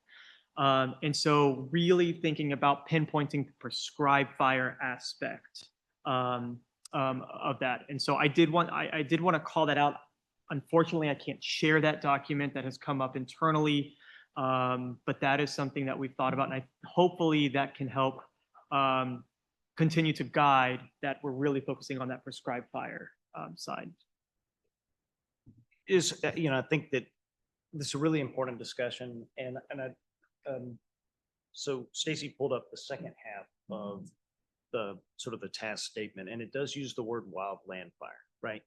And so really thinking about pinpointing the prescribed fire aspect of that. And so I did want to call that out. Unfortunately, I can't share that document that has come up internally, but that is something that we've thought about, and hopefully that can help continue to guide that we're really focusing on that prescribed fire side. I think that this is a really important discussion, and so Stacy pulled up the second half of the sort of the task statement, and it does use the word wildland fire, right?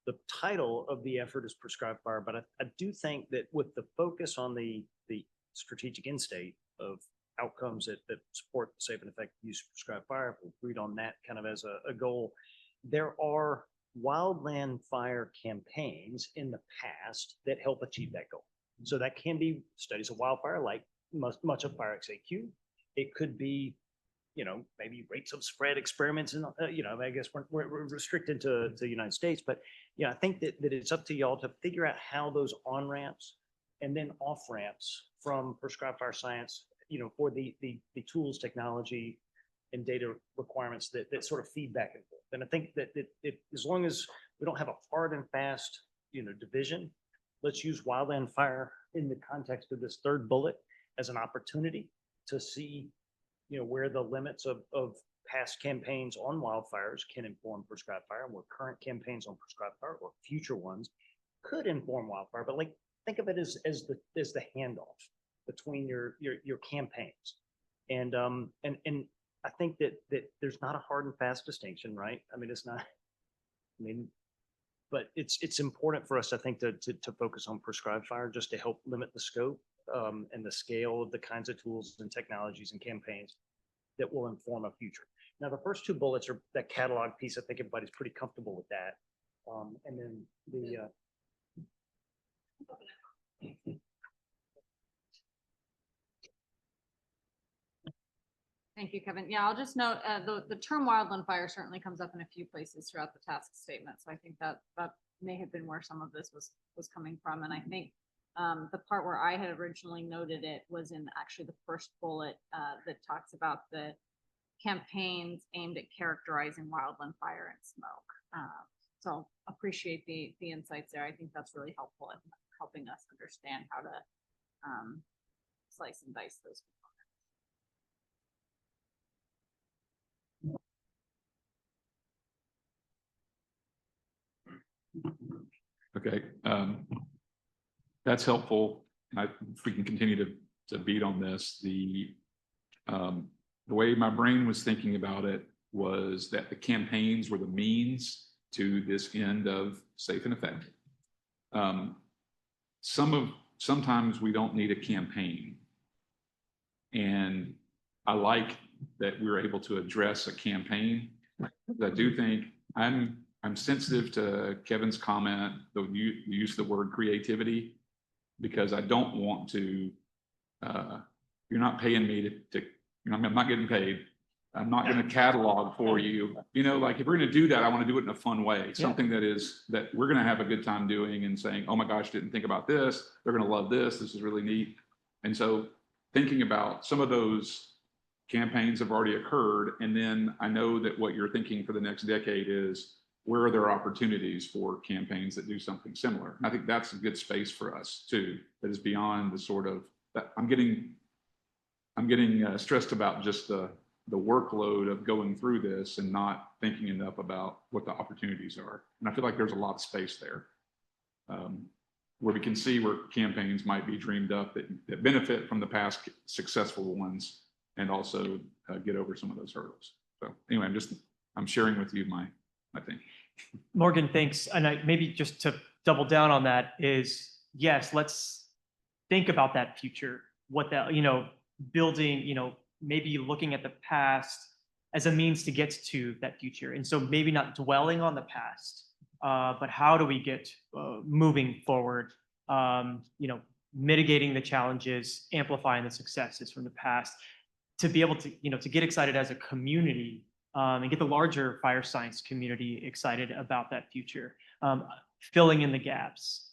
The title of the effort is prescribed fire, but I do think that with the focus on the strategic end state of outcomes that support the safe and effective use of prescribed fire, if we agreed on that kind of as a goal, there are wildland fire campaigns in the past that help achieve that goal. So that can be studies of wildfire, like much of FireXAQ. It could be, maybe rates of spread experiments, and I guess we're restricted to the United States, but I think that it's up to y'all to figure out how those on ramps and then off ramps from prescribed fire science, for the tools, technology, and data requirements that sort of feed back and forth. And I think that as long as we don't have a hard and fast, division, let's use wildland fire in the context of this third bullet as an opportunity to see, where the limits of past campaigns on wildfires can inform prescribed fire, and where current campaigns on prescribed fire or future ones could inform wildfire. But think of it as the handoff between your campaigns. And I think that there's not a hard and fast distinction, right? I mean, it's not, but it's important for us, I think, to focus on prescribed fire just to help limit the scope and the scale of the kinds of tools and technologies and campaigns that will inform a future. Now, the first two bullets are that catalog piece. I think everybody's pretty comfortable with that. And then the Thank you, Kevin. Yeah, I'll just note the term wildland fire certainly comes up in a few places throughout the task statement. So I think that may have been where some of this was coming from. And I think the part where I had originally noted it was in actually the first bullet that talks about the campaigns aimed at characterizing wildland fire and smoke. So appreciate the insights there. I think that's really helpful in helping us understand how to slice and dice those Okay, that's helpful. And if we can continue to beat on this, the way my brain was thinking about it was that the campaigns were the means to this end of safe and effective. Sometimes we don't need a campaign. And I like that we were able to address a campaign. I do think I'm sensitive to Kevin's comment, the use of the word creativity, because I don't want to, you're not paying me I'm not getting paid. I'm not going to catalog for you. You know, like if we're going to do that, I want to do it in a fun way, something that we're going to have a good time doing and saying, oh my gosh, didn't think about this. They're going to love this. This is really neat. And so thinking about some of those campaigns have already occurred. And then I know that what you're thinking for the next decade is, where are there opportunities for campaigns that do something similar? And I think that's a good space for us too, that is beyond the sort of, that I'm getting stressed about just the workload of going through this and not thinking enough about what the opportunities are. And I feel like there's a lot of space there, where we can see where campaigns might be dreamed up that benefit from the past successful ones and also get over some of those hurdles. So anyway, I'm sharing with you my thing. Morgan, thanks. And maybe just to double down on that is, yes, let's think about that future, what that, building, maybe looking at the past as a means to get to that future. And so maybe not dwelling on the past, but how do we get moving forward, mitigating the challenges, amplifying the successes from the past, to be able to, to get excited as a community, and get the larger fire science community excited about that future, filling in the gaps,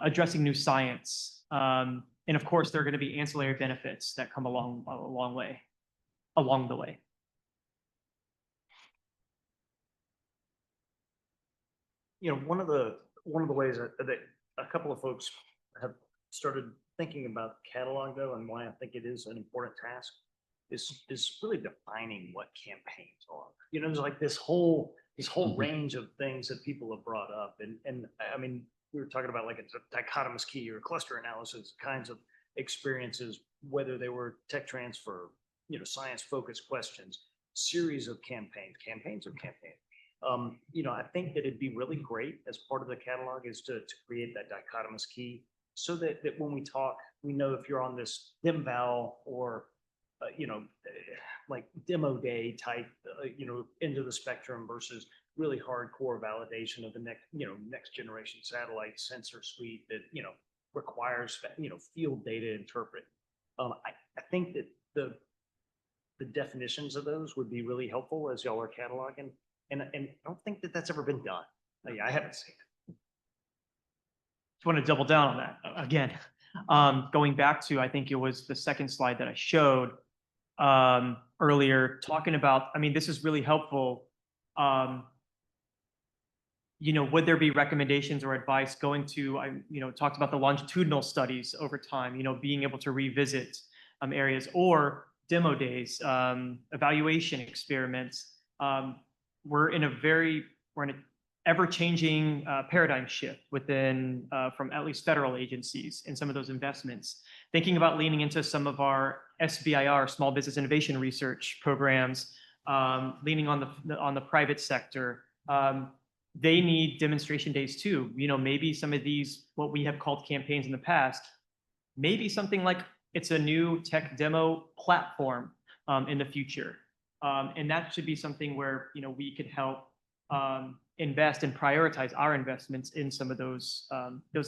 addressing new science. And of course, there are going to be ancillary benefits that come along the way. One of the ways that a couple of folks have started thinking about catalog, though, and why I think it is an important task, is really defining what campaigns are. There's like this whole range of things that people have brought up, and I mean, we were talking about like a dichotomous key or cluster analysis kinds of experiences, whether they were tech transfer, science focused questions, series of campaigns of campaigns. I think that it'd be really great as part of the catalog is to create that dichotomous key, so that when we talk, we know if you're on this DemVal or like demo day type, into the spectrum versus really hardcore validation of the next generation satellite sensor suite that, requires, field data to interpret. I think that the definitions of those would be really helpful as y'all are cataloging. And I don't think that that's ever been done. I haven't seen it. Just want to double down on that again. Going back to, I think it was the second slide that I showed earlier, talking about, this is really helpful. Would there be recommendations or advice going to, talked about the longitudinal studies over time, being able to revisit areas, or demo days, evaluation experiments. We're in an ever-changing paradigm shift within, from at least federal agencies in some of those investments. Thinking about leaning into some of our SBIR, Small Business Innovation Research programs, leaning on the private sector. They need demonstration days too. Maybe some of these, what we have called campaigns in the past, maybe something like it's a new tech demo platform in the future. And that should be something where, we could help invest and prioritize our investments in some of those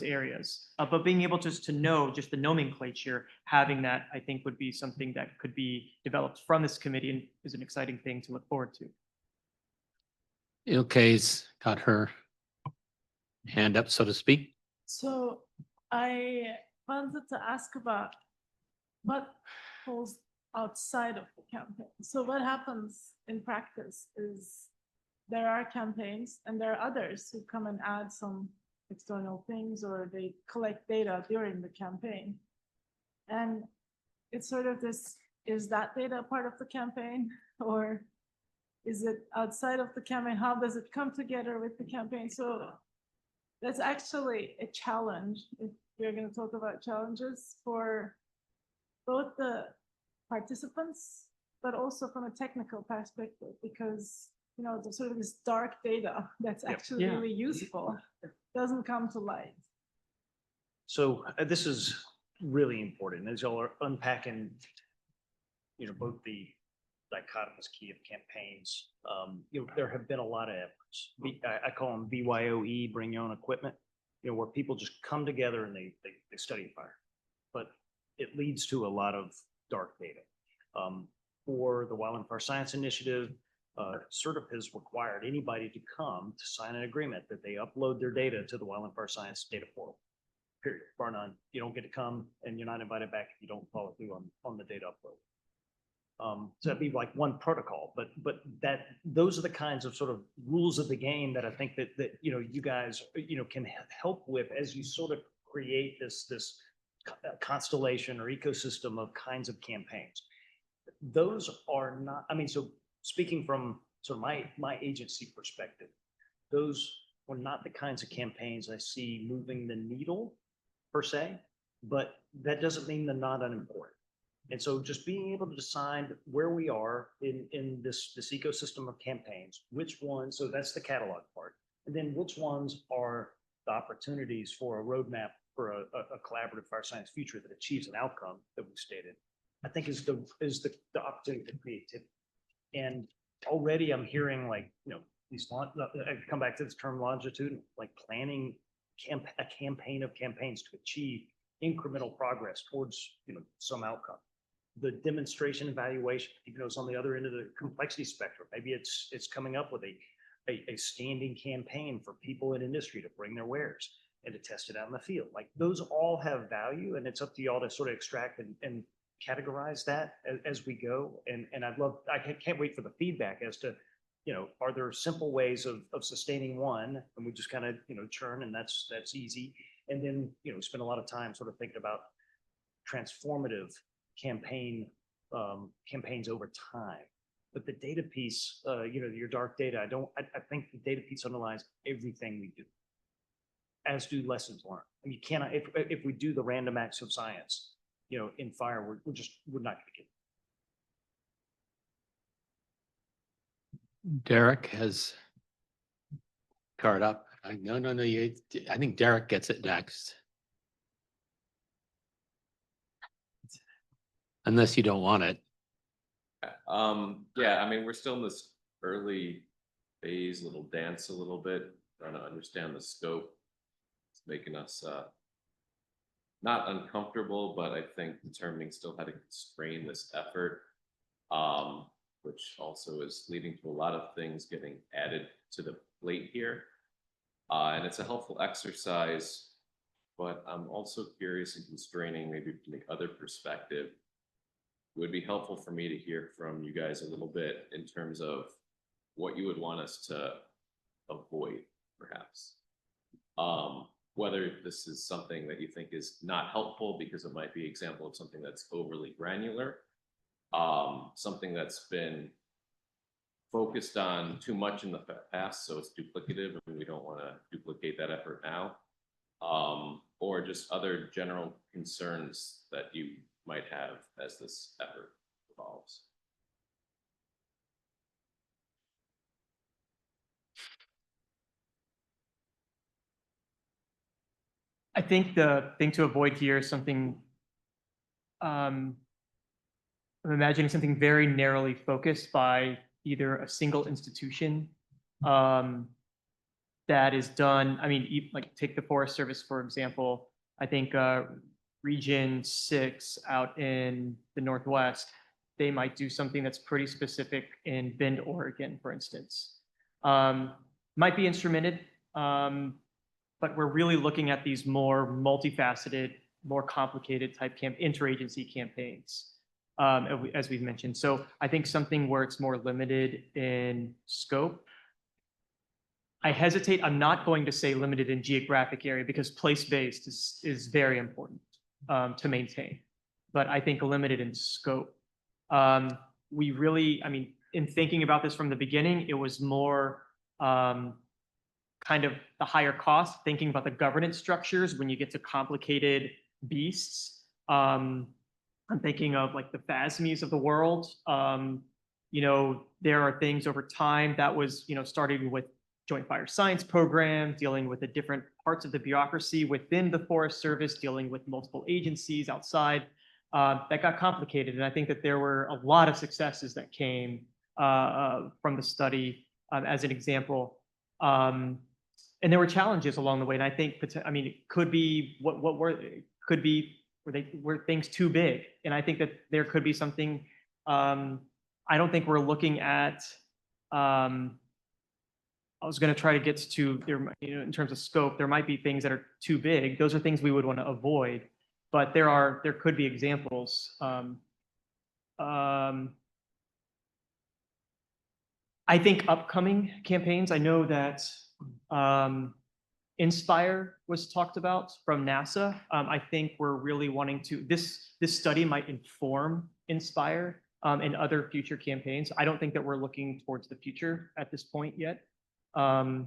areas. But being able just to know just the nomenclature, having that, I think would be something that could be developed from this committee and is an exciting thing to look forward to. Ilke's got her hand up, so to speak. So I wanted to ask about what falls outside of the campaign. So what happens in practice is there are campaigns and there are others who come and add some external things or they collect data during the campaign. And it's sort of this, is that data part of the campaign or is it outside of the campaign? How does it come together with the campaign? So that's actually a challenge if we're going to talk about challenges for both the participants, but also from a technical perspective, because you know, the sort of this dark data that's actually Yeah. really useful doesn't come to light. So this is really important as y'all are unpacking, you know, both the dichotomous key of campaigns. You know, there have been a lot of efforts. I call them BYOE, bring your own equipment, you know, where people just come together and they study fire. But it leads to a lot of dark data. For the Wildland Fire Science Initiative, CERTIP has required anybody to come to sign an agreement that they upload their data to the Wildland Fire Science data portal. Period, bar none. You don't get to come and you're not invited back if you don't follow through on the data upload. So that'd be like one protocol, but those are the kinds of sort of rules of the game that I think that you know, you guys, you know, can help with as you sort of create this constellation or ecosystem of kinds of campaigns. Those are not, I mean, so speaking from sort of my agency perspective, those were not the kinds of campaigns I see moving the needle per se, but that doesn't mean they're not unimportant. And so just being able to decide where we are in this ecosystem of campaigns, which ones, so that's the catalog part, and then which ones are the opportunities for a roadmap for a collaborative fire science future that achieves an outcome that we've stated, I think is the opportunity for creativity. And already I'm hearing, like, you know, I come back to this term longitudinal, like planning a campaign of campaigns to achieve incremental progress towards, you know, some outcome. The demonstration evaluation, even though it's on the other end of the complexity spectrum, maybe it's coming up with a standing campaign for people in industry to bring their wares and to test it out in the field. Like, those all have value, and it's up to y'all to sort of extract and categorize that as we go. And I can't wait for the feedback as to, you know, are there simple ways of sustaining one, and we just kind of, you know, churn, and that's easy. And then, you know, spend a lot of time sort of thinking about transformative campaigns over time. But the data piece, you know, your dark data, I think the data piece underlies everything we do, as do lessons learned. And you cannot, if we do the random acts of science, you know, in fire, we're not going to get it. Derek has card up. No, I think Derek gets it next. Unless you don't want it. Yeah, I mean, we're still in this early phase, little dance a little bit, trying to understand the scope. It's making us not uncomfortable, but I think determining still how to constrain this effort, which also is leading to a lot of things getting added to the plate here. And it's a helpful exercise, but I'm also curious in constraining maybe from the other perspective. It would be helpful for me to hear from you guys a little bit in terms of what you would want us to avoid, perhaps. Whether this is something that you think is not helpful because it might be an example of something that's overly granular, something that's been focused on too much in the past, so it's duplicative and we don't want to duplicate that effort now, or just other general concerns that you might have as this effort evolves. I think the thing to avoid here is something, I'm imagining something very narrowly focused by either a single institution that is done. I mean, like take the Forest Service, for example. I think Region 6 out in the Northwest, they might do something that's pretty specific in Bend, Oregon, for instance. Might be instrumented, but we're really looking at these more multifaceted, more complicated type interagency campaigns, as we've mentioned. So I think something where it's more limited in scope I hesitate, I'm not going to say limited in geographic area because place-based is very important to maintain. But I think limited in scope. We really, I mean, in thinking about this from the beginning, it was more kind of the higher cost, thinking about the governance structures when you get to complicated beasts. I'm thinking of like the FASMEs of the world. You know, there are things over time that was, you know, starting with Joint Fire Science Program, dealing with the different parts of the bureaucracy within the Forest Service, dealing with multiple agencies outside. That got complicated. And I think that there were a lot of successes that came from the study as an example. And there were challenges along the way. And I think, I mean, it could be were things too big? And I think that there could be something, I don't think we're looking at, I was going to try to get to, you know, in terms of scope, there might be things that are too big. Those are things we would want to avoid, but there could be examples. I think upcoming campaigns, I know that Inspire was talked about from NASA. I think we're really wanting to, this study might inform Inspire and other future campaigns. I don't think that we're looking towards the future at this point yet. So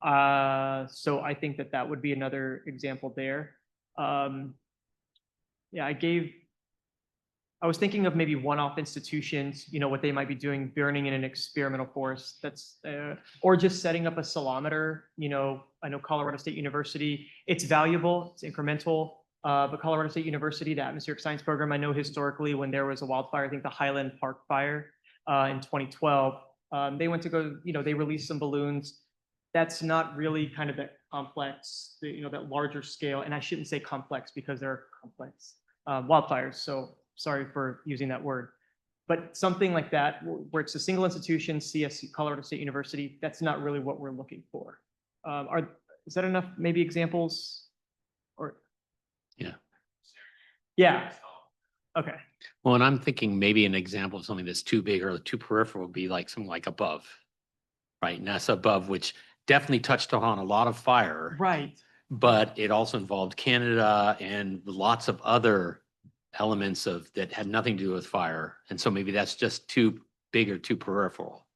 I think that that would be another example there. Yeah, I was thinking of maybe one-off institutions, you know, what they might be doing, burning in an experimental forest that's, or just setting up a salometer. You know, I know Colorado State University, it's valuable, it's incremental, but Colorado State University, the atmospheric science program, I know historically when there was a wildfire, I think the Highland Park fire in 2012, they went to go, you know, they released some balloons. That's not really kind of that complex, you know, that larger scale. And I shouldn't say complex because they're complex wildfires. So sorry for using that word, but something like that where it's a single institution, CSU, Colorado State University, that's not really what we're looking for. Is that enough maybe examples or? Yeah. Yeah. Okay. Well, and I'm thinking maybe an example of something that's too big or too peripheral would be like something like Above, right? NASA Above, which definitely touched on a lot of fire. Right. But it also involved Canada and lots of other elements of that had nothing to do with fire. And so maybe that's just too big or too peripheral.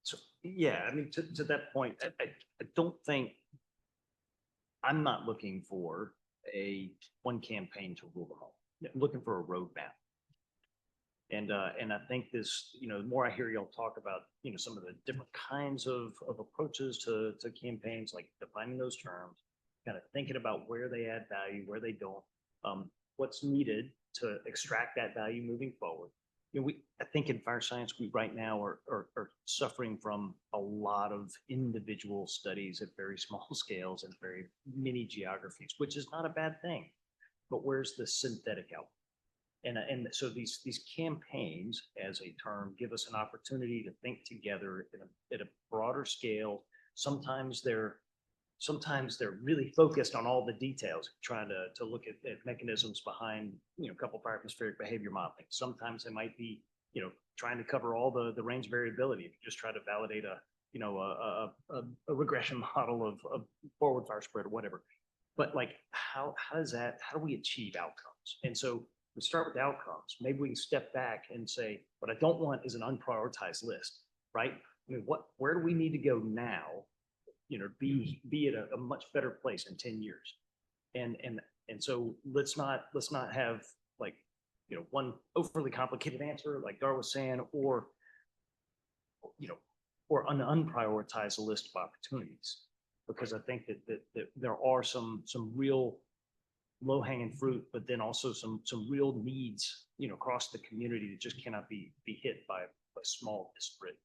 So, yeah, I mean, to that point, I don't think, I'm not looking for one campaign to rule them all. I'm looking for a roadmap. And I think this, you know, the more I hear y'all talk about, you know, some of the different kinds of approaches to campaigns, like defining those terms, kind of thinking about where they add value, where they don't, what's needed to extract that value moving forward. You know, I think in fire science, we right now are suffering from a lot of individual studies at very small scales and very mini geographies, which is not a bad thing. But where's the synthetic output? And so these campaigns, as a term, give us an opportunity to think together at a broader scale. Sometimes they're really focused on all the details, trying to look at mechanisms behind, you know, a couple of fire atmospheric behavior modeling. Sometimes they might be, you know, trying to cover all the range of variability. If you just try to validate a a regression model of forward fire spread or whatever. But like, how do we achieve outcomes? And so we start with outcomes. Maybe we can step back and say, what I don't want is an unprioritized list, right? I mean, where do we need to go now? You know, be at a much better place in 10 years. And so let's not have like, you know, one overly complicated answer like Dar was saying, or, you know, or an unprioritized list of opportunities. Because I think that there are some real low-hanging fruit, but then also some real needs, you know, across the community that just cannot be hit by small disparate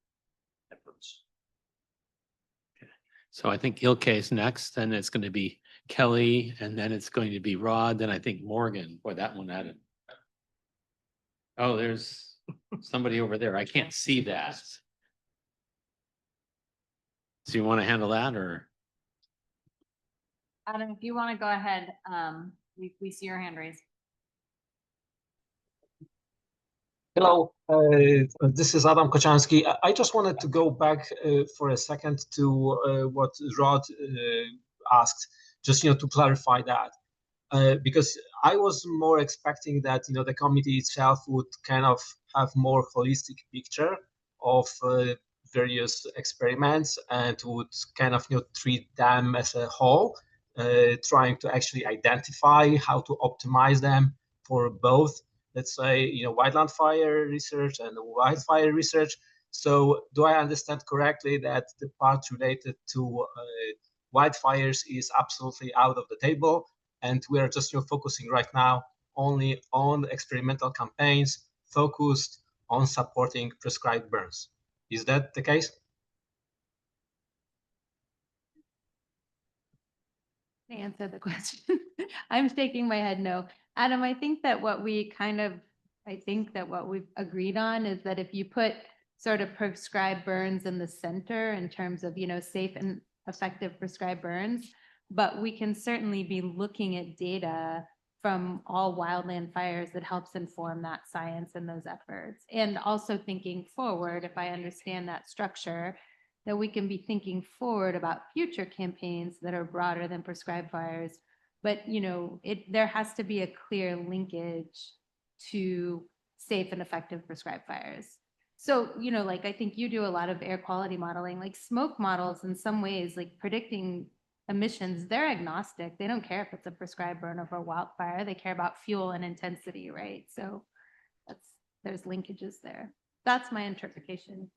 efforts. So I think Ilke is next, then it's going to be Kelly, and then it's going to be Rod, then I think Morgan. Boy, that one had it. Oh, there's somebody over there. I can't see that. So you want to handle that or? Adam, if you want to go ahead, we see your hand raised. Hello, this is Adam Kochanski. I just wanted to go back for a second to what Rod asked, just to clarify that, because I was more expecting that the committee itself would kind of have more holistic picture of various experiments and would kind of treat them as a whole, trying to actually identify how to optimize them for both, let's say, wildland fire research and wildfire research. So do I understand correctly that the part related to wildfires is absolutely out of the table, and we are just focusing right now only on experimental campaigns focused on supporting prescribed burns? Is that the case? To answer the question, I'm shaking my head no. Adam, I think that what we've agreed on is that if you put sort of prescribed burns in the center in terms of, safe and effective prescribed burns, but we can certainly be looking at data from all wildland fires that helps inform that science and those efforts. And also thinking forward, if I understand that structure, that we can be thinking forward about future campaigns that are broader than prescribed fires. But, there has to be a clear linkage to safe and effective prescribed fires. So, I think you do a lot of air quality modeling, like smoke models in some ways, like predicting emissions, they're agnostic. They don't care if it's a prescribed burn of a wildfire. They care about fuel and intensity, right? So there's linkages there. That's my interpretation.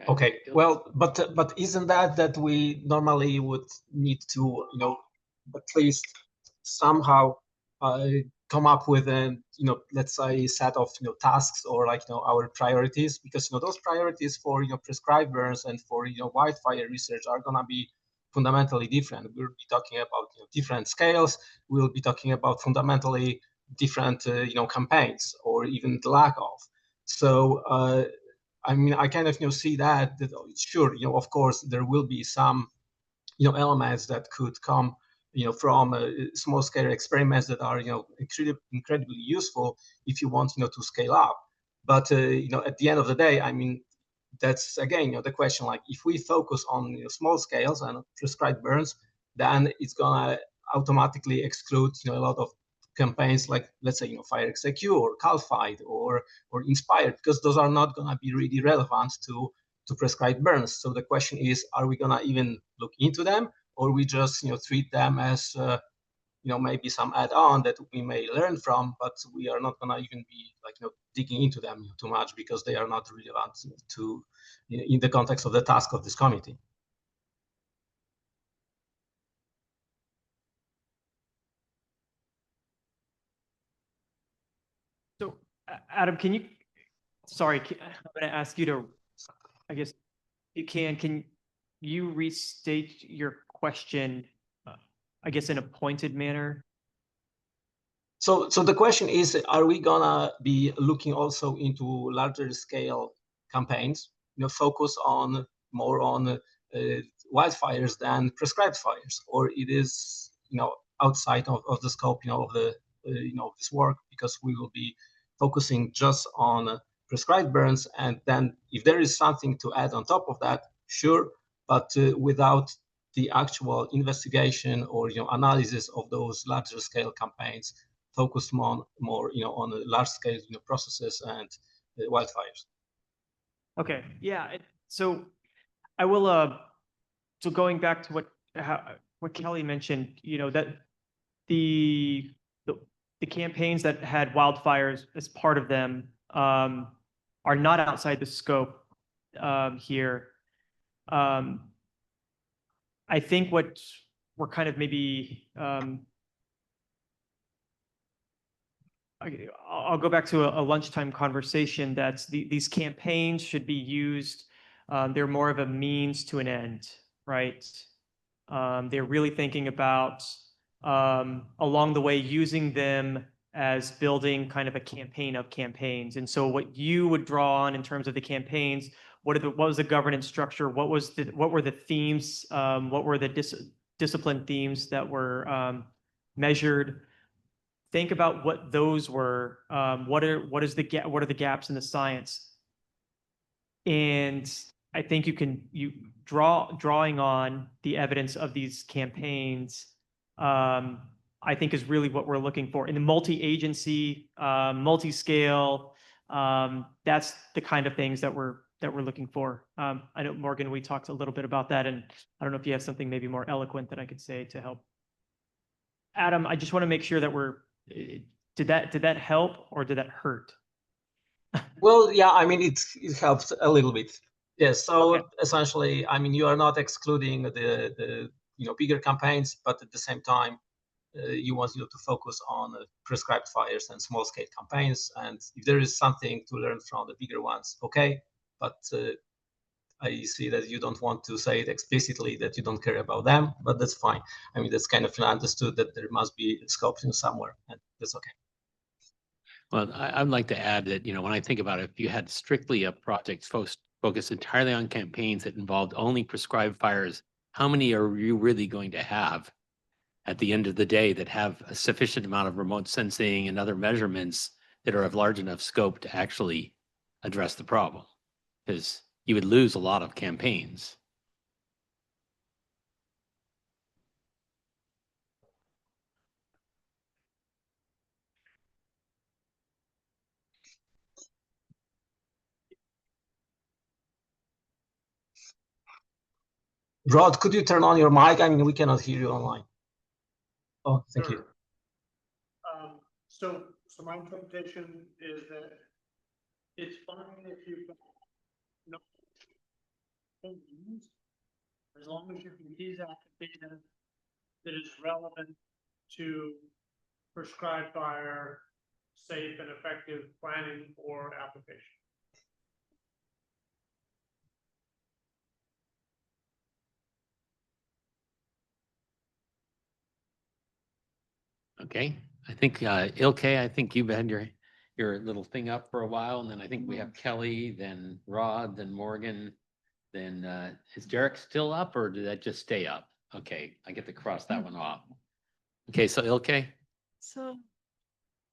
Okay, well, but isn't that we normally would need to, at least somehow come up with a, let's say, set of, tasks or our priorities, because, those priorities for, prescribed burns and for, wildfire research are gonna be fundamentally different. We'll be talking about different scales. We'll be talking about fundamentally different, campaigns, or even the lack of. So, I mean, I kind of see that sure, of course, there will be some, elements that could come, from small scale experiments that are, incredibly useful if you want, to scale up. But at the end of the day, I mean, that's again, the question. Like, if we focus on small scales and prescribed burns, then it's gonna automatically exclude, a lot of campaigns like, let's say, FireXIQ or CalFight or Inspired, because those are not going to be really relevant to prescribed burns. So the question is, are we going to even look into them, or we just treat them as maybe some add-on that we may learn from, but we are not going to even be digging into them too much because they are not relevant to in the context of the task of this committee. So, Adam, sorry, I'm going to ask you to, I guess, can you restate your question, I guess, in a pointed manner? So the question is, are we gonna be looking also into larger scale campaigns, focus on more on wildfires than prescribed fires, or it is, outside of the scope, of the, this work, because we will be focusing just on prescribed burns, and then if there is something to add on top of that, sure, but without the actual investigation or analysis of those larger scale campaigns, focused more on the large scale processes and wildfires. Okay, yeah. So I will. So going back to what Kelly mentioned, that the campaigns that had wildfires as part of them are not outside the scope here. I think what we're kind of maybe I'll go back to a lunchtime conversation that's these campaigns should be used. They're more of a means to an end, right? They're really thinking about along the way using them as building kind of a campaign of campaigns. And so what you would draw on in terms of the campaigns, what was the governance structure? What were the themes? What were the discipline themes that were measured? think about what those were. What are the gaps in the science? And I think drawing on the evidence of these campaigns, I think is really what we're looking for in the multi-agency, multi-scale. That's the kind of things that we're looking for. I know, Morgan, we talked a little bit about that, and I don't know if you have something maybe more eloquent that I could say to help. Adam, I just want to make sure that did that help or did that hurt? Well, yeah, I mean, it helps a little bit. Yes. So essentially, I mean, you are not excluding the bigger campaigns, but at the same time, you want to focus on prescribed fires and small scale campaigns. And if there is something to learn from the bigger ones, okay. But I see that you don't want to say it explicitly that you don't care about them, but that's fine. I mean, that's kind of understood that there must be scope somewhere, and that's okay. Well, I'd like to add that, when I think about it, if you had strictly a project focused entirely on campaigns that involved only prescribed fires, how many are you really going to have at the end of the day that have a sufficient amount of remote sensing and other measurements that are of large enough scope to actually address the problem? Because you would lose a lot of campaigns. Rod, could you turn on your mic? I mean, we cannot hear you online. Oh, thank you. So my interpretation is that it's fine if you've got no opinions, as long as you can tease out the data that is relevant to prescribed fire, safe and effective planning or application. Okay, I think Ilke, I think you've had your little thing up for a while, and then I think we have Kelly, then Rod, then Morgan, then is Derek still up, or did that just stay up? Okay, I get to cross that one off. Okay, so Ilke? So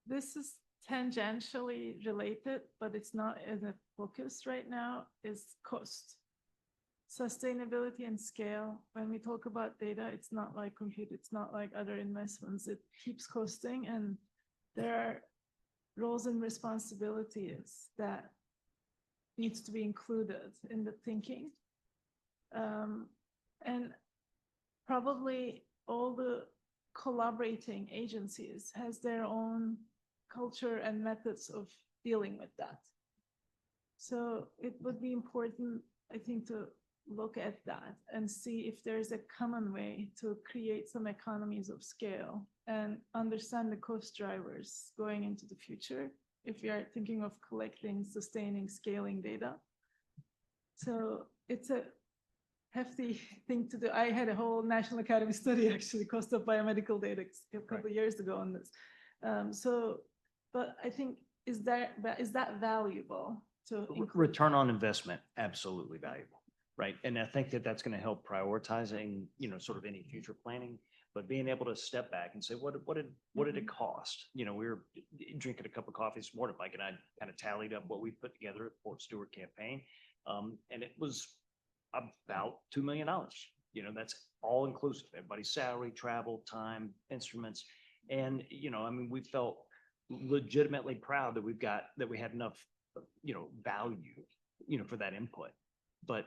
this is tangentially related, but it's not as a focus right now, is cost. Sustainability and scale. When we talk about data, it's not like compute, it's not like other investments. It keeps costing, and there are roles and responsibilities that needs to be included in the thinking. And probably all the collaborating agencies has their own culture and methods of dealing with that. So it would be important, I think, to look at that and see if there's a common way to create some economies of scale and understand the cost drivers going into the future if we are thinking of collecting, sustaining, scaling data. So it's a hefty thing to do. I had a whole National Academy study, actually, cost of biomedical data a couple of years ago on this. But I think, is that valuable to include? Return on investment, absolutely valuable. Right. And I think that that's going to help prioritizing, sort of any future planning, but being able to step back and say, what did it cost? We were drinking a cup of coffee this morning, Mike and I kind of tallied up what we put together at the Fort Stewart campaign. And it was about $2 million. That's all inclusive, everybody's salary, travel, time, instruments. And, we felt legitimately proud that we had enough, value, for that input. But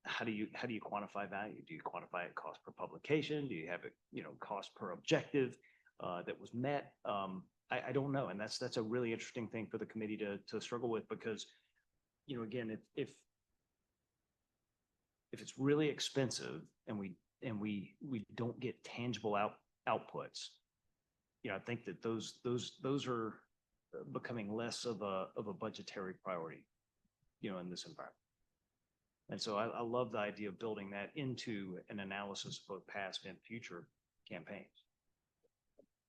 how do you quantify value? Do you quantify it cost per publication? Do you have it, cost per objective that was met? I don't know. And that's a really interesting thing for the committee to struggle with, because, again, if it's really expensive and we don't get tangible outputs, I think that those are becoming less of a budgetary priority, in this environment. And so I love the idea of building that into an analysis of both past and future campaigns.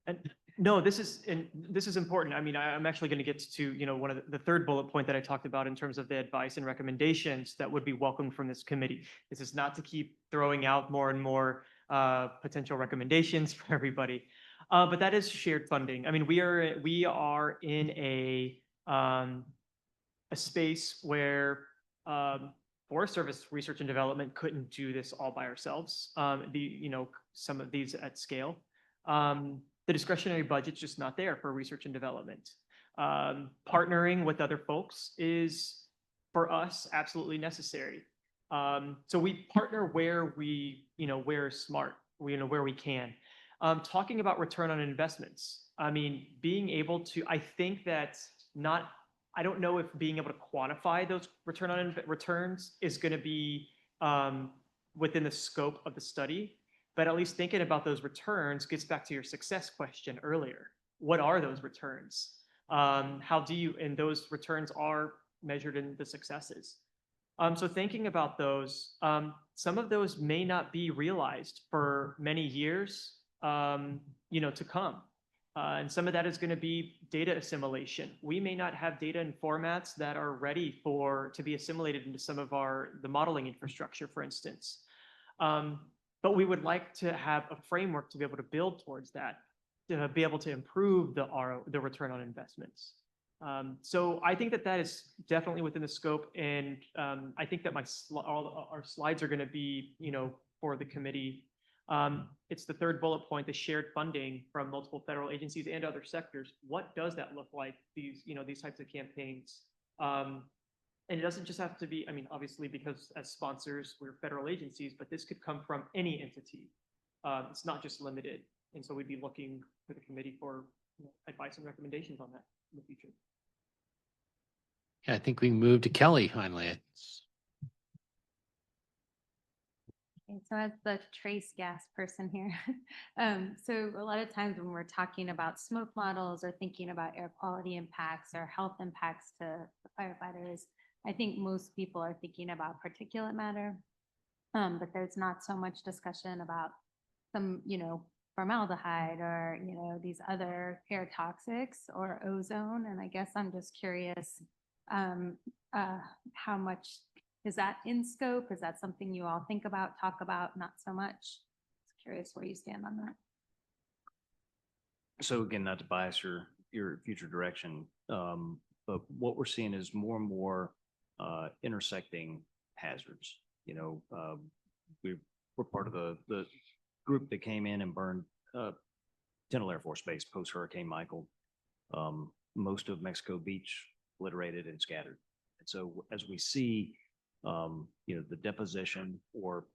And no, this is important. I mean, I'm actually going to get to, one of the third bullet point that I talked about in terms of the advice and recommendations that would be welcomed from this committee. This is not to keep throwing out more and more potential recommendations for everybody. But that is shared funding. I mean, we are in a space where Forest Service research and development couldn't do this all by ourselves. Some of these at scale. The discretionary budget's just not there for research and development. Partnering with other folks is, for us, absolutely necessary. So we partner where where it's smart, where we can. Talking about return on investments, I mean, being able to, I think that I don't know if being able to quantify those returns is going to be within the scope of the study, but at least thinking about those returns gets back to your success question earlier. What are those returns? And those returns are measured in the successes. So thinking about those, some of those may not be realized for many years, to come. And some of that is going to be data assimilation. We may not have data in formats that are ready to be assimilated into some of the modeling infrastructure, for instance. But we would like to have a framework to be able to build towards that, to be able to improve the return on investments. So I think that is definitely within the scope, and I think that all our slides are going to be, for the committee. It's the third bullet point, the shared funding from multiple federal agencies and other sectors. What does that look like? These types of campaigns. And it doesn't just have to be, I mean, obviously, because as sponsors, we're federal agencies, but this could come from any entity. It's not just limited. And so we'd be looking for the committee for advice and recommendations on that in the future. Yeah, I think we can move to Kelly finally. Okay, so as the trace gas person here, so a lot of times when we're talking about smoke models or thinking about air quality impacts or health impacts to the firefighters, I think most people are thinking about particulate matter, but there's not so much discussion about some, formaldehyde or, these other air toxics or ozone. And I guess I'm just curious, how much is that in scope? Is that something you all think about, talk about, not so much? Just curious where you stand on that. So again, not to bias your future direction, but what we're seeing is more and more intersecting hazards. We're part of the group that came in and burned Tyndall Air Force Base post Hurricane Michael. Most of Mexico Beach obliterated and scattered. And so as we see, the deposition or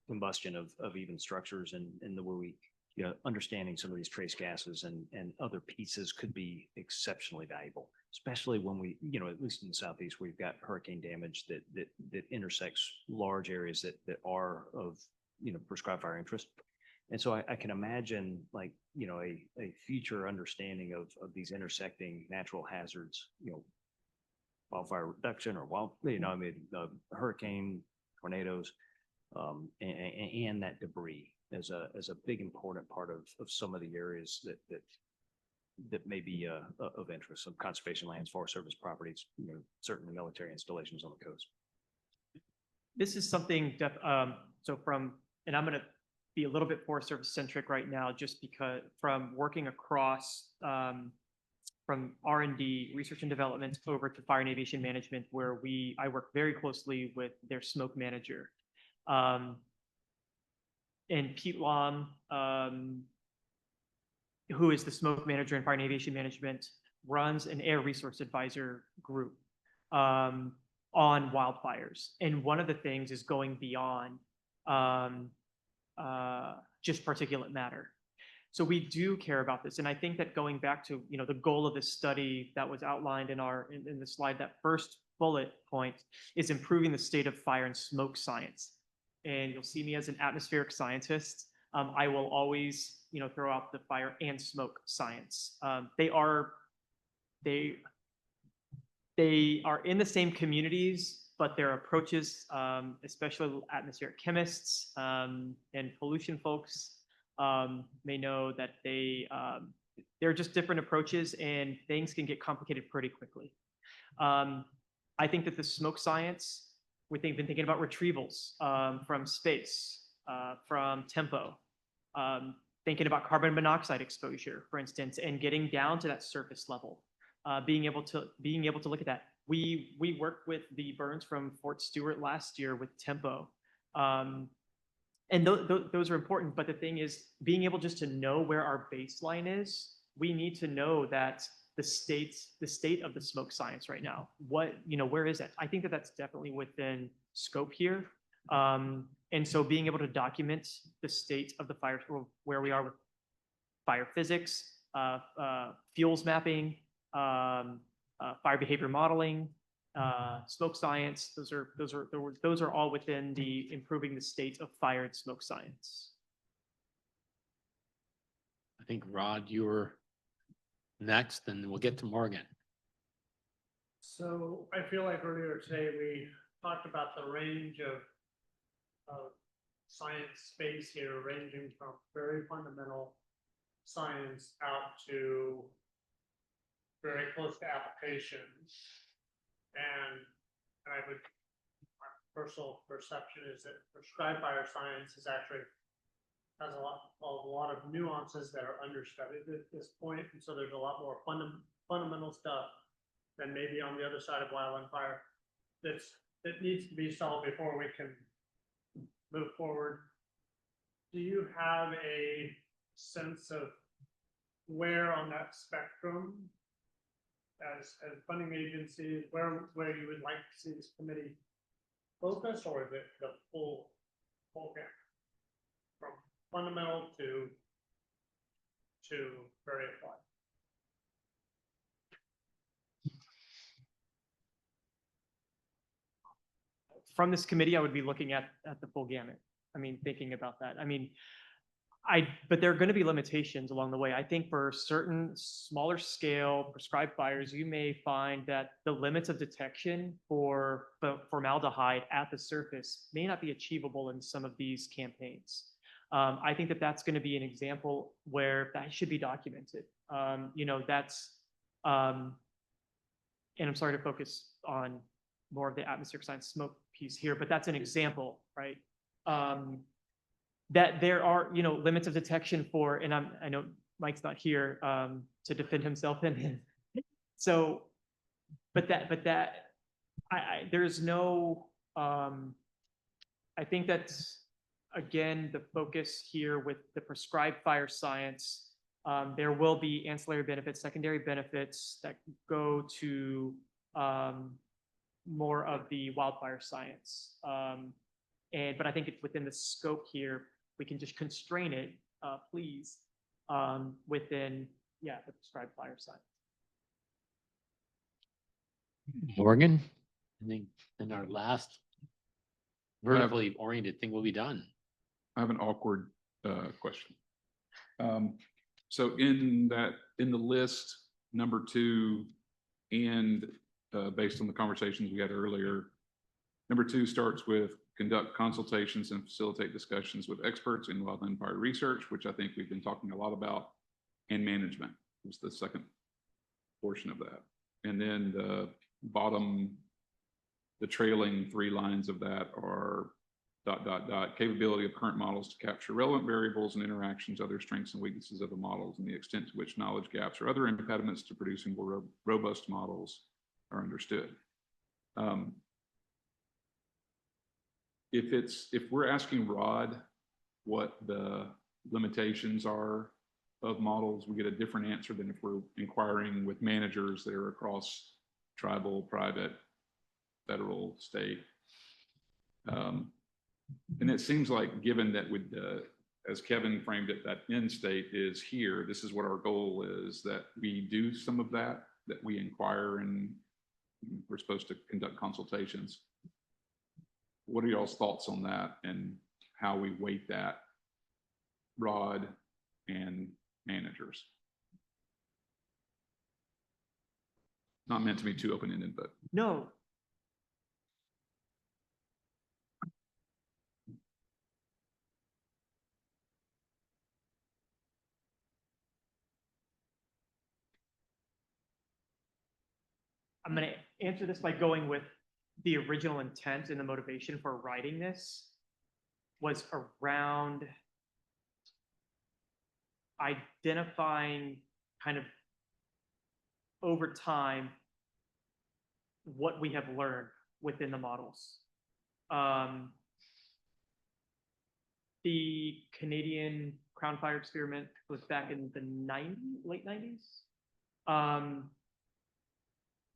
combustion of even structures and the way we, understanding some of these trace gases and other pieces could be exceptionally valuable, especially when we, at least in the Southeast, where you've got hurricane damage that intersects large areas that are of, prescribed fire interest. And so I can imagine a future understanding of these intersecting natural hazards, wildfire reduction or hurricane, tornadoes, and that debris as a big important part of some of the areas that may be of interest. Some conservation lands, Forest Service properties, certainly military installations on the coast. This is something and I'm going to be a little bit Forest Service centric right now, just because from working across from R&D, research and development, over to fire and aviation management, where I work very closely with their smoke manager. And Pete Lom, who is the smoke manager in fire and aviation management, runs an air resource advisor group on wildfires. And one of the things is going beyond just particulate matter. So we do care about this. And I think that going back to, the goal of this study that was outlined in the slide, that first bullet point is improving the state of fire and smoke science. And you'll see me as an atmospheric scientist. I will always, throw out the fire and smoke science. They are in the same communities, but their approaches, especially atmospheric chemists and pollution folks, may know that they're just different approaches, and things can get complicated pretty quickly. I think that the smoke science, we've been thinking about retrievals from space, from tempo. thinking about carbon monoxide exposure, for instance, and getting down to that surface level. Being able to look at that. We worked with the burns from Fort Stewart last year with Tempo. And those are important, but the thing is, being able just to know where our baseline is, we need to know that the state of the smoke science right now. Where is it? I think that that's definitely within scope here. And so being able to document the state of the fire, where we are with fire physics, fuels mapping, fire behavior modeling, smoke science, those are all within the improving the state of fire and smoke science. I think Rod, you were next, and we'll get to Morgan. So I feel like earlier today, we talked about the range of science space here, ranging from very fundamental science out to very close to applications. And my personal perception is that prescribed fire science has a lot of nuances that are understudied at this point. And so there's a lot more fundamental stuff than maybe on the other side of wildland fire that needs to be solved before we can move forward. Do you have a sense of where on that spectrum, as funding agencies, where you would like to see this committee focus, or is it the full gamut from fundamental to very applied? From this committee, I would be looking at the full gamut. I mean, thinking about that. I mean, but there are going to be limitations along the way. I think for certain smaller scale prescribed fires, you may find that the limits of detection for formaldehyde at the surface may not be achievable in some of these campaigns. I think that that's going to be an example where that should be documented. That's, and I'm sorry to focus on more of the atmospheric science smoke piece here, but that's an example, right? That there are, limits of detection for, and I know Mike's not here to defend himself in. So, but there's no, I think that's, again, the focus here with the prescribed fire science. There will be ancillary benefits, secondary benefits that go to more of the wildfire science. But I think it's within the scope here, we can just constrain it, please, within, the prescribed fire science. Morgan, I think in our last vertically oriented thing will be done. I have an awkward question. So in the list, number 2, and based on the conversations we had earlier, number 2 starts with conduct consultations and facilitate discussions with experts in wildland fire research, which I think we've been talking a lot about, and management was the second portion of that. And then the trailing 3 lines of that are ... capability of current models to capture relevant variables and interactions, other strengths and weaknesses of the models, and the extent to which knowledge gaps or other impediments to producing more robust models are understood. If we're asking Rod what the limitations are of models, we get a different answer than if we're inquiring with managers that are across tribal, private, federal, state. And it seems like, given that as Kevin framed it, that end state is here, this is what our goal is, that we do some of that we inquire, and we're supposed to conduct consultations. What are y'all's thoughts on that and how we weight that, Rod and managers? Not meant to be too open-ended, but. No. I'm going to answer this by going with the original intent and the motivation for writing this was around identifying kind of over time what we have learned within the models. The Canadian Crown Fire experiment was back in the late 90s.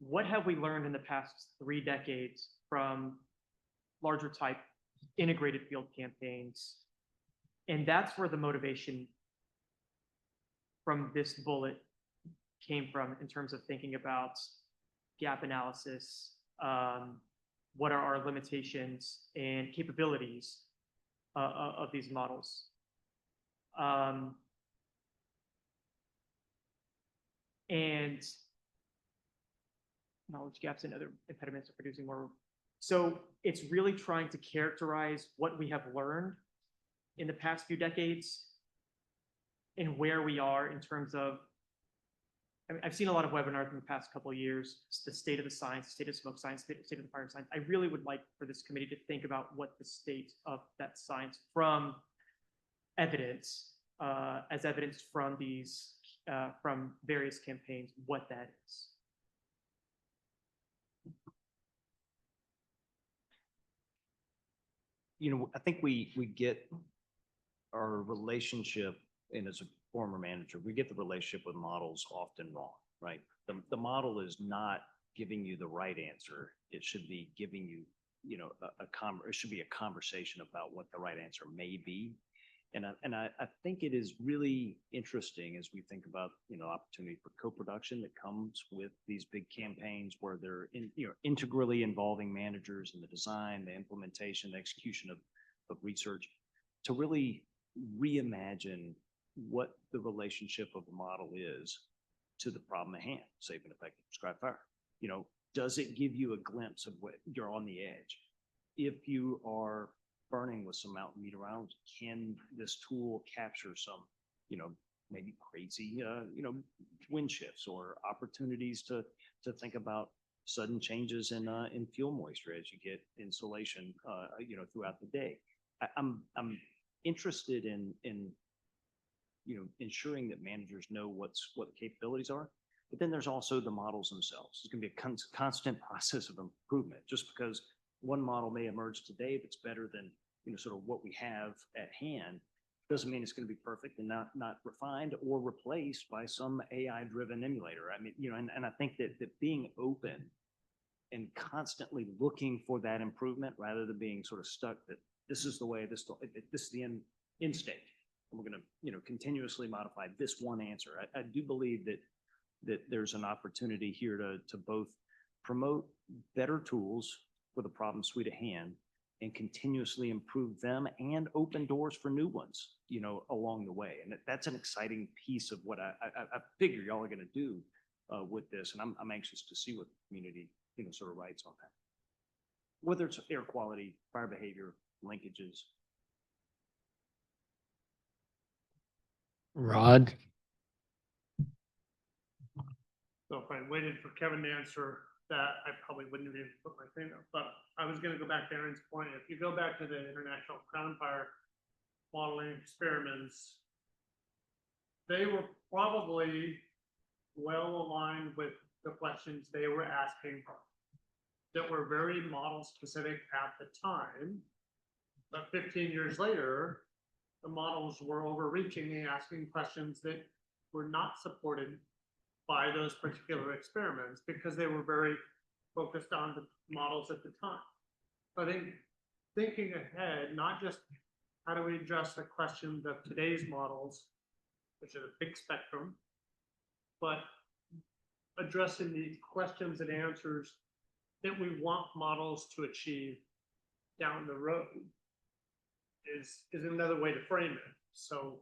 What have we learned in the past 3 decades from larger type integrated field campaigns? And that's where the motivation from this bullet came from in terms of thinking about gap analysis, what are our limitations and capabilities of these models. And knowledge gaps and other impediments of producing more. So it's really trying to characterize what we have learned in the past few decades and where we are in terms of, I mean, I've seen a lot of webinars in the past couple of years, the state of the science, state of smoke science, state of the fire science. I really would like for this committee to think about what the state of that science from evidence, as evidenced from these, from various campaigns, what that is. You know, I think we get our relationship, and as a former manager, we get the relationship with models often wrong, right? The model is not giving you the right answer. It should be giving you, you know, it should be a conversation about what the right answer may be. And I think it is really interesting as we think about, you know, opportunity for co-production that comes with these big campaigns where they're integrally involving managers in the design, the implementation, the execution of research, to really reimagine what the relationship of a model is to the problem at hand, safe and effective prescribed fire. You know, does it give you a glimpse of what you're on the edge? If you are burning with some mountain meat around, can this tool capture some, you know, maybe crazy, you know, wind shifts or opportunities to think about sudden changes in fuel moisture as you get insulation, you know, throughout the day. I'm interested in you know, ensuring that managers know what the capabilities are, but then there's also the models themselves. It's going to be a constant process of improvement. Just because one model may emerge today that's better than, you know, sort of what we have at hand, doesn't mean it's going to be perfect and not refined or replaced by some AI-driven emulator. I mean, you know, and I think that being open and constantly looking for that improvement rather than being sort of stuck that this is the way, this is the end state. And we're going to, you know, continuously modify this one answer. I do believe that there's an opportunity here to both promote better tools for the problem suite at hand and continuously improve them and open doors for new ones, you know, along the way. And that's an exciting piece of what I figure y'all are going to do with this. And I'm anxious to see what the community, you know, sort of writes on that. Whether it's air quality, fire behavior, linkages. Rod? So if I waited for Kevin to answer that, I probably wouldn't have even put my finger up. But I was going to go back to Aaron's point. If you go back to the International Crown Fire modeling experiments, they were probably well aligned with the questions they were asking that were very model specific at the time. But 15 years later, the models were overreaching and asking questions that were not supported by those particular experiments because they were very focused on the models at the time. So I think thinking ahead, not just how do we address the questions of today's models, which is a big spectrum, but addressing the questions and answers that we want models to achieve down the road is another way to frame it. So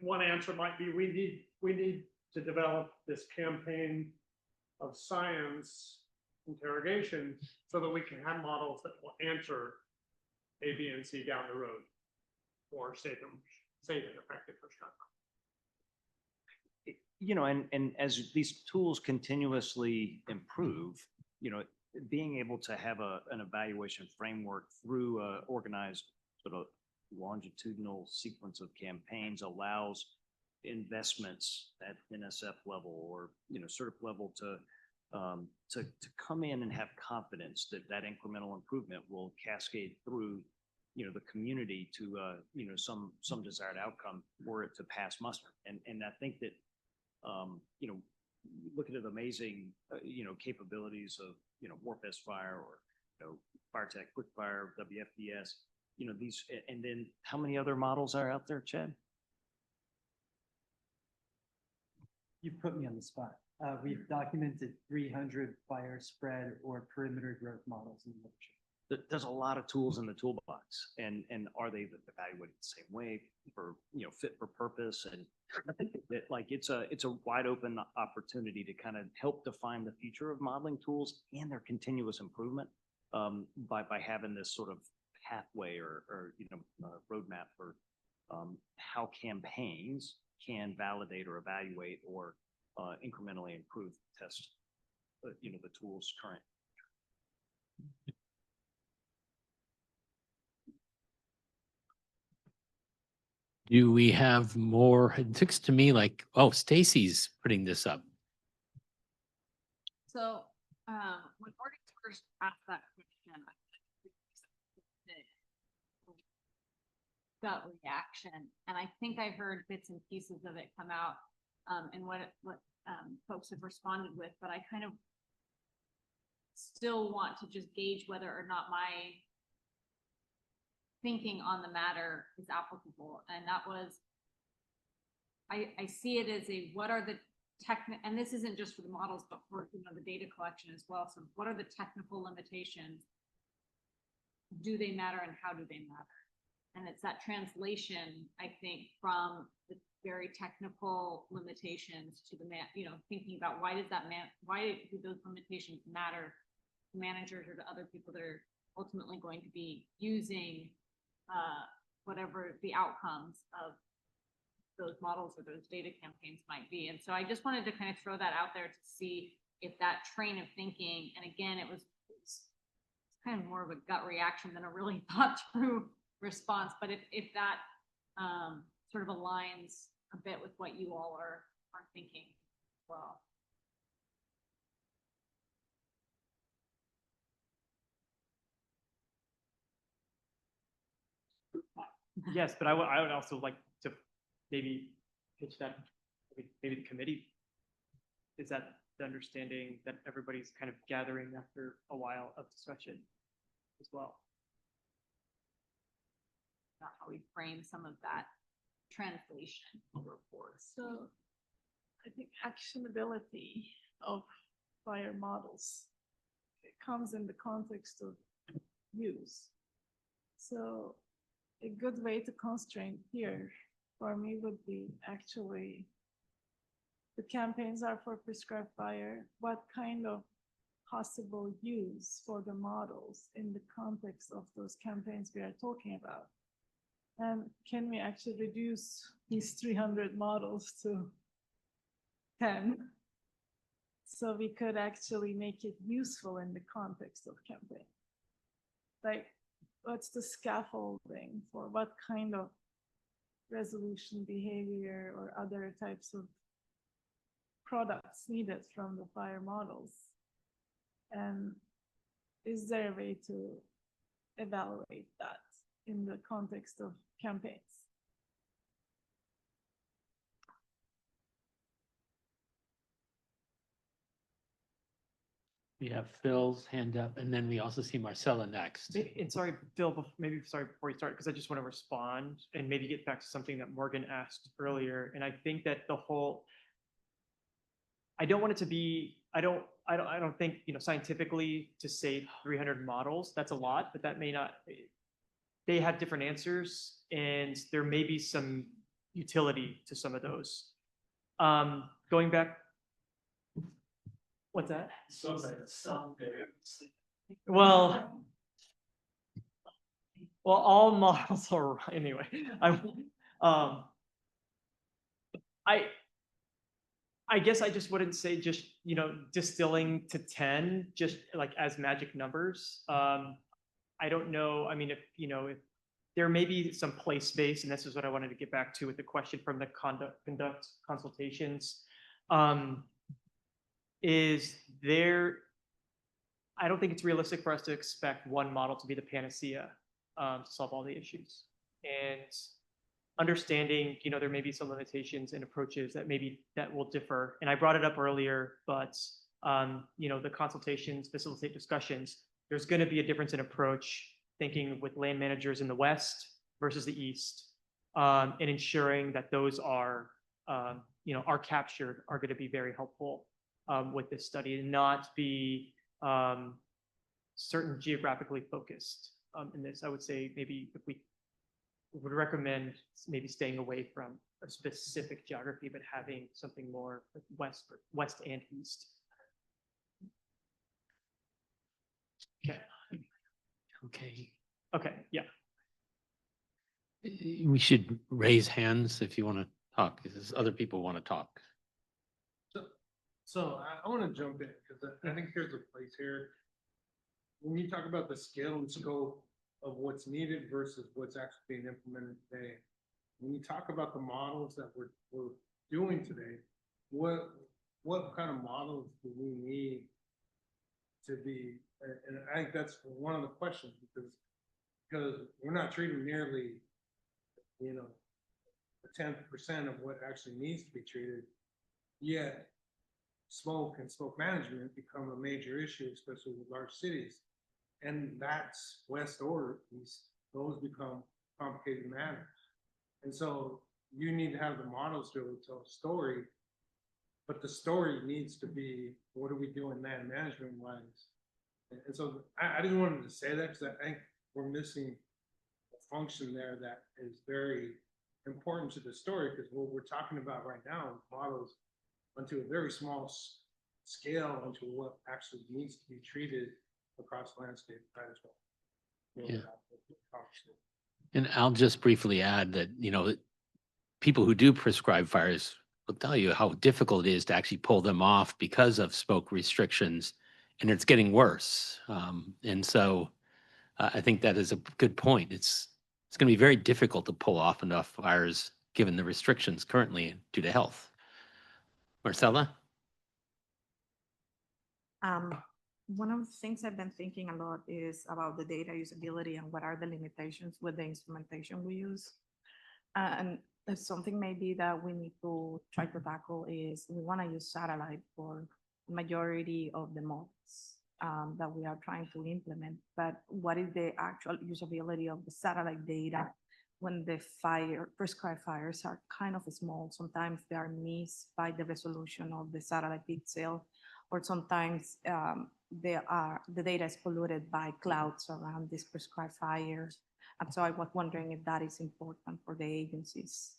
one answer might be we need to develop this campaign of science interrogation so that we can have models that will answer A, B, and C down the road for safe and effective prescribed. You know, and as these tools continuously improve, you know, being able to have an evaluation framework through organized sort of longitudinal sequence of campaigns allows investments at NSF level or, CERT level to come in and have confidence that that incremental improvement will cascade through, the community to, some desired outcome for it to pass muster. And I think that, looking at the amazing, capabilities of, Warfest Fire or, FireTech, Quickfire, WFDS, these, and then how many other models are out there, Chad? You put me on the spot. We've documented 300 fire spread or perimeter growth models in the literature. There's a lot of tools in the toolbox, and are they evaluated the same way for, fit for purpose? And I think that like it's a wide open opportunity to kind of help define the future of modeling tools and their continuous improvement by having this sort of pathway or roadmap for how campaigns can validate or evaluate or incrementally improve test the tools current. Do we have more? It looks to me like, oh, Stacy's putting this up. So, when Morgan first asked that question, gut reaction, and I think I heard bits and pieces of it come out, and what folks have responded with, but I kind of still want to just gauge whether or not my thinking on the matter is applicable. And that was, I see it as what are the and this isn't just for the models, but for, the data collection as well. So what are the technical limitations? Do they matter, and how do they matter? And it's that translation, I think, from the very technical limitations to the thinking about why do those limitations matter to managers or to other people that are ultimately going to be using whatever the outcomes of those models or those data campaigns might be. And so I just wanted to kind of throw that out there to see if that train of thinking, and again, it's kind of more of a gut reaction than a really thought through response, but if that sort of aligns a bit with what you all are thinking as well. Yes, but I would also like to maybe pitch that, maybe the committee, is that the understanding that everybody's kind of gathering after a while of discussion as well? Not how we frame some of that translation reports. So I think actionability of fire models, it comes in the context of use. So a good way to constrain here for me would be actually the campaigns are for prescribed fire. What kind of possible use for the models in the context of those campaigns we are talking about? And can we actually reduce these 300 models to 10? So we could actually make it useful in the context of campaign. Like, what's the scaffolding for what kind of resolution behavior or other types of products needed from the fire models? And is there a way to evaluate that in the context of campaigns? We have Phil's hand up, and then we also see Marcella next. And sorry, Phil, before you start, because I just want to respond and maybe get back to something that Morgan asked earlier. And I think that I don't want it to be, I don't think, scientifically to say 300 models, that's a lot, but that may not, they have different answers, and there may be some utility to some of those. Going back, what's that? Well, all models are anyway. I guess I just wouldn't say just distilling to 10 just like as magic numbers. I don't know. I mean, if there may be some place-based, and this is what I wanted to get back to with the question from the conduct consultations. Is there, I don't think it's realistic for us to expect one model to be the panacea to solve all the issues. And understanding, there may be some limitations and approaches that will differ. And I brought it up earlier, but the consultations facilitate discussions. There's going to be a difference in approach, thinking with land managers in the West versus the East, and ensuring that those are captured are going to be very helpful with this study, and not be certain geographically focused in this. I would say maybe if we would recommend maybe staying away from a specific geography, but having something more west and east. Okay. Okay, yeah. We should raise hands if you want to talk, because other people want to talk. So I want to jump in because I think there's a place here. When you talk about the scale and scope of what's needed versus what's actually being implemented today, when you talk about the models that we're doing today, what kind of models do we need to be? And I think that's one of the questions, because we're not treating nearly, the 10% of what actually needs to be treated, yet smoke and smoke management become a major issue, especially with large cities. And that's west or east, those become complicated matters. And so you need to have the models to tell a story, but the story needs to be, what are we doing land management wise? And so I just wanted to say that because I think we're missing a function there that is very important to the story, because what we're talking about right now models onto a very small scale into what actually needs to be treated across the landscape as well. Yeah. And I'll just briefly add that, people who do prescribe fires will tell you how difficult it is to actually pull them off because of smoke restrictions, and it's getting worse. And so I think that is a good point. It's going to be very difficult to pull off enough fires given the restrictions currently due to health. Marcella? One of the things I've been thinking a lot is about the data usability and what are the limitations with the instrumentation we use. And something maybe that we need to try to tackle is we want to use satellite for majority of the modes that we are trying to implement. But what is the actual usability of the satellite data when the prescribed fires are kind of small? Sometimes they are missed by the resolution of the satellite pixel, or sometimes the data is polluted by clouds around these prescribed fires. And so I was wondering if that is important for the agencies.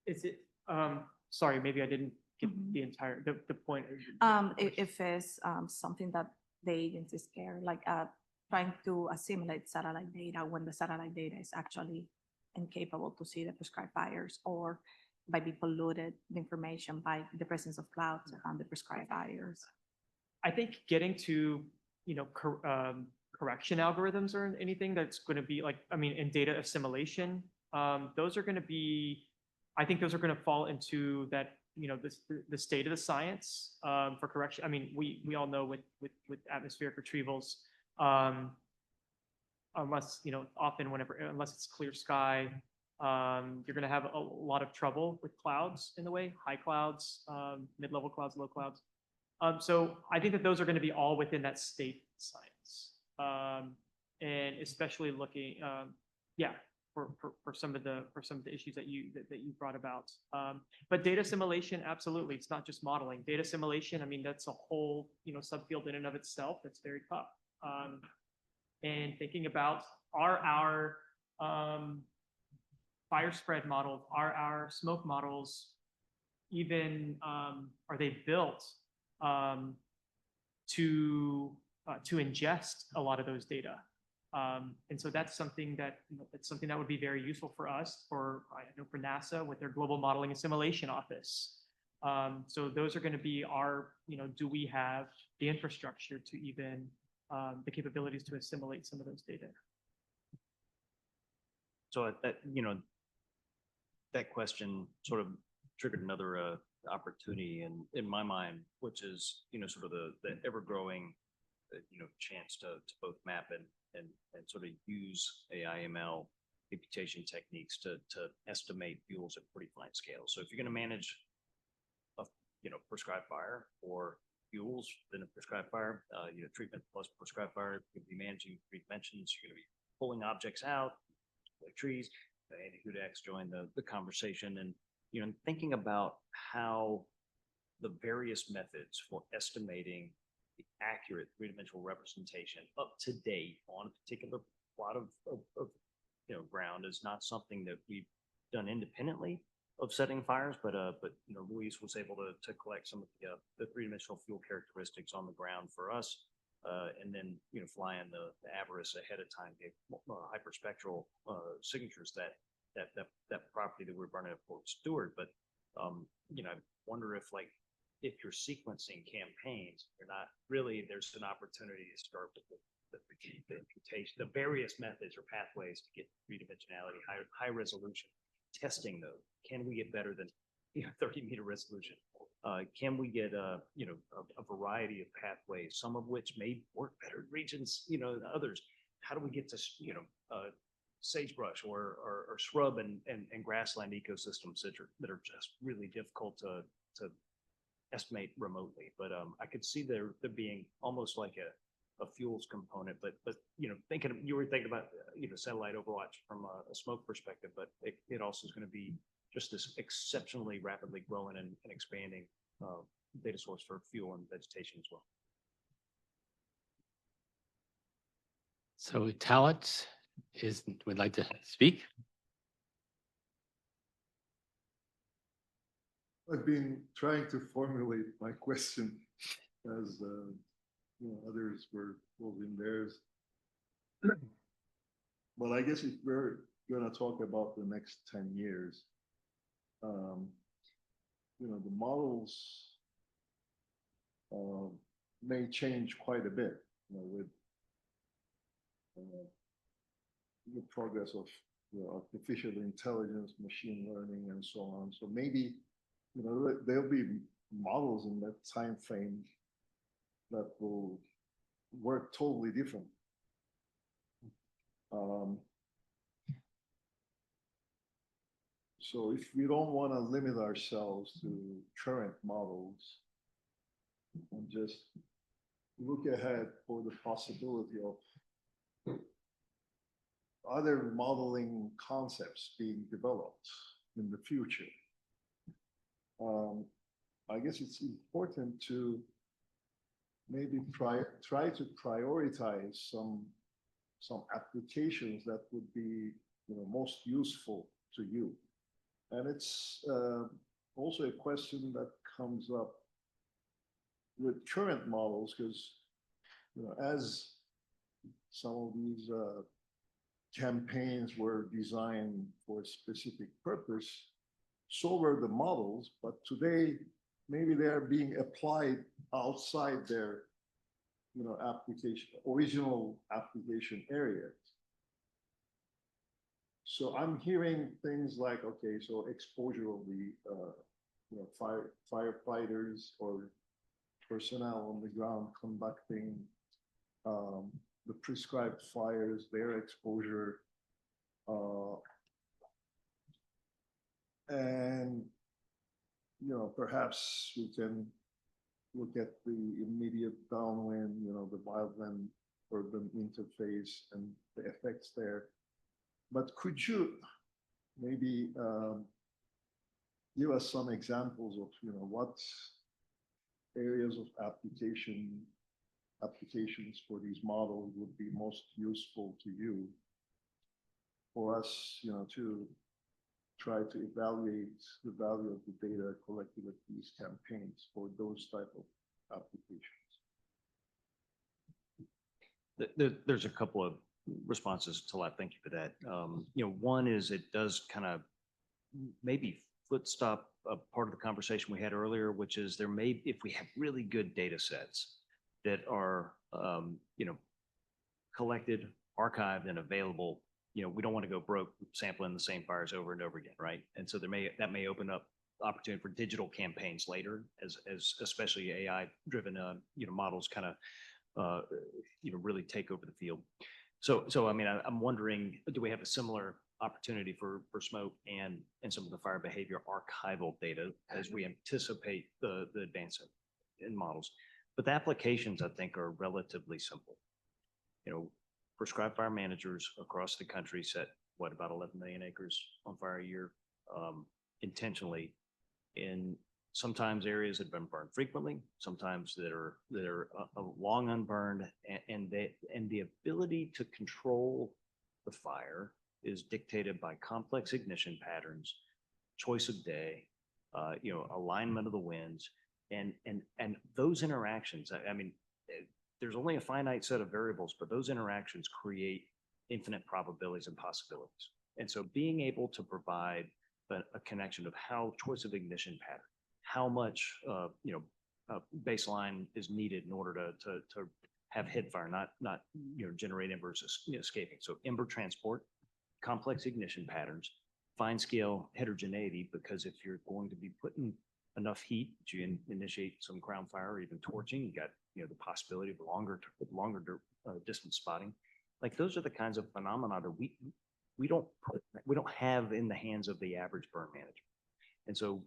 Is it, sorry, maybe I didn't get the entire, the point. If it's something that the agencies care, like trying to assimilate satellite data when the satellite data is actually incapable to see the prescribed fires, or by be polluted the information by the presence of clouds around the prescribed fires. I think getting to, correction algorithms or anything that's going to be in data assimilation, those are going to be, I think those are going to fall into that, the state of the science for correction. I mean, we all know with atmospheric retrievals, unless, often unless it's clear sky, you're going to have a lot of trouble with clouds in the way, high clouds, mid-level clouds, low clouds. So I think that those are going to be all within that state science, and especially looking, for some of the issues that you brought about. But data assimilation, absolutely, it's not just modeling. Data assimilation, I mean, that's a whole subfield in and of itself. That's very tough. And thinking about our fire spread models, our smoke models, even are they built to ingest a lot of those data? And so that's something that would be very useful for us, I know for NASA with their Global Modeling Assimilation Office, So those are going to be our, do we have the infrastructure to even, the capabilities to assimilate some of those data? So that, that question sort of triggered another opportunity in my mind, which is, sort of the ever-growing, chance to both map and sort of use AI ML computation techniques to estimate fuels at pretty fine scale. So if you're going to manage a, prescribed fire or fuels within a prescribed fire, treatment plus prescribed fire, you're going to be managing three dimensions. You're going to be pulling objects out, like trees. Andy Hudax joined the conversation, and thinking about how the various methods for estimating the accurate three-dimensional representation up to date on a particular plot of ground is not something that we've done independently of setting fires, but Luis was able to collect some of the three-dimensional fuel characteristics on the ground for us, and then fly in the Avarice ahead of time, gave hyperspectral signatures that property that we're burning at Fort Stewart. But I wonder if you're sequencing campaigns, you're not really, there's an opportunity to start with the imputation, the various methods or pathways to get three-dimensionality, high resolution, testing those. Can we get better than 30-meter resolution? Can we get a variety of pathways, some of which may work better in regions, than others? How do we get to sagebrush or shrub and grassland ecosystems that are just really difficult to estimate remotely? But I could see there being almost like a fuels component, but you were thinking about satellite overwatch from a smoke perspective, but it also is going to be just this exceptionally rapidly growing and expanding data source for fuel and vegetation as well. So Talat would like to speak. I've been trying to formulate my question as others were holding theirs. But I guess if we're going to talk about the next 10 years, the models may change quite a bit with the progress of artificial intelligence, machine learning, and so on. So maybe there'll be models in that time frame that will work totally different. So if we don't want to limit ourselves to current models and just look ahead for the possibility of other modeling concepts being developed in the future, I guess it's important to maybe try to prioritize some applications that would be most useful to you. And it's also a question that comes up with current models, because as some of these campaigns were designed for a specific purpose, so were the models, but today maybe they're being applied outside their original application areas. So I'm hearing things like, okay, so exposure of the firefighters or personnel on the ground conducting the prescribed fires, their exposure, and perhaps we can look at the immediate downwind, the wildland urban interface and the effects there. But could you maybe give us some examples of what areas of applications for these models would be most useful to you, for us to try to evaluate the value of the data collected at these campaigns for those type of applications? There's a couple of responses to that. Thank you for that. One is it does kind of maybe footstop a part of the conversation we had earlier, which is there may, if we have really good data sets that are, collected, archived and available, we don't want to go broke sampling the same fires over and over again, right? And so that may open up opportunity for digital campaigns later as especially AI driven, models kind of, really take over the field. So I mean, I'm wondering, do we have a similar opportunity for smoke and some of the fire behavior archival data as we anticipate the advancement in models? But the applications, I think, are relatively simple. Prescribed fire managers across the country set, what, about 11 million acres on fire a year, intentionally in sometimes areas that have been burned frequently, sometimes that are long unburned, and the ability to control the fire is dictated by complex ignition patterns, choice of day, alignment of the winds, and those interactions. I mean, there's only a finite set of variables, but those interactions create infinite probabilities and possibilities. And so being able to provide a connection of how choice of ignition pattern, how much baseline is needed in order to have hit fire, not generate embers escaping. So ember transport, complex ignition patterns, fine scale heterogeneity, because if you're going to be putting enough heat that you initiate some ground fire or even torching, you got the possibility of longer distance spotting. Like those are the kinds of phenomena that we don't have in the hands of the average burn manager. And so,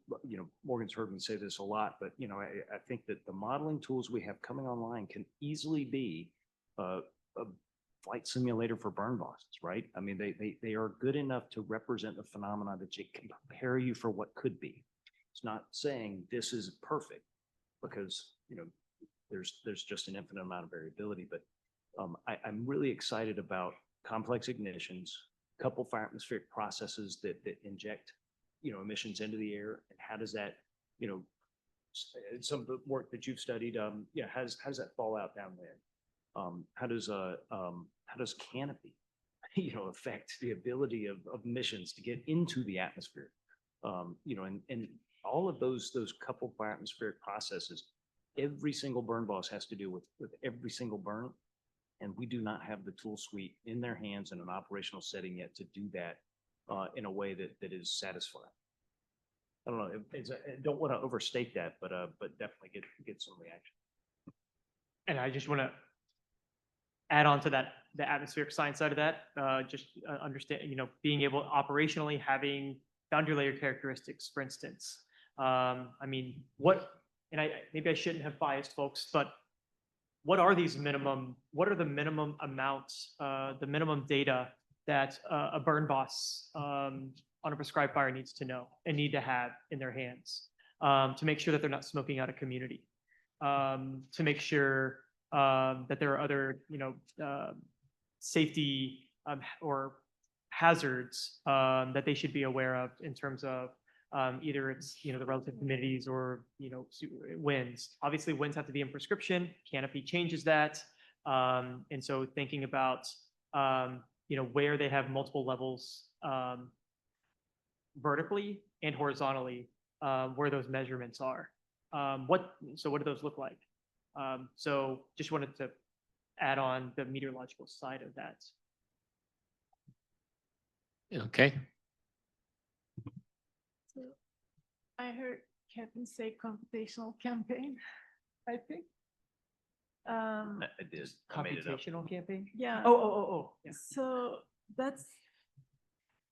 Morgan's heard me say this a lot, but I think that the modeling tools we have coming online can easily be a flight simulator for burn bosses, right? I mean, they are good enough to represent the phenomena that you can prepare you for what could be. It's not saying this is perfect because, there's just an infinite amount of variability, but I'm really excited about complex ignitions, couple fire atmospheric processes that inject, emissions into the air, and how does that, some of the work that you've studied, how does that fall out down there? How does canopy, affect the ability of emissions to get into the atmosphere? And all of those couple fire atmospheric processes, every single burn boss has to do with every single burn. And we do not have the tool suite in their hands in an operational setting yet to do that in a way that is satisfying. I don't know. I don't want to overstate that, but definitely get some reaction. And I just want to add on to that, the atmospheric science side of that, understand, being able operationally having boundary layer characteristics, for instance. I mean, maybe I shouldn't have biased folks, but what are the minimum amounts, the minimum data that a burn boss on a prescribed fire needs to know and need to have in their hands to make sure that they're not smoking out a community, to make sure that there are other, safety or hazards that they should be aware of in terms of either it's, the relative humidities or, winds. Obviously, winds have to be in prescription. Canopy changes that. And so thinking about, where they have multiple levels vertically and horizontally, where those measurements are. What do those look like? So just wanted to add on the meteorological side of that. Okay. So I heard Kevin say computational campaign, I think. I did. I made it up. Computational campaign? Yeah. Oh. Yeah. So that's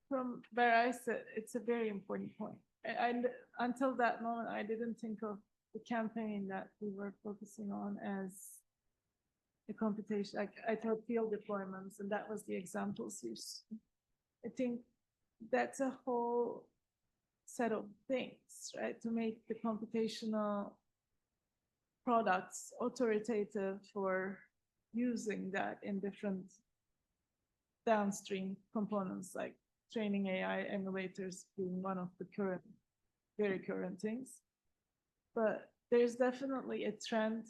from where I said, it's a very important point. And until that moment, I didn't think of the campaign that we were focusing on as the computation. I thought field deployments, and that was the examples used. I think that's a whole set of things, right? To make the computational products authoritative for using that in different downstream components, like training AI emulators being one of the very current things. But there's definitely a trend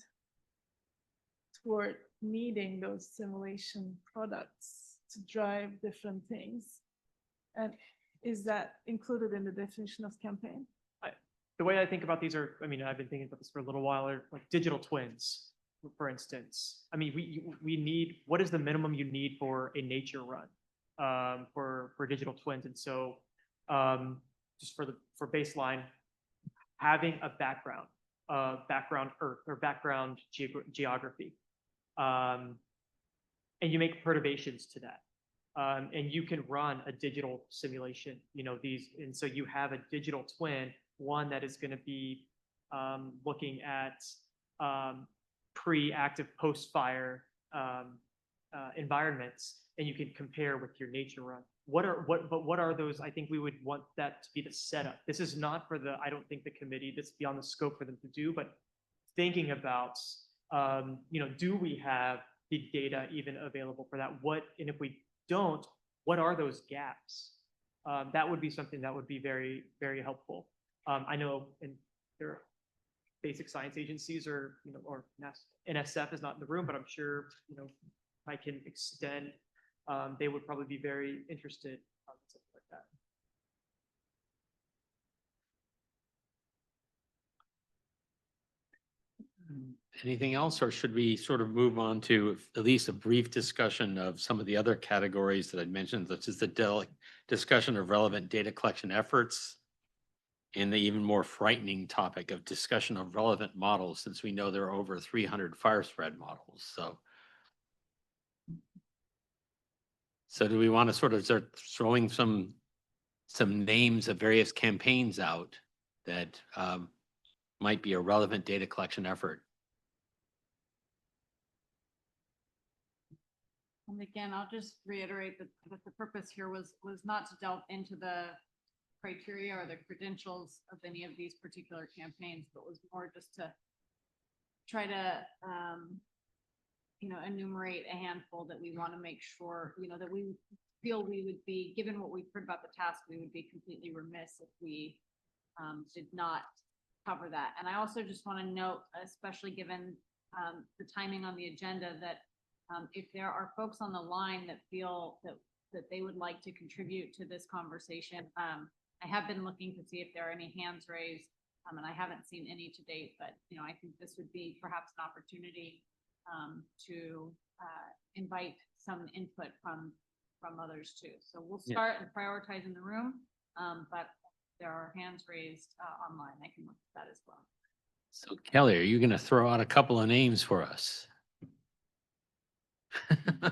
toward needing those simulation products to drive different things. And is that included in the definition of campaign? the way I think about these are, I mean, I've been thinking about this for a little while, are like digital twins, for instance. I mean, we need, what is the minimum you need for a nature run for digital twins? And so just for baseline, having a background Earth or background geography. And you make perturbations to that. And you can run a digital simulation, and so you have a digital twin, one that is going to be looking at pre-active, post-fire environments, and you can compare with your nature run. What are those? I think we would want that to be the setup. This is not for I don't think the committee, that's beyond the scope for them to do, but thinking about, do we have the data even available for that? And if we don't, what are those gaps? That would be something that would be very, very helpful. I know there are basic science agencies or NSF is not in the room, but I'm sure, if I can extend, they would probably be very interested in something like that. Anything else, or should we sort of move on to at least a brief discussion of some of the other categories that I mentioned, such as the discussion of relevant data collection efforts and the even more frightening topic of discussion of relevant models, since we know there are over 300 fire spread models. So do we want to sort of start throwing some names of various campaigns out that might be a relevant data collection effort? And again, I'll just reiterate that the purpose here was not to delve into the criteria or the credentials of any of these particular campaigns, but was more just to try to, enumerate a handful that we want to make sure, that we feel we would be, given what we've heard about the task, we would be completely remiss if we did not cover that. And I also just want to note, especially given the timing on the agenda, that if there are folks on the line that feel that they would like to contribute to this conversation, I have been looking to see if there are any hands raised, and I haven't seen any to date, but I think this would be perhaps an opportunity to invite some input from others too. So we'll start and prioritize in the room, but there are hands raised online. I can look at that as well. So Kelly, are you going to throw out a couple of names for us? I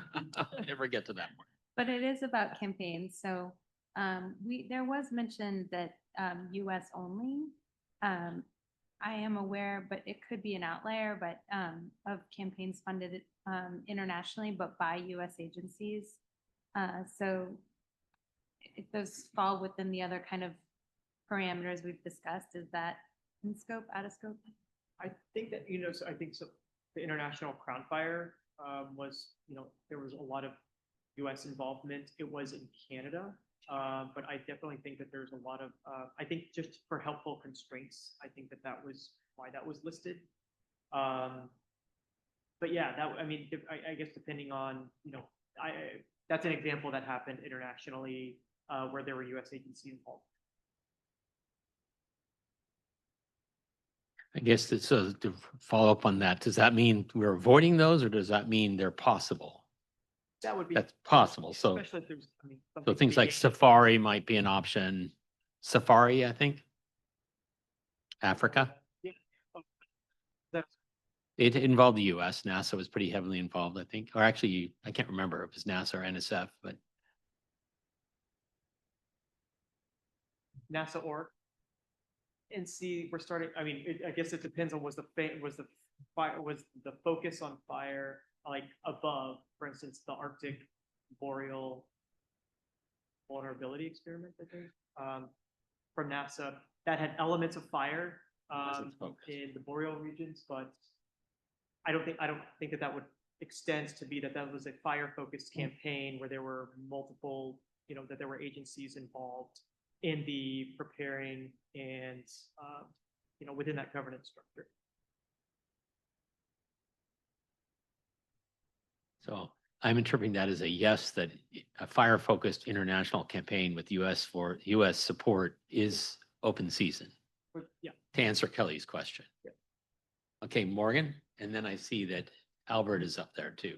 never get to that one. But it is about campaigns. So there was mention that US only. I am aware, but it could be an outlier, but of campaigns funded internationally, but by US agencies. So if those fall within the other kind of parameters we've discussed, is that in scope, out of scope? I think that, so I think so the International Crown Fire was, there was a lot of US involvement. It was in Canada, but I definitely think that there's a lot of, I think just for helpful constraints, I think that was why that was listed. But yeah, I guess depending on, that's an example that happened internationally where there were US agencies involved. I guess so to follow up on that, does that mean we're avoiding those, or does that mean they're possible? That would be. That's possible. So, especially if there's, so things like Safari might be an option. Safari, I think. Africa. Yeah. It involved the US. NASA was pretty heavily involved, I think. Or actually, I can't remember if it was NASA or NSF, but. NASA org. And see, we're starting, I guess it depends on was the focus on fire like above, for instance, the Arctic Boreal Vulnerability Experiment, I think, from NASA, that had elements of fire in the boreal regions, but I don't think that would extend to be that was a fire-focused campaign where there were multiple, that there were agencies involved in the preparing and, within that governance structure. So I'm interpreting that as a yes, that a fire-focused international campaign with US support is open season. Yeah. to answer Kelly's question. Okay, Morgan, and then I see that Albert is up there too.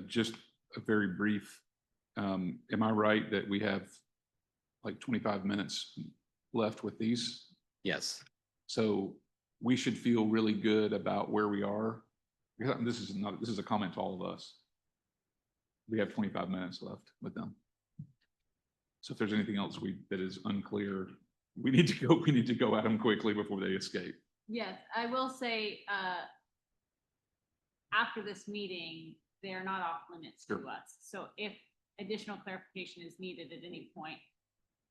Just a very brief, am I right that we have like 25 minutes left with these? Yes. So we should feel really good about where we are. This is a comment to all of us. We have 25 minutes left with them. So if there's anything else that is unclear, we need to go at them quickly before they escape. Yes, I will say, after this meeting, they are not off limits to Sure. us. So if additional clarification is needed at any point.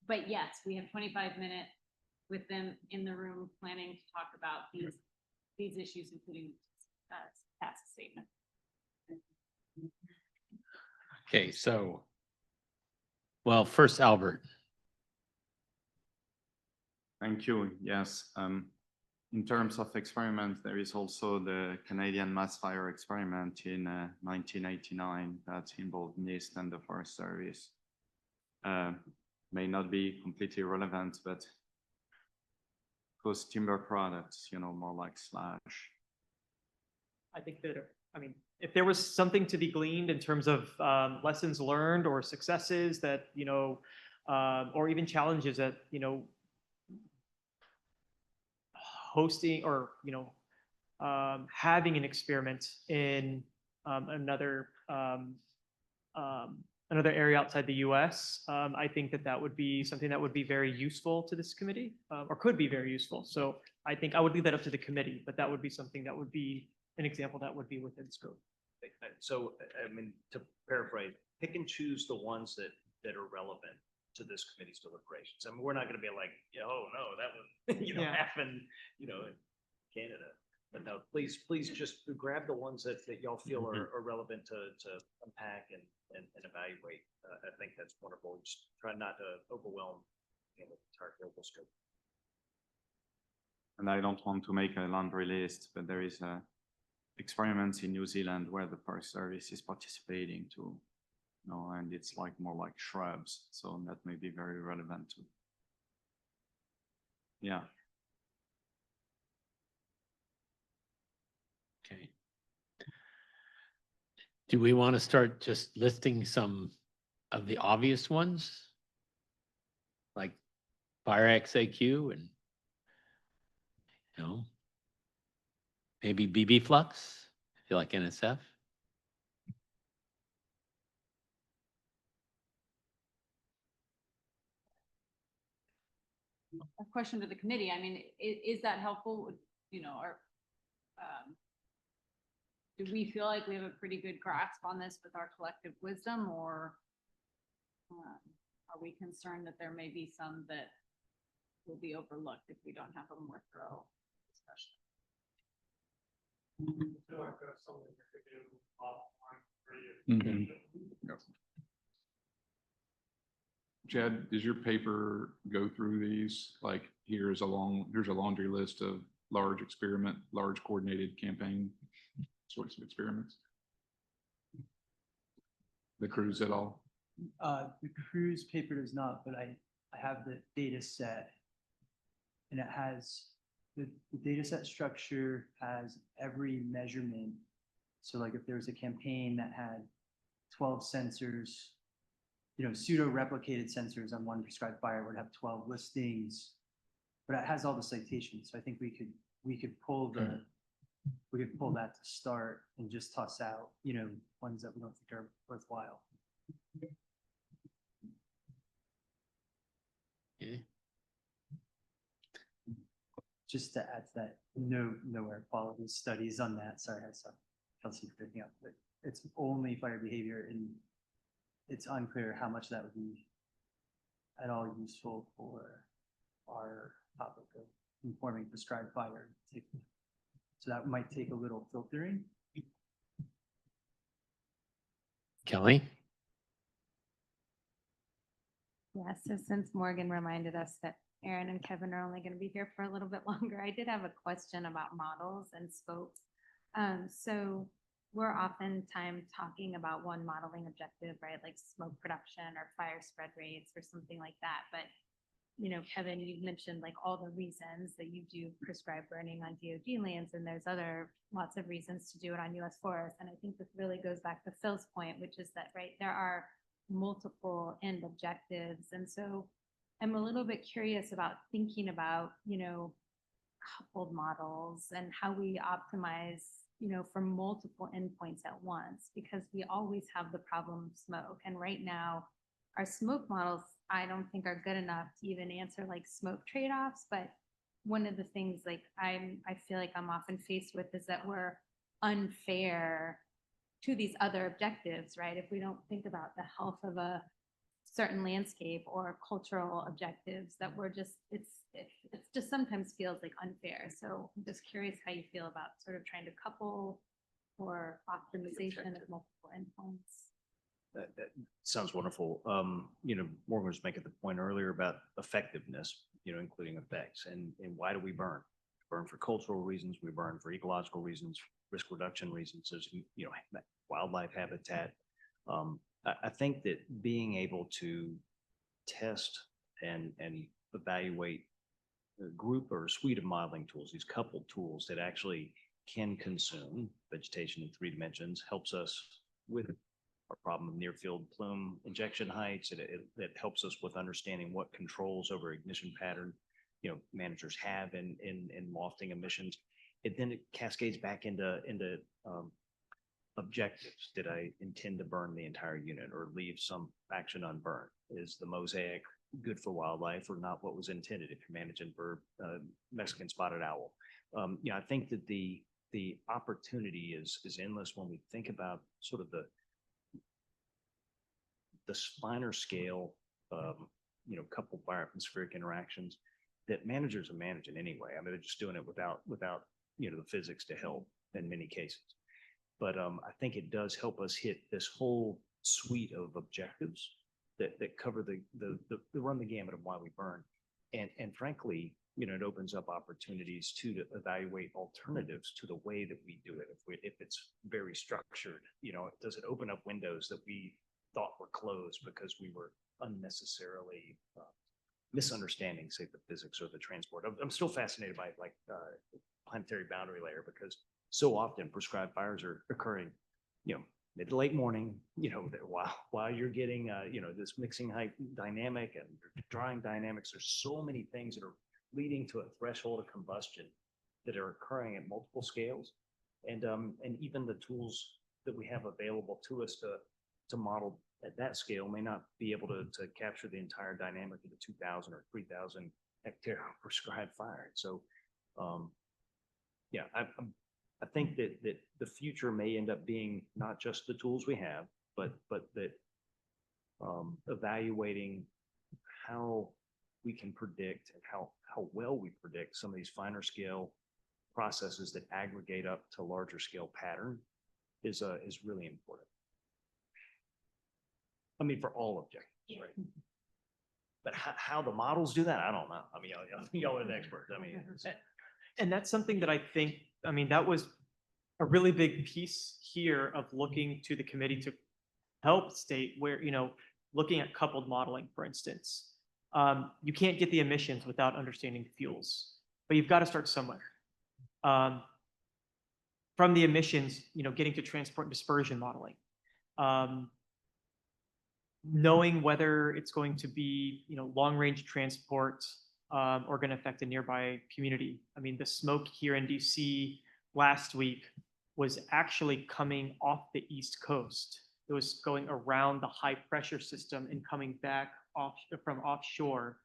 But yes, we have 25 minutes with them in the room planning to talk about these issues, including task statement. Okay, so, well, first Albert. Thank you. Yes. In terms of experiment, there is also the Canadian mass fire experiment in 1989 that involved NIST and the Forest Service. May not be completely relevant, but those timber products, more like slash. I think that, I mean, if there was something to be gleaned in terms of lessons learned or successes that, or even challenges that, hosting or, having an experiment in another area outside the US, I think that would be something that would be very useful to this committee, or could be very useful. So I think I would leave that up to the committee, but that would be something that would be an example that would be within scope. So, I mean, to paraphrase, pick and choose the ones that are relevant to this committee's deliberations. I mean, we're not gonna be like, oh, no, that was, Yeah. happened, in Canada. But no, please just grab the ones that y'all feel are relevant to unpack and evaluate. I think that's wonderful. Just try not to overwhelm the entire global scope. And I don't want to make a laundry list, but there is experiments in New Zealand where the Forest Service is participating too. And it's more like shrubs, so that may be very relevant too. Yeah. Okay. Do we want to start just listing some of the obvious ones? Like Fire XAQ and, maybe BB Flux, if you like NSF. A question to the committee. I mean, is that helpful? Or do we feel like we have a pretty good grasp on this with our collective wisdom, or are we concerned that there may be some that will be overlooked if we don't have a more thorough discussion? I feel like that's something we could do offline for you. Yep. Chad, does your paper go through these? Like here's a laundry list of large coordinated campaign sorts of experiments? The cruise at all? The cruise paper does not, but I have the data set. And it has, the data set structure has every measurement. So like if there was a campaign that had 12 sensors, pseudo-replicated sensors on one prescribed fire would have 12 listings, but it has all the citations. So I think we could pull that to start and just toss out, ones that we don't think are worthwhile. Okay. Just to add to that, no air quality studies on that. Sorry, I saw Kelsey picking up, but it's only fire behavior, and it's unclear how much that would be at all useful for our topic of informing prescribed fire. So that might take a little filtering. Kelly? Yeah, so since Morgan reminded us that Aaron and Kevin are only going to be here for a little bit longer, I did have a question about models and scopes. So we're oftentimes talking about one modeling objective, right? Like smoke production or fire spread rates or something like that. But Kevin, you've mentioned like all the reasons that you do prescribe burning on DOD lands, and there's lots of reasons to do it on US forests. And I think this really goes back to Phil's point, which is that, right, there are multiple end objectives. And so I'm a little bit curious about thinking about, coupled models and how we optimize, for multiple endpoints at once, because we always have the problem of smoke. And right now, our smoke models, I don't think are good enough to even answer like smoke trade-offs. But one of the things like I feel like I'm often faced with is that we're unfair to these other objectives, right? If we don't think about the health of a certain landscape or cultural objectives, that we're just, it just sometimes feels like unfair. So I'm just curious how you feel about sort of trying to couple or optimization of multiple endpoints. That sounds wonderful. Morgan was making the point earlier about effectiveness, including effects, and why do we burn? Burn for cultural reasons, we burn for ecological reasons, risk reduction reasons, as wildlife habitat. I think that being able to test and evaluate a group or a suite of modeling tools, these coupled tools that actually can consume vegetation in 3 dimensions, helps us with our problem of near field plume injection heights. It helps us with understanding what controls over ignition pattern, managers have in lofting emissions. Then it cascades back into objectives. Did I intend to burn the entire unit or leave some action unburned? Is the mosaic good for wildlife or not what was intended if you're managing for Mexican spotted owl? I think that the opportunity is endless when we think about sort of the finer scale, coupled bioatmospheric interactions that managers are managing anyway. I mean, they're just doing it without the physics to help in many cases. But I think it does help us hit this whole suite of objectives that cover the run the gamut of why we burn. And frankly, it opens up opportunities to evaluate alternatives to the way that we do it. If it's very structured, does it open up windows that we thought were closed because we were unnecessarily misunderstanding, say, the physics or the transport. I'm still fascinated by planetary boundary layer, because so often prescribed fires are occurring, mid to late morning, while you're getting, this mixing height dynamic and drying dynamics. There's so many things that are leading to a threshold of combustion that are occurring at multiple scales. And even the tools that we have available to us to model at that scale may not be able to capture the entire dynamic of the 2,000 or 3,000 hectare prescribed fire. So, I think that the future may end up being not just the tools we have, but that evaluating how we can predict and how well we predict some of these finer scale processes that aggregate up to larger scale pattern is really important. I mean, for all objectives, right? But how the models do that, I don't know. I mean, y'all are the experts. I mean, and that's something that I think, that was a really big piece here of looking to the committee to help state where, looking at coupled modeling, for instance. You can't get the emissions without understanding fuels, but you've got to start somewhere. From the emissions, getting to transport and dispersion modeling. Knowing whether it's going to be, long-range transport or going to affect a nearby community. I mean, the smoke here in DC last week was actually coming off the East Coast. It was going around the high pressure system and coming back from offshore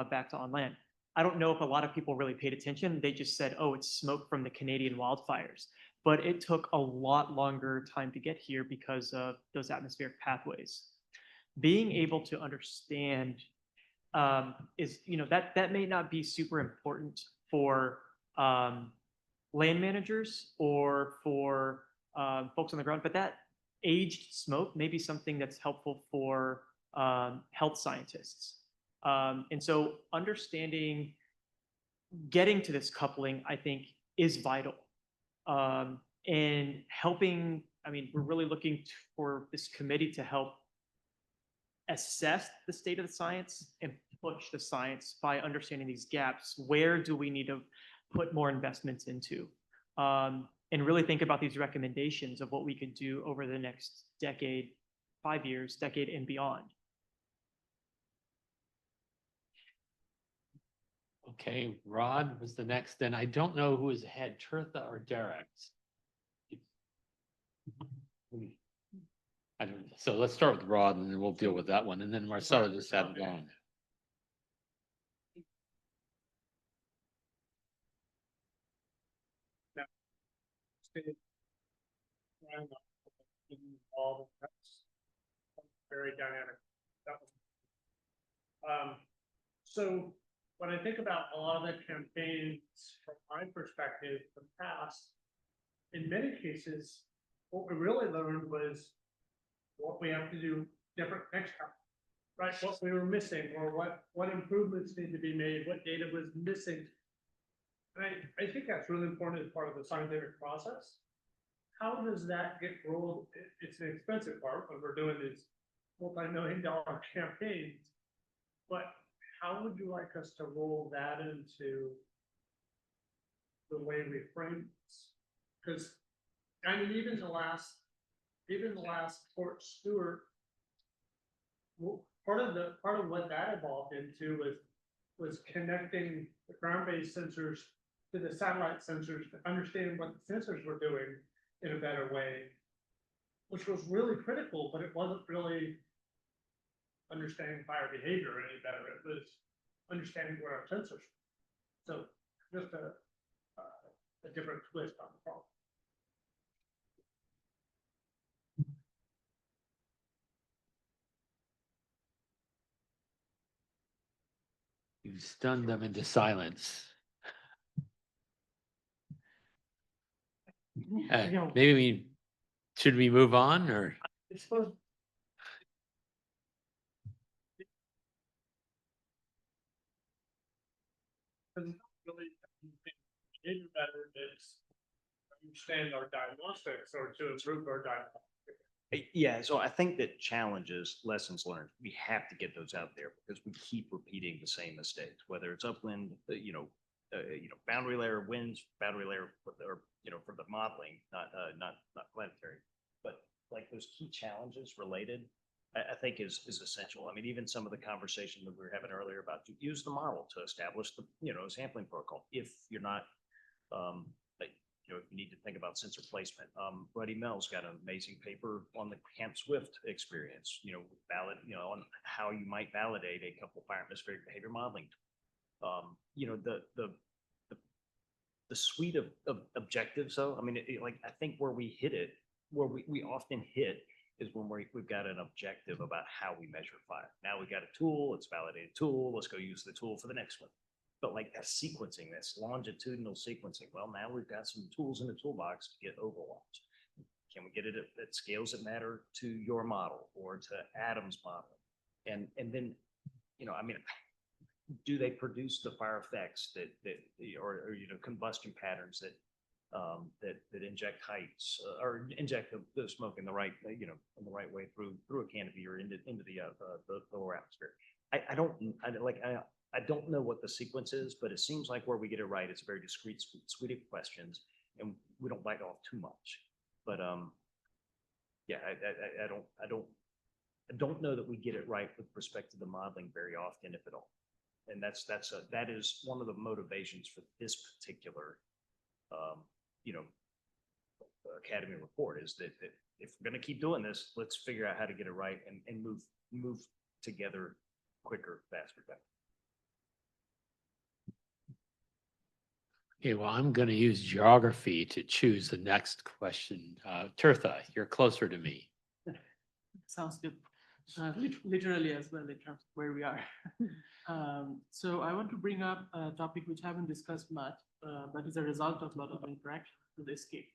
back to on land. I don't know if a lot of people really paid attention. They just said, oh, it's smoke from the Canadian wildfires. But it took a lot longer time to get here because of those atmospheric pathways. Being able to understand is, that may not be super important for land managers or for folks on the ground, but that aged smoke may be something that's helpful for health scientists. And so understanding, getting to this coupling, I think, is vital. And helping, we're really looking for this committee to help assess the state of the science and push the science by understanding these gaps. Where do we need to put more investments into? And really think about these recommendations of what we could do over the next decade, 5 years, decade and beyond. Okay, Rod was the next, then I don't know who is ahead, Tirtha or Derek. I don't, so let's start with Rod and then we'll deal with that one, and then Marcelo just added on. Very dynamic. So when I think about a lot of the campaigns from my perspective from the past, in many cases, what we really learned was what we have to do different next time, right? What we were missing, or what improvements need to be made, what data was missing. And I think that's really important as part of the scientific process. How does that get rolled? It's an expensive part when we're doing these multi-million-dollar campaigns, but how would you like us to roll that into the way we frame this? Because I mean, even the last Fort Stewart, part of what that evolved into was connecting the ground-based sensors to the satellite sensors to understand what the sensors were doing in a better way, which was really critical, but it wasn't really understanding fire behavior any better. It was understanding what our sensors were. So just a different twist on the problem. You stunned them into silence. Maybe should we move on, or? It's supposed. Really behavior better is understand our diagnostics or to improve our diagnostics. Yeah, so I think that challenges, lessons learned, we have to get those out there because we keep repeating the same mistakes, whether it's upwind, boundary layer winds, boundary layer for the, for the modeling, not planetary, but like those key challenges related, I think is essential. I mean, even some of the conversation that we were having earlier about to use the model to establish the, sampling protocol. If you're not, if you need to think about sensor placement, Buddy Mel's got an amazing paper on the Camp Swift experience, on how you might validate a couple fire atmospheric behavior modeling. The suite of objectives, though, I mean, I think where we hit it, where we often hit is when we've got an objective about how we measure fire. Now we've got a tool, it's a validated tool, let's go use the tool for the next one. But like that sequencing, this longitudinal sequencing, well, now we've got some tools in the toolbox to get overwhelmed. Can we get it at scales that matter to your model or to Adam's model? And then, do they produce the fire effects that or combustion patterns that inject heights or inject the smoke in the right in the right way through a canopy or into the lower atmosphere? I don't know what the sequence is, but it seems like where we get it right, it's a very discrete suite of questions, and we don't bite off too much. But yeah, I don't know that we get it right with respect to the modeling very often, if at all. And that is one of the motivations for this particular Academy report, is that if we're going to keep doing this, let's figure out how to get it right and move together quicker, faster, better. Okay, well, I'm going to use geography to choose the next question. Tirtha, you're closer to me. Sounds good. Literally as well in terms of where we are. So I want to bring up a topic which I haven't discussed much, but is a result of a lot of interaction with escape.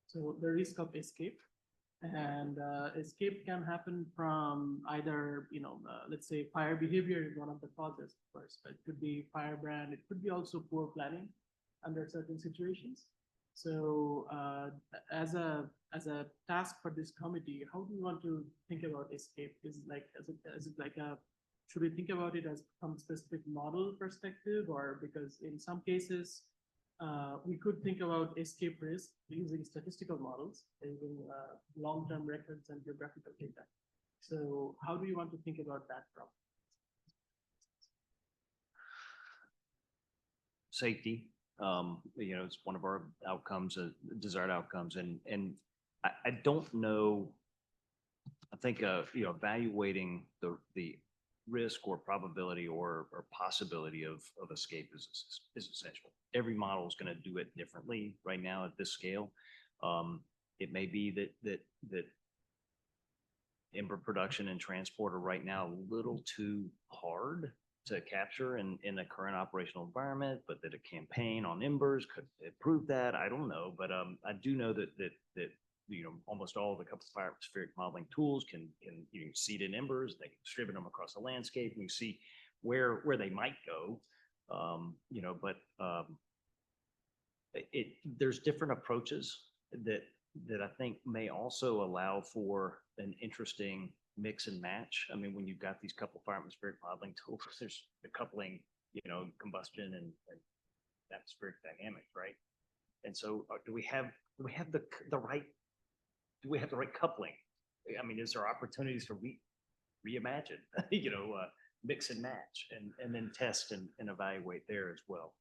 So the risk of escape, and escape can happen from either, let's say fire behavior is one of the causes, of course, but it could be firebrand, it could be also poor planning under certain situations. So as a task for this committee, how do you want to think about escape? Is it like a should we think about it as from specific model perspective, or because in some cases, we could think about escape risk using statistical models, using long-term records and geographical data. So how do you want to think about that problem? Safety, it's one of our outcomes, desired outcomes, and I don't know. I think evaluating the risk or probability or possibility of escape is essential. Every model is going to do it differently right now at this scale. It may be that ember production and transport are right now a little too hard to capture in the current operational environment, but that a campaign on embers could improve that. I don't know, but I do know that almost all of the couple fire atmospheric modeling tools can seed in embers. They can distribute them across the landscape, and you see where they might go. There's different approaches that I think may also allow for an interesting mix and match. I mean, when you've got these couple fire atmospheric modeling tools, there's the coupling, combustion and atmospheric dynamics, right? And so do we have the right coupling? I mean, is there opportunities to reimagine, mix and match and then test and evaluate there as well?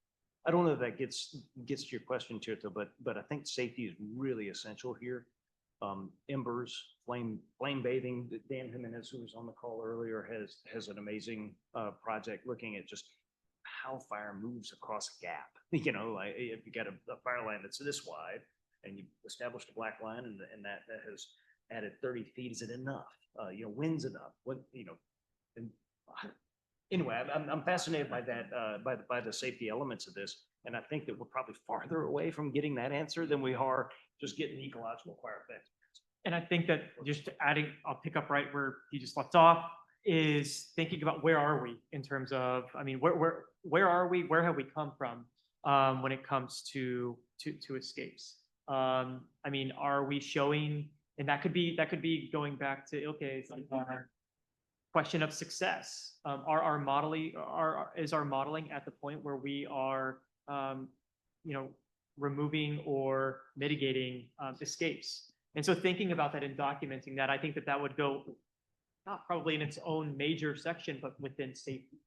I don't know if that gets to your question, Tirtha, but I think safety is really essential here. Embers, flame bathing. Dan Jimenez, who was on the call earlier, has an amazing project looking at just how fire moves across a gap. If you got a fire line that's this wide and you established a black line and that has added 30 feet, is it enough? Wind's enough? Anyway, I'm fascinated by that, by the safety elements of this. And I think that we're probably farther away from getting that answer than we are just getting ecological fire effects. And I think that just adding, I'll pick up right where you just left off, is thinking about where are we in terms of, I mean, where are we? Where have we come from when it comes to escapes? I mean, are we showing, and that could be going back to Ilke's question of success. Is our modeling at the point where we are, removing or mitigating escapes? And so thinking about that and documenting that, I think that would go not probably in its own major section, but within safety.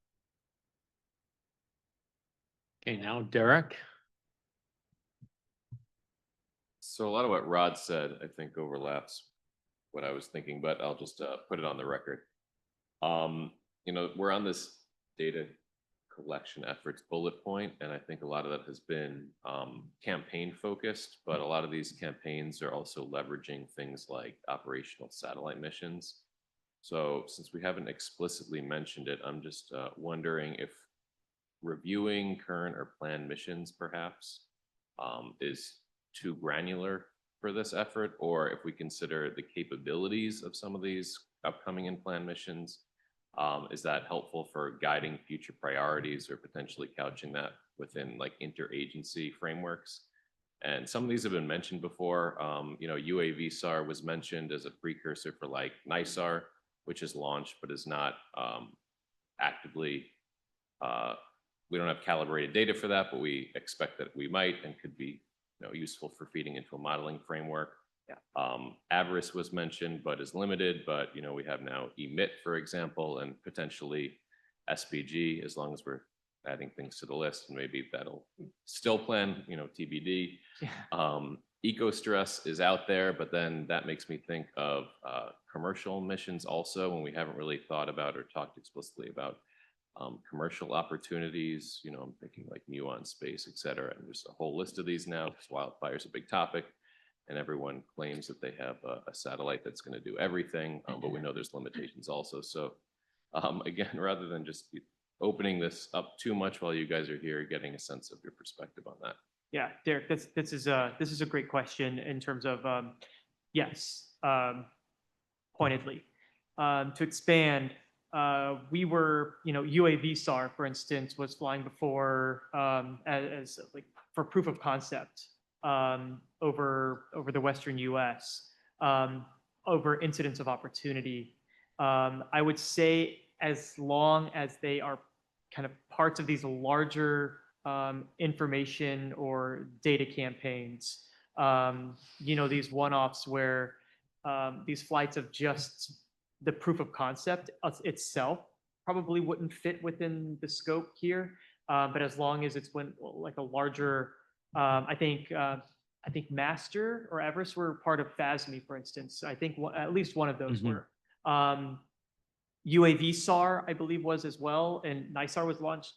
Okay, now Derek. So a lot of what Rod said, I think, overlaps what I was thinking, but I'll just put it on the record. We're on this data collection efforts bullet point, and I think a lot of that has been campaign focused, but a lot of these campaigns are also leveraging things like operational satellite missions. So since we haven't explicitly mentioned it, I'm just wondering if reviewing current or planned missions perhaps is too granular for this effort, or if we consider the capabilities of some of these upcoming and planned missions, is that helpful for guiding future priorities or potentially couching that within like interagency frameworks? And some of these have been mentioned before. UAV SAR was mentioned as a precursor for like NISAR, which is launched but is not actively, we don't have calibrated data for that, but we expect that we might and could be useful for feeding into a modeling framework. Avarice was mentioned, but is limited. But we have now EMIT, for example, and potentially SPG, as long as we're adding things to the list, and maybe that'll still plan, TBD. EcoStress is out there, but then that makes me think of commercial missions also, and we haven't really thought about or talked explicitly about commercial opportunities. I'm thinking like Muon Space, et cetera. And there's a whole list of these now because wildfire is a big topic. And everyone claims that they have a satellite that's going to do everything, but we know there's limitations also. So again, rather than just opening this up too much while you guys are here, getting a sense of your perspective on that. Yeah, Derek, this is a great question in terms of yes, pointedly. To expand, we were, UAV SAR, for instance, was flying before as like for proof of concept. Over the Western US, over incidents of opportunity. I would say as long as they are kind of parts of these larger information or data campaigns. These one-offs where these flights of just the proof of concept itself probably wouldn't fit within the scope here. But as long as it's when like a larger, I think Master or Everest were part of FASME, for instance. I think at least one of those were. UAV SAR, I believe, was as well, and NISAR was launched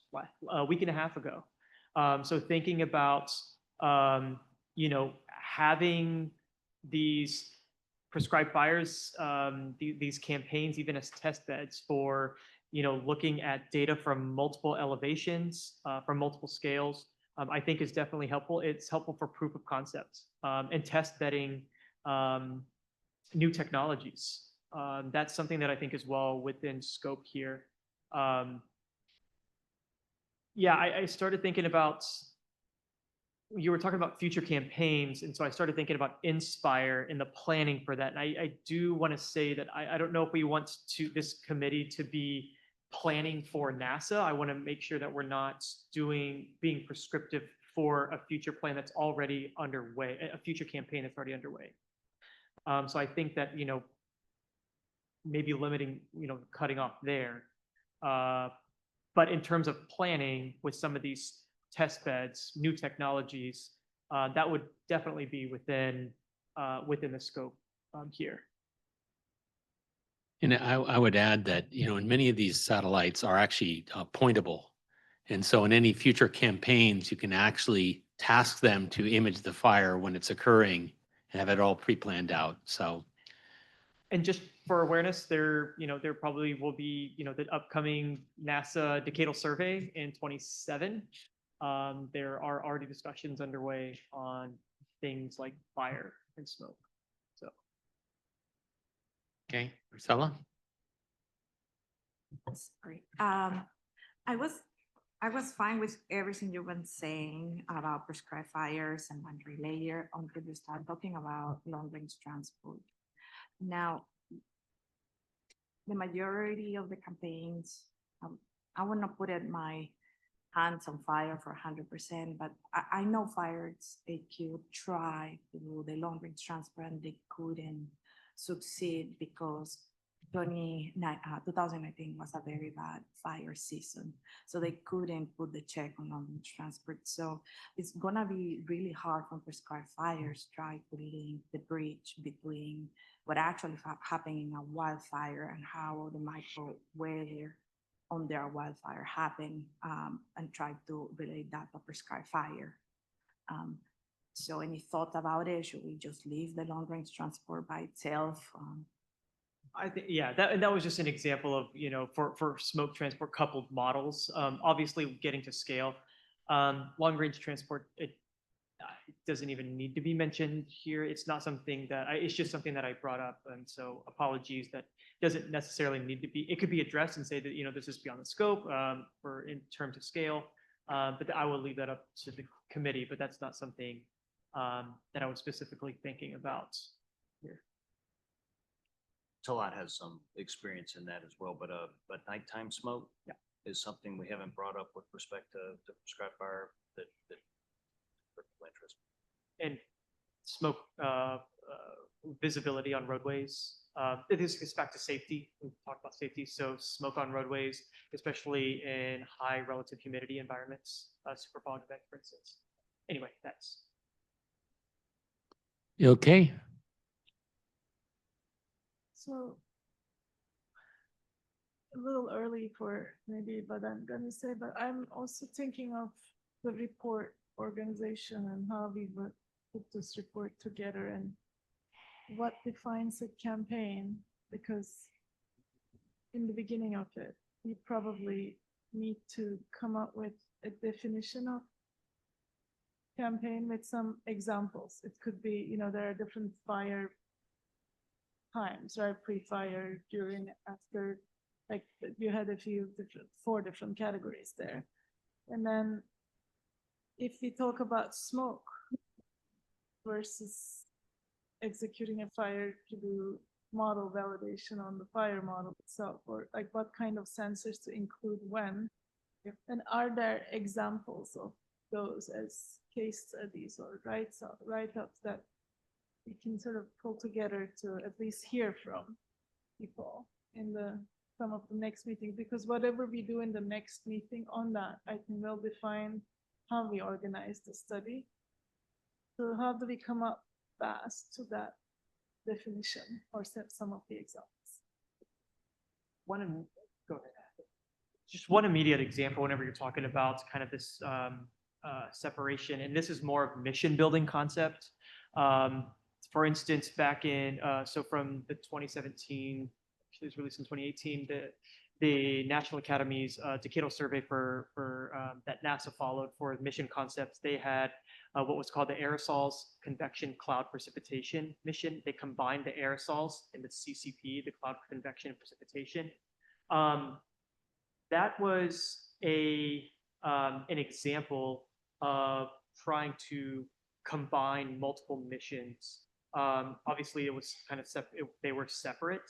a week and a half ago. So thinking about, having these prescribed fires, these campaigns, even as test beds for, looking at data from multiple elevations, from multiple scales, I think is definitely helpful. It's helpful for proof of concept and test bedding new technologies. That's something that I think is well within scope here. I started thinking about, you were talking about future campaigns, and so I started thinking about Inspire and the planning for that. And I do want to say that I don't know if we want this committee to be planning for NASA. I want to make sure that we're not being prescriptive for a future plan that's already underway, a future campaign that's already underway. So I think that, maybe limiting, cutting off there. But in terms of planning with some of these test beds, new technologies, that would definitely be within the scope here. And I would add that, and many of these satellites are actually pointable. And so in any future campaigns, you can actually task them to image the fire when it's occurring and have it all pre-planned out. So. And just for awareness, there probably will be, the upcoming NASA decadal survey in 2027. There are already discussions underway on things like fire and smoke. So. Okay, Marcella? Sorry. I was fine with everything you've been saying about prescribed fires and boundary layer until you start talking about long range transport. Now, the majority of the campaigns, I will not put my hands on fire for 100%, but I know fires, they could try to do the long range transport and they couldn't succeed because 2019 was a very bad fire season. So they couldn't put the check on long range transport. So it's gonna be really hard for prescribed fires try to link the bridge between what actually happened in a wildfire and how the micro weather on their wildfire happened, and try to relate that to prescribed fire. So any thought about it? Should we just leave the long range transport by itself? I think, that was just an example of, for smoke transport coupled models. Obviously getting to scale, long range transport, it doesn't even need to be mentioned here. It's not something that it's just something that I brought up. And so apologies, that doesn't necessarily need to be, it could be addressed and say that, this is beyond the scope in terms of scale. But I will leave that up to the committee, but that's not something that I was specifically thinking about here. Talat has some experience in that as well, but nighttime smoke is something we haven't brought up with respect to prescribed fire that critical interest. And smoke visibility on roadways. It is back to safety. We talked about safety. So smoke on roadways, especially in high relative humidity environments, super fog event, for instance. Anyway, that's. You okay? So a little early for maybe, but I'm gonna say, but I'm also thinking of the report organization and how we would put this report together and what defines a campaign, because in the beginning of it, we probably need to come up with a definition of campaign with some examples. It could be, there are different fire times, right? Pre-fire, during, after, like you had four different categories there. And then if we talk about smoke versus executing a fire to do model validation on the fire model itself, or like what kind of sensors to include when? And are there examples of those as case studies or write-ups that we can sort of pull together to at least hear from people in some of the next meetings? Because whatever we do in the next meeting on that, I think will define how we organize the study. So how do we come up fast to that definition or set some of the examples? Go ahead. Just one immediate example whenever you're talking about kind of this separation, and this is more of mission building concept. For instance, back in, so from the 2017, actually it was released in 2018, the National Academy's decadal survey that NASA followed for mission concepts, they had what was called the Aerosols Convection Cloud Precipitation Mission. They combined the aerosols and the CCP, the Cloud Convection and Precipitation. That was an example of trying to combine multiple missions. Obviously, it was kind of they were separate.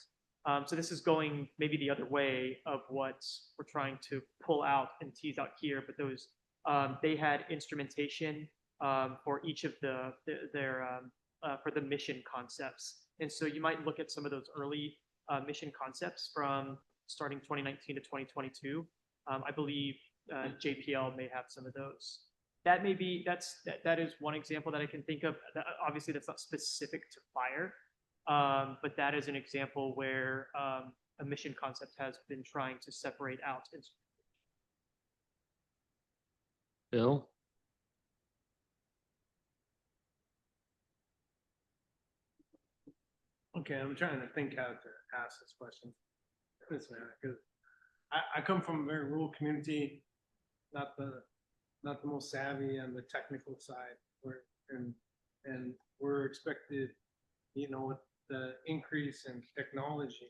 So this is going maybe the other way of what we're trying to pull out and tease out here. But those they had instrumentation for each of for the mission concepts. And so you might look at some of those early mission concepts from starting 2019 to 2022. I believe JPL may have some of those. That is one example that I can think of. Obviously, that's not specific to fire, but that is an example where a mission concept has been trying to separate out. Bill? Okay, I'm trying to think how to ask this question. Because I come from a very rural community, not the most savvy on the technical side, and we're expected, with the increase in technology.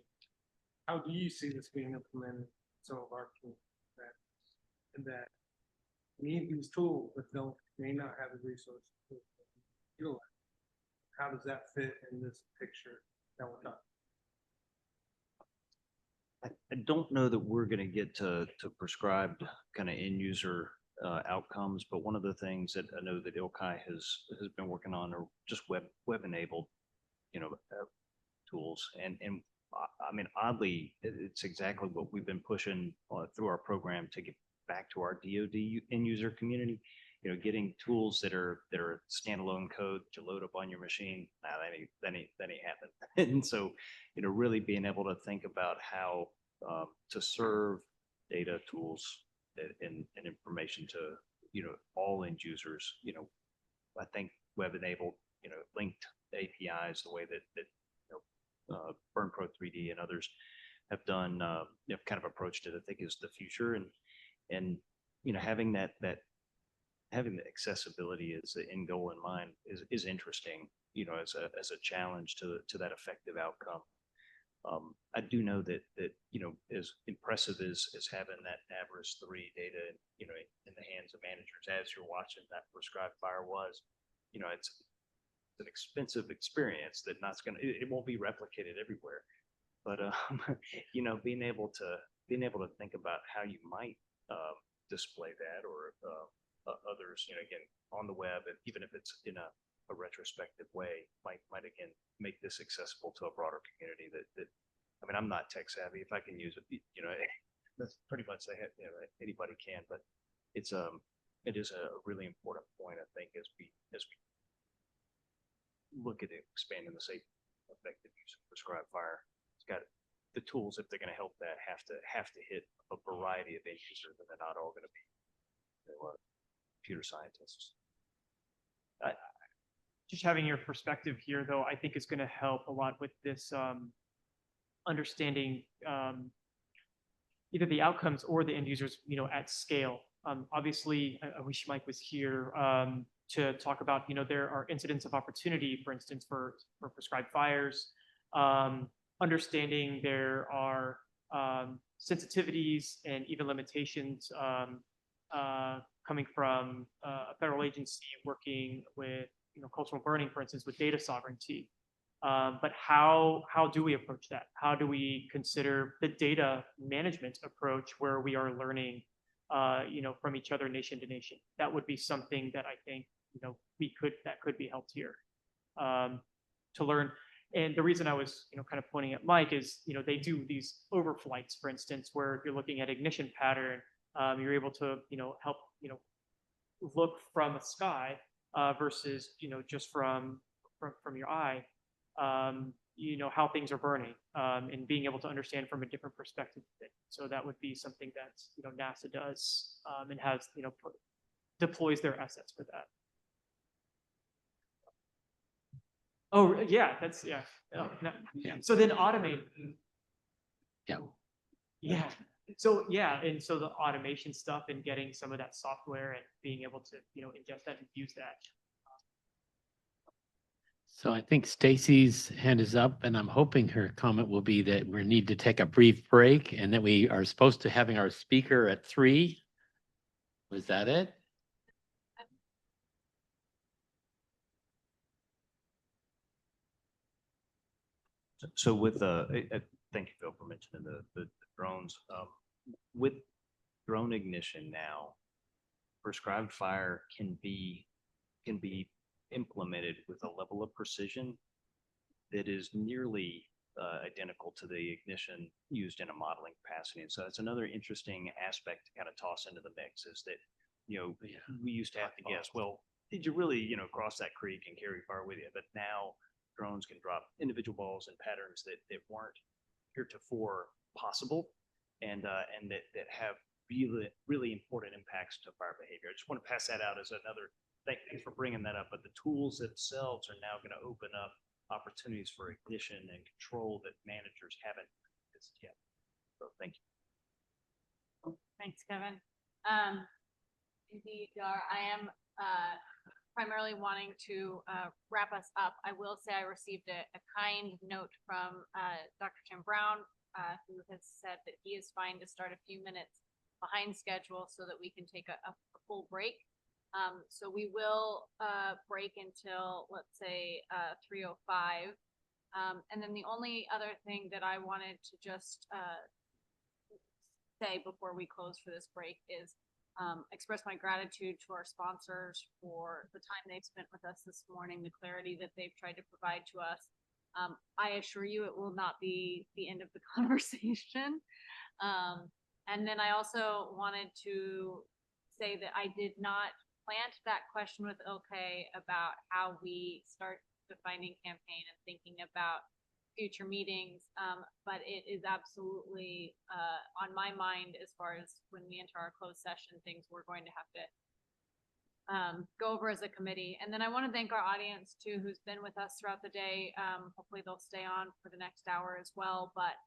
How do you see this being implemented in some of our communities that need these tools but may not have the resources to utilize? How does that fit in this picture that we're talking? I don't know that we're going to get to prescribed kind of end user outcomes, but one of the things that I know that ILCAI has been working on are just web enabled, tools. And I mean, oddly, it's exactly what we've been pushing through our program to get back to our DoD end user community. Getting tools that are standalone code to load up on your machine. Nah, that ain't happening. And so, really being able to think about how to serve data tools and information to, all end users. I think web enabled, linked APIs, the way that BurnPro 3D and others have done, kind of approached it, I think is the future. And having the accessibility as the end goal in mind is interesting, as a challenge to that effective outcome. I do know that as impressive as having that NAVRS 3 data, in the hands of managers as you're watching that prescribed fire was, it's an expensive experience that it won't be replicated everywhere. But being able to think about how you might display that or others, again, on the web, and even if it's in a retrospective way, might again make this accessible to a broader community that I mean, I'm not tech savvy. If I can use it, that's pretty much anybody can, but it is a really important point, I think, as we look at expanding the safe, effective use of prescribed fire. It's got the tools, if they're going to help that, have to hit a variety of end users, and they're not all going to be computer scientists. Just having your perspective here, though, I think is going to help a lot with this understanding either the outcomes or the end users, at scale. Obviously, I wish Mike was here to talk about, there are incidents of opportunity, for instance, for prescribed fires, understanding there are sensitivities and even limitations coming from a federal agency working with, cultural burning, for instance, with data sovereignty. But how do we approach that? How do we consider the data management approach where we are learning, from each other nation to nation? That would be something that I think, that could be helped here to learn. And the reason I was, kind of pointing at Mike is, they do these overflights, for instance, where if you're looking at ignition pattern, you're able to, help, look from the sky versus, just from your eye, how things are burning and being able to understand from a different perspective. So that would be something that, NASA does and has, deploys their assets for that. Oh, yeah, that's, yeah. Oh, no. So then automate. Yeah. Yeah. So, yeah, and so the automation stuff and getting some of that software and being able to, ingest that and use that. So I think Stacy's hand is up, and I'm hoping her comment will be that we need to take a brief break and that we are supposed to having our speaker at 3. Was that it? So with thank you, Phil, for mentioning the drones. With drone ignition now, prescribed fire can be implemented with a level of precision that is nearly identical to the ignition used in a modeling capacity. And so it's another interesting aspect to kind of toss into the mix is that, we used to have to guess, well, did you really, cross that creek and carry fire with you? But now drones can drop individual balls and patterns that weren't heretofore possible and that have really important impacts to fire behavior. I just want to pass that out as another thanks for bringing that up, but the tools themselves are now going to open up opportunities for ignition and control that managers haven't used yet. So thank you. Thanks, Kevin. Indeed, Dar, I am primarily wanting to wrap us up. I will say I received a kind note from Dr. Tim Brown, who has said that he is fine to start a few minutes behind schedule so that we can take a full break. So we will break until, let's say, 3:05. And then the only other thing that I wanted to just say before we close for this break is express my gratitude to our sponsors for the time they've spent with us this morning, the clarity that they've tried to provide to us. I assure you it will not be the end of the conversation. And then I also wanted to say that I did not plant that question with OK about how we start defining campaign and thinking about future meetings, but it is absolutely on my mind as far as when we enter our closed session, things we're going to have to go over as a committee. And then I want to thank our audience too, who's been with us throughout the day. Hopefully they'll stay on for the next hour as well, but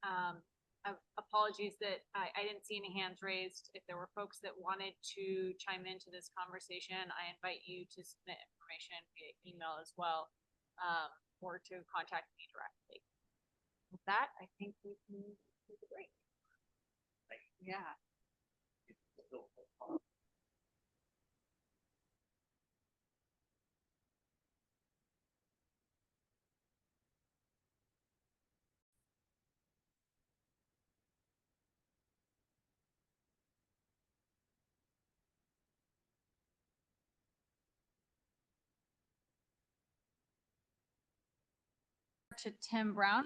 apologies that I didn't see any hands raised. If there were folks that wanted to chime into this conversation, I invite you to submit information via email as well, or to contact me directly. With that, I think we can take a break. Yeah. To Tim Brown.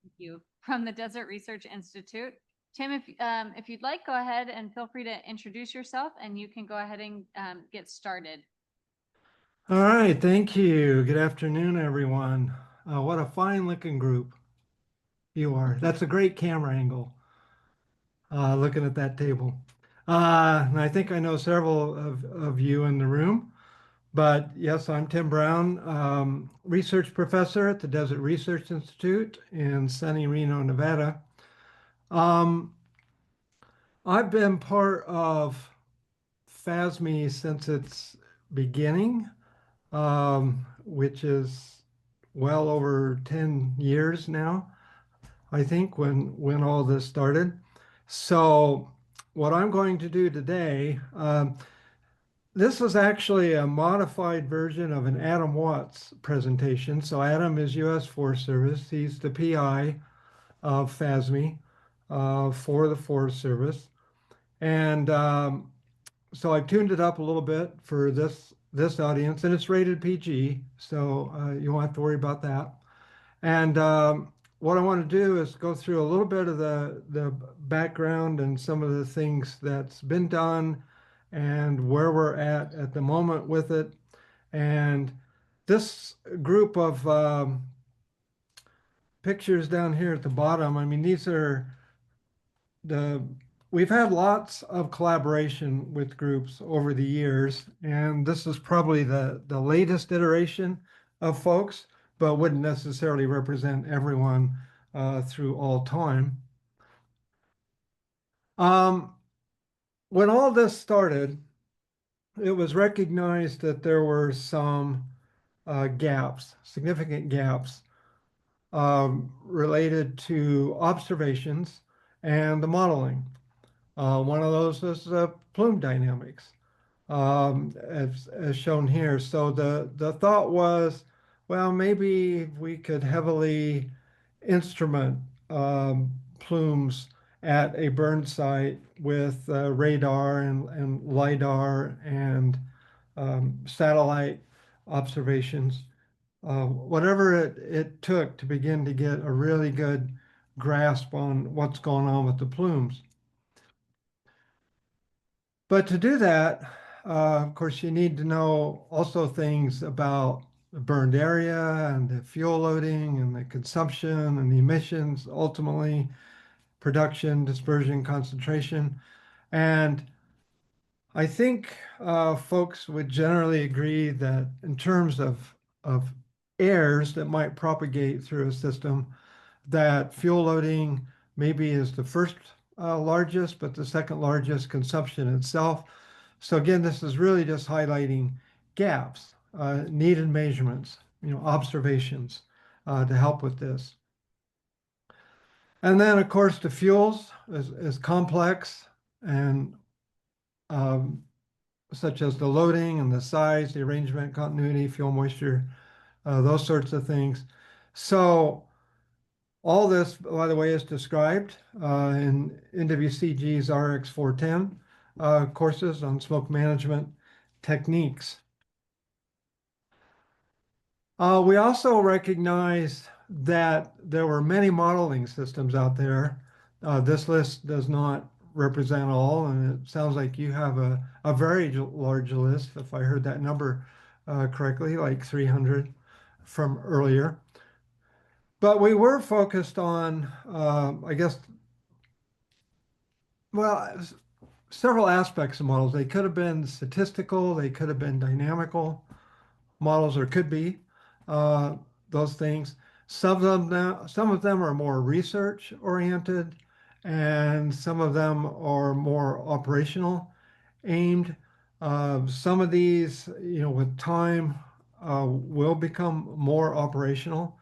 Thank you. From the Desert Research Institute. Tim, if you'd like, go ahead and feel free to introduce yourself, and you can go ahead and get started. All right, thank you. Good afternoon, everyone. What a fine looking group you are. That's a great camera angle, looking at that table. And I think I know several of you in the room. But yes, I'm Tim Brown, research professor at the Desert Research Institute in sunny Reno, Nevada. I've been part of FASME since its beginning, which is well over 10 years now, I think, when all this started. So what I'm going to do today, this was actually a modified version of an Adam Watts presentation. So Adam is U.S. Forest Service. He's the PI of FASME for the Forest Service. And so I tuned it up a little bit for this audience, and it's rated PG, so you won't have to worry about that. And what I want to do is go through a little bit of the background and some of the things that's been done and where we're at the moment with it. And this group of pictures down here at the bottom, I mean, these are we've had lots of collaboration with groups over the years, and this is probably the latest iteration of folks, but wouldn't necessarily represent everyone through all time. When all this started, it was recognized that there were some gaps, significant gaps related to observations and the modeling. One of those is plume dynamics, as shown here. So the thought was, well, maybe we could heavily instrument plumes at a burn site with radar and LiDAR and satellite observations, whatever it took to begin to get a really good grasp on what's going on with the plumes. But to do that, of course, you need to know also things about the burned area and the fuel loading and the consumption and the emissions, ultimately production, dispersion, concentration. And I think folks would generally agree that in terms of airs that might propagate through a system, that fuel loading maybe is the first largest, but the second largest consumption itself. So again, this is really just highlighting gaps, needed measurements, observations to help with this. And then, of course, the fuels is complex and such as the loading and the size, the arrangement, continuity, fuel moisture, those sorts of things. So all this, by the way, is described in NWCG's RX 410 courses on smoke management techniques. We also recognize that there were many modeling systems out there. This list does not represent all, and it sounds like you have a very large list, if I heard that number correctly, like 300 from earlier. But we were focused on, I guess, well, several aspects of models. They could have been statistical, they could have been dynamical models, or could be those things. Some of them are more research oriented, and some of them are more operational aimed. Some of these, with time, will become more operational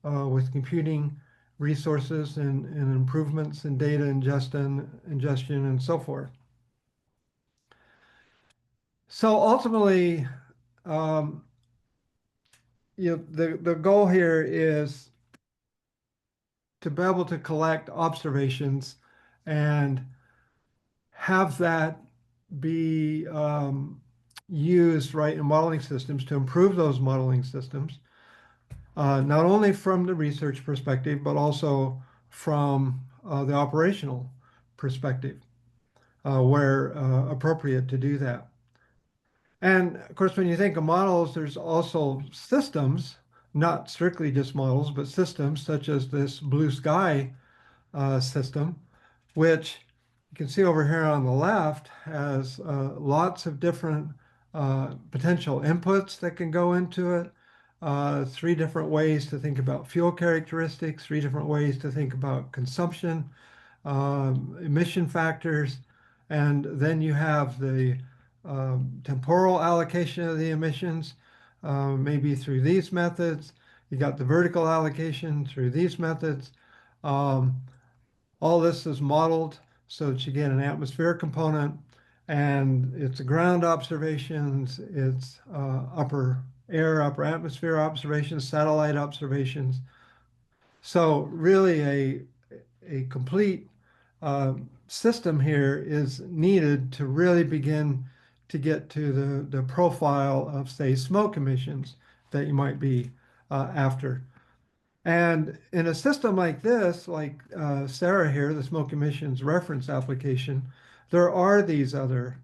with computing resources and improvements in data ingestion and so forth. So ultimately, the goal here is to be able to collect observations and have that be used in modeling systems to improve those modeling systems, not only from the research perspective, but also from the operational perspective, where appropriate to do that. And of course, when you think of models, there's also systems, not strictly just models, but systems such as this Blue Sky system, which you can see over here on the left has lots of different potential inputs that can go into it. 3 different ways to think about fuel characteristics, 3 different ways to think about consumption, emission factors, and then you have the temporal allocation of the emissions, maybe through these methods. You got the vertical allocation through these methods. All this is modeled so that you get an atmospheric component, And it's ground observations, it's upper air, upper atmosphere observations, satellite observations. So really a complete system here is needed to really begin to get to the profile of, say, smoke emissions that you might be after. And in a system like this, like Sarah here, the smoke emissions reference application, there are these other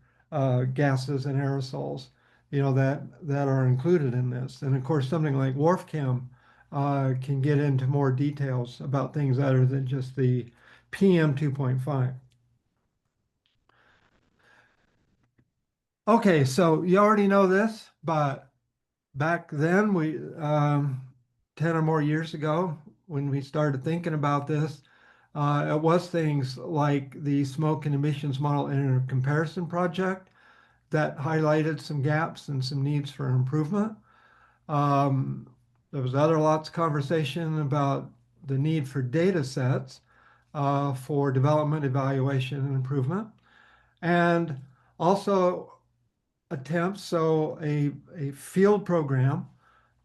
gases and aerosols, that are included in this. And of course, something like WRF-Chem can get into more details about things other than just the PM 2.5. Okay, so you already know this, but back then, 10 or more years ago, when we started thinking about this, it was things like the Smoke and Emissions Model Intercomparison Project that highlighted some gaps and some needs for improvement. There was lots of conversation about the need for data sets for development, evaluation, and improvement. And also attempts, so a field program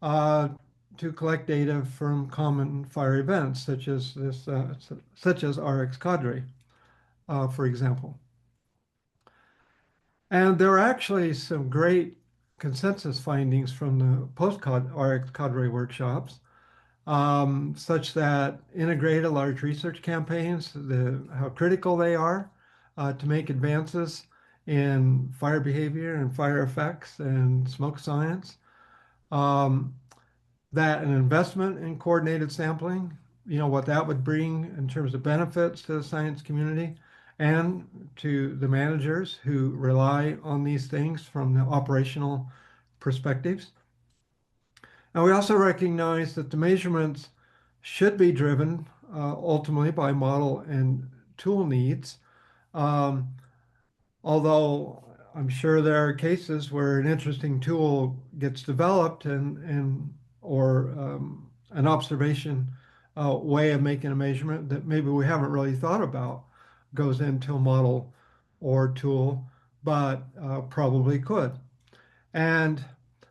to collect data from common fire events, such as RX Cadre, for example. And there are actually some great consensus findings from the post-RX Cadre workshops, such that integrated large research campaigns, how critical they are to make advances in fire behavior and fire effects and smoke science. That an investment in coordinated sampling, what that would bring in terms of benefits to the science community and to the managers who rely on these things from the operational perspectives. And we also recognize that the measurements should be driven ultimately by model and tool needs. Although I'm sure there are cases where an interesting tool gets developed or an observation way of making a measurement that maybe we haven't really thought about goes into a model or tool, but probably could. And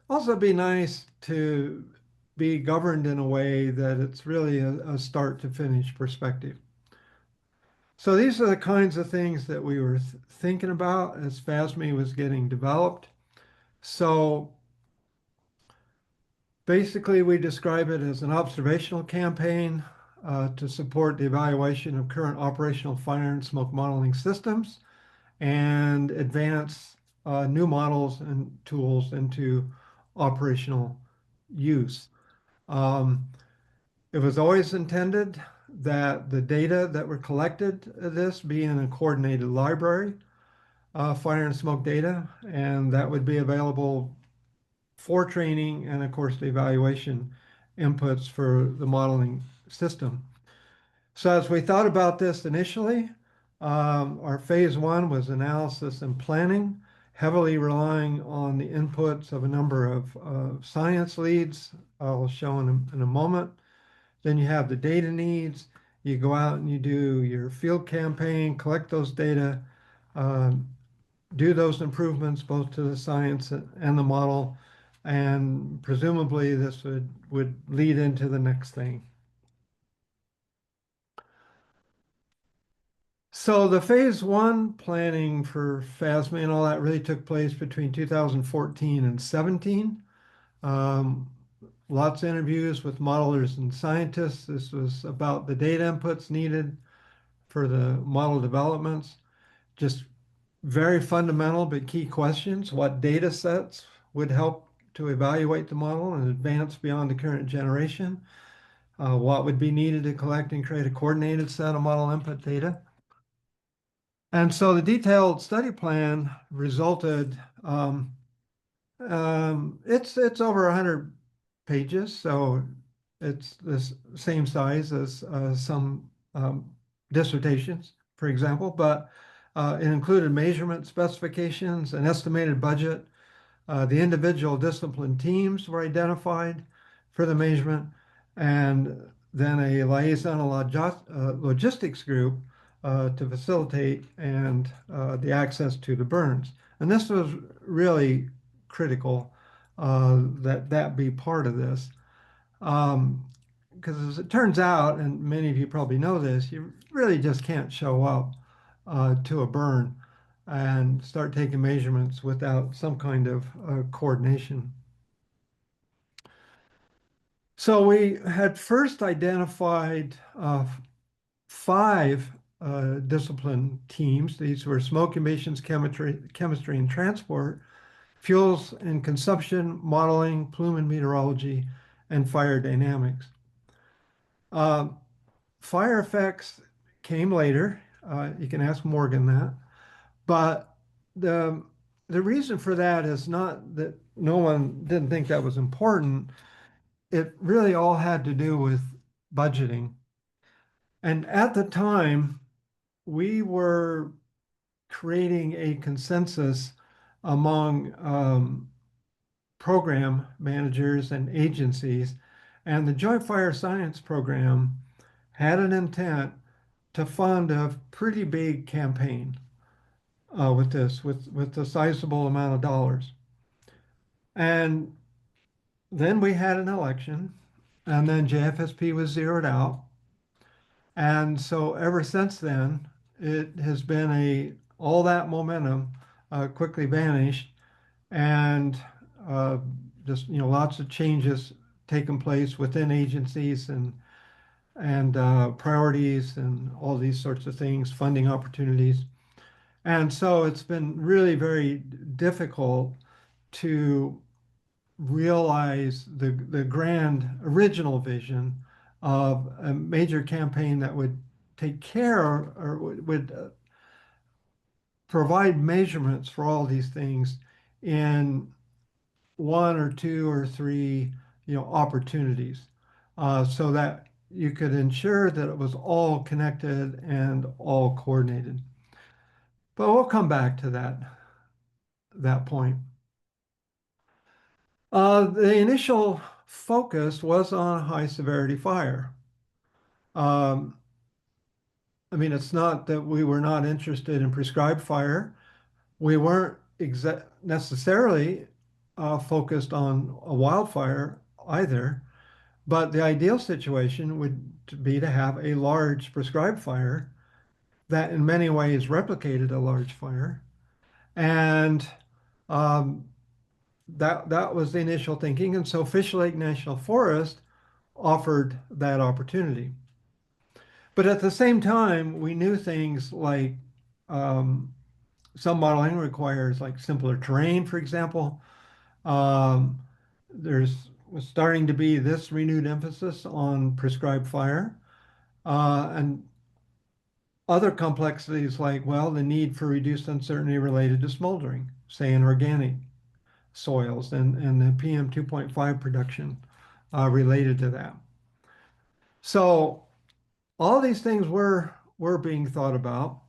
also be nice to be governed in a way that it's really a start to finish perspective. So these are the kinds of things that we were thinking about as FASME was getting developed. So basically, we describe it as an observational campaign to support the evaluation of current operational fire and smoke modeling systems and advance new models and tools into operational use. It was always intended that the data that were collected this be in a coordinated library, fire and smoke data, and that would be available for training and of course the evaluation inputs for the modeling system. So as we thought about this initially, our phase 1 was analysis and planning, heavily relying on the inputs of a number of science leads I'll show in a moment. Then you have the data needs. You go out and you do your field campaign, collect those data, do those improvements both to the science and the model, and presumably this would lead into the next thing. So the phase 1 planning for FASME and all that really took place between 2014 and 17. Lots of interviews with modelers and scientists. This was about the data inputs needed for the model developments. Just very fundamental but key questions. What data sets would help to evaluate the model and advance beyond the current generation? What would be needed to collect and create a coordinated set of model input data? And so the detailed study plan resulted, it's over 100 pages, so it's the same size as some dissertations, for example, but it included measurement specifications, an estimated budget, the individual discipline teams were identified for the measurement, and then a liaison logistics group to facilitate and the access to the burns. And this was really critical that be part of this. Because as it turns out, and many of you probably know this, you really just can't show up to a burn and start taking measurements without some kind of coordination. So we had first identified 5 discipline teams. These were smoke emissions, chemistry and transport, fuels and consumption, modeling, plume and meteorology, and fire dynamics. Fire effects came later. You can ask Morgan that. But the reason for that is not that no one didn't think that was important. It really all had to do with budgeting. And at the time, we were creating a consensus among program managers and agencies. And the Joint Fire Science Program had an intent to fund a pretty big campaign with this, with a sizable amount of dollars. And then we had an election, and then JFSP was zeroed out. And so ever since then, it has been all that momentum quickly vanished, and just lots of changes taken place within agencies and priorities and all these sorts of things, funding opportunities. And so it's been really very difficult to realize the grand original vision of a major campaign that would take care or would provide measurements for all these things in 1 or 2 or 3 opportunities, so that you could ensure that it was all connected and all coordinated. But we'll come back to that point. The initial focus was on high severity fire. I mean, it's not that we were not interested in prescribed fire. We weren't necessarily focused on a wildfire either, but the ideal situation would be to have a large prescribed fire that in many ways replicated a large fire. And that was the initial thinking. And so Fish Lake National Forest offered that opportunity. But at the same time, we knew things like some modeling requires like simpler terrain, for example. Was starting to be this renewed emphasis on prescribed fire. And other complexities like, well, the need for reduced uncertainty related to smoldering, say in organic soils and the PM 2.5 production related to that. So all these things were being thought about,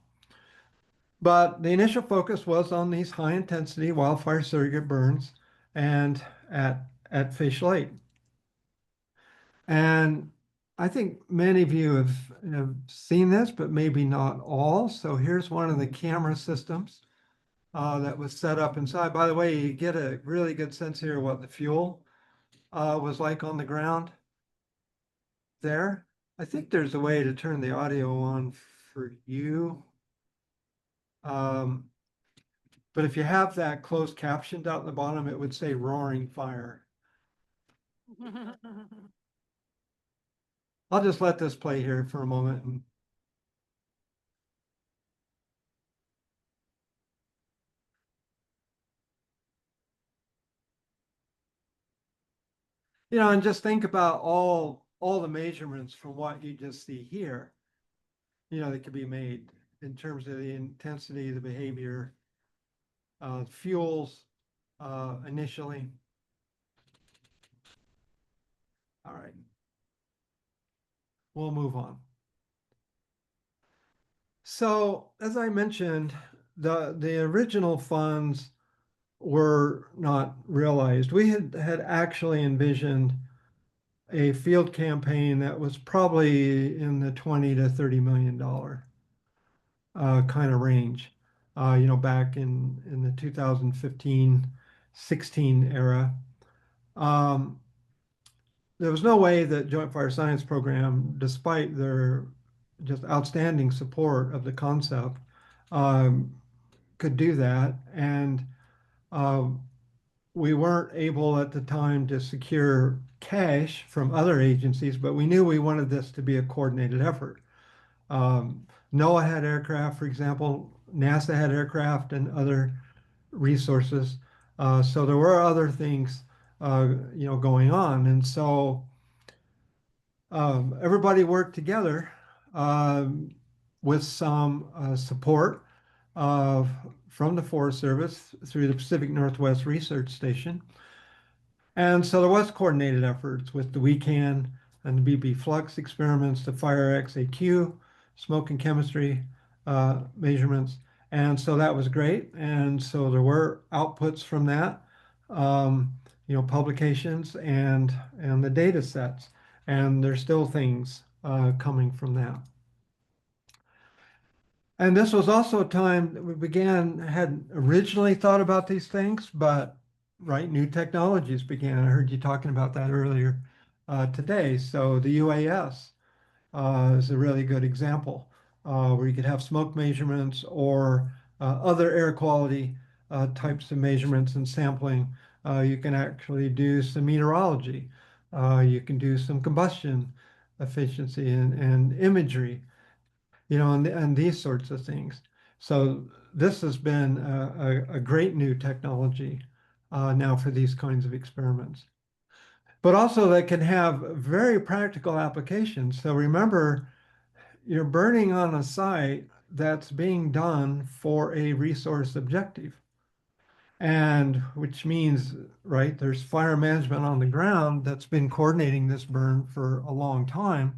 but the initial focus was on these high intensity wildfire surrogate burns and at Fish Lake. And I think many of you have seen this, but maybe not all. So here's one of the camera systems that was set up inside. By the way, you get a really good sense here of what the fuel was like on the ground there. I think there's a way to turn the audio on for you. But if you have that closed captioned out in the bottom, it would say roaring fire. I'll just let this play here for a moment. And just think about all the measurements from what you just see here, that could be made in terms of the intensity, the behavior, fuels initially. All right. We'll move on. So, as I mentioned, the original funds were not realized. We had actually envisioned a field campaign that was probably in the $20 to $30 million kind of range. Back in the 2015-16 era. There was no way that Joint Fire Science Program, despite their just outstanding support of the concept, could do that. And we weren't able at the time to secure cash from other agencies, but we knew we wanted this to be a coordinated effort. NOAA had aircraft, for example, NASA had aircraft and other resources. So there were other things, going on. And so everybody worked together with some support from the Forest Service through the Pacific Northwest Research Station. And so there was coordinated efforts with the WECAN and the BB Flux experiments, the FIRE-XAQ, smoke and chemistry measurements. And so that was great. And so there were outputs from that, publications and the data sets. And there's still things coming from that. And this was also a time that we had originally thought about these things, but new technologies began. I heard you talking about that earlier today. So the UAS is a really good example where you could have smoke measurements or other air quality types of measurements and sampling. You can actually do some meteorology. You can do some combustion efficiency and imagery, and these sorts of things. So this has been a great new technology now for these kinds of experiments. But also they can have very practical applications. So remember, you're burning on a site that's being done for a resource objective. And which means, there's fire management on the ground that's been coordinating this burn for a long time.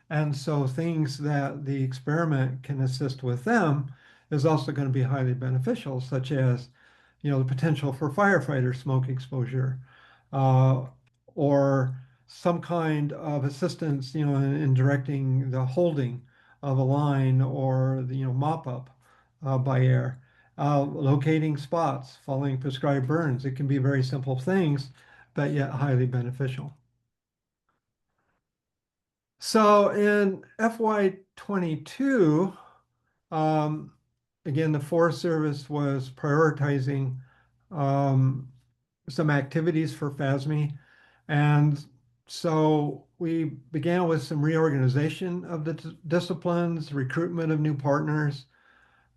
And so things that the experiment can assist with them is also going to be highly beneficial, such as, the potential for firefighter smoke exposure, or some kind of assistance, in directing the holding of a line or the, mop up by air, locating spots, following prescribed burns. It can be very simple things, but yet highly beneficial. So in FY22, again, the Forest Service was prioritizing some activities for FASME. And so we began with some reorganization of the disciplines, recruitment of new partners.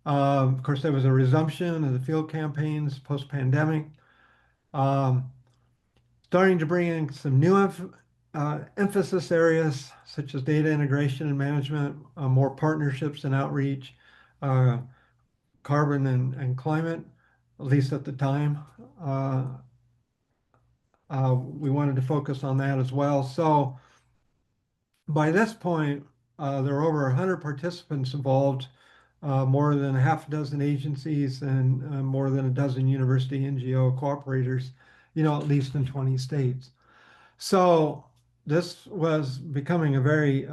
Of course, there was a resumption of the field campaigns post-pandemic. Starting to bring in some new emphasis areas such as data integration and management, more partnerships and outreach, carbon and climate, at least at the time. We wanted to focus on that as well. So by this point, there are over 100 participants involved, more than a half a dozen agencies and more than a dozen university NGO cooperators, at least in 20 states. So this was becoming a very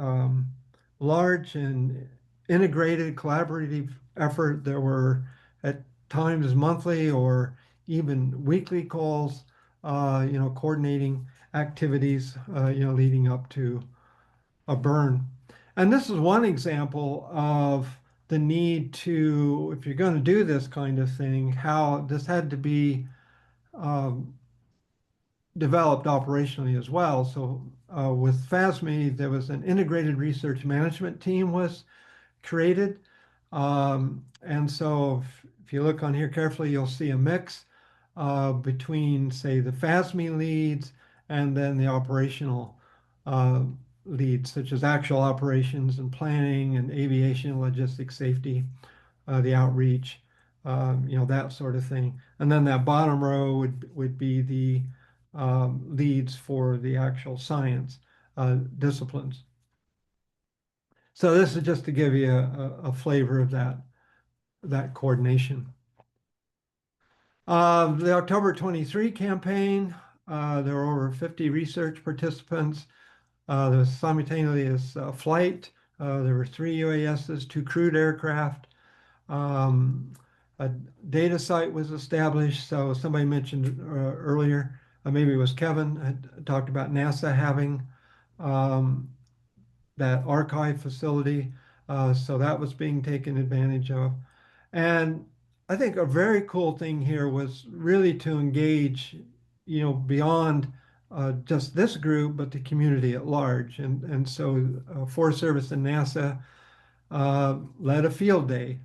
large and integrated collaborative effort. There were at times monthly or even weekly calls, coordinating activities, leading up to a burn. And this is one example of the need to, if you're going to do this kind of thing, how this had to be developed operationally as well. So with FASME, there was an integrated research management team was created. And so if you look on here carefully, you'll see a mix between, say, the FASME leads and then the operational leads, such as actual operations and planning and aviation, logistics, safety, the outreach, that sort of thing. And then that bottom row would be the leads for the actual science disciplines. So this is just to give you a flavor of that coordination. The October 23 campaign, there were over 50 research participants. There was simultaneous flight. There were 3 UASs, 2 crewed aircraft, A data site was established. So somebody mentioned earlier, maybe it was Kevin, had talked about NASA having that archive facility. So that was being taken advantage of. And I think a very cool thing here was really to engage, beyond just this group, but the community at large. And so Forest Service and NASA led a field day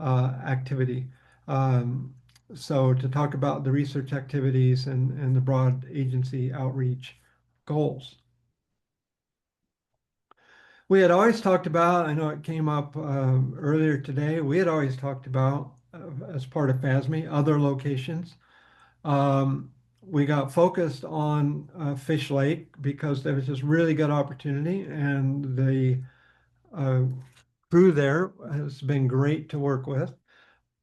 activity. So to talk about the research activities and the broad agency outreach goals. We had always talked about, I know it came up earlier today, we had always talked about, as part of FASME, other locations. We got focused on Fish Lake because there was this really good opportunity, and the crew there has been great to work with.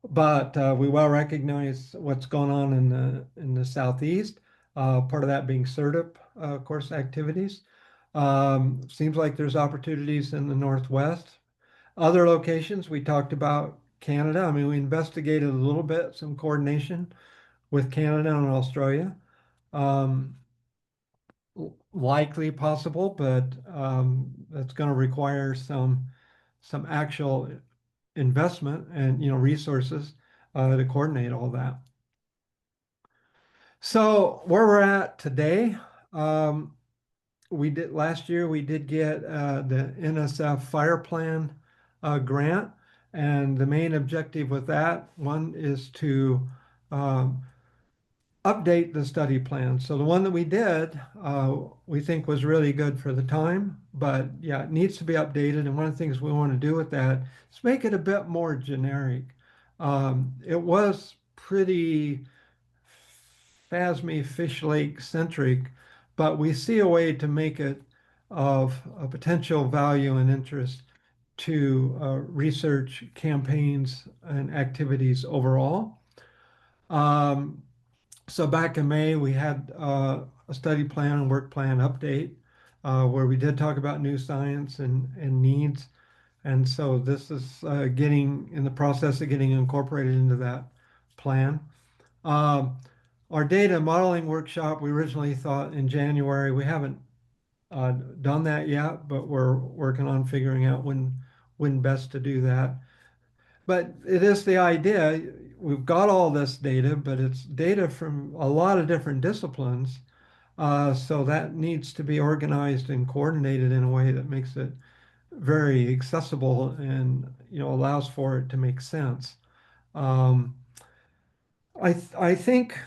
But we well recognize what's going on in the southeast. Part of that being CERTIP, of course, activities. Seems like there's opportunities in the Northwest. Other locations, we talked about Canada. I mean, we investigated a little bit, some coordination with Canada and Australia. Likely possible, but that's going to require some actual investment and resources to coordinate all that. So where we're at today, last year we did get the NSF Fire Plan grant, and the main objective with that one is to update the study plan. So the one that we did, we think was really good for the time, but yeah, it needs to be updated. And one of the things we want to do with that is make it a bit more generic. It was pretty FASME Fish Lake centric, but we see a way to make it of a potential value and interest to research campaigns and activities overall. So back in May, we had a study plan and work plan update where we did talk about new science and needs. And so this is getting in the process of getting incorporated into that plan. Our data modeling workshop, we originally thought in January. We haven't done that yet, but we're working on figuring out when best to do that. But it is the idea, we've got all this data, but it's data from a lot of different disciplines. So that needs to be organized and coordinated in a way that makes it very accessible and allows for it to make sense. I think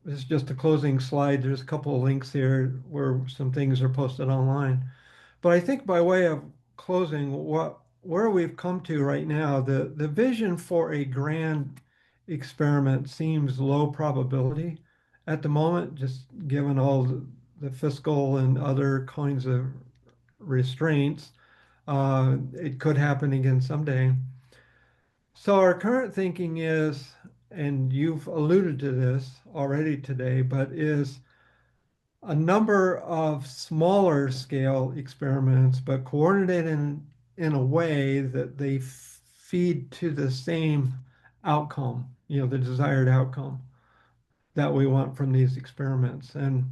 this is just a closing slide. There's a couple of links here where some things are posted online. But I think by way of closing, where we've come to right now, the vision for a grand experiment seems low probability at the moment, just given all the fiscal and other kinds of restraints. It could happen again someday. So our current thinking is, and you've alluded to this already today, but is a number of smaller scale experiments, but coordinated in a way that they feed to the same outcome, the desired outcome that we want from these experiments. And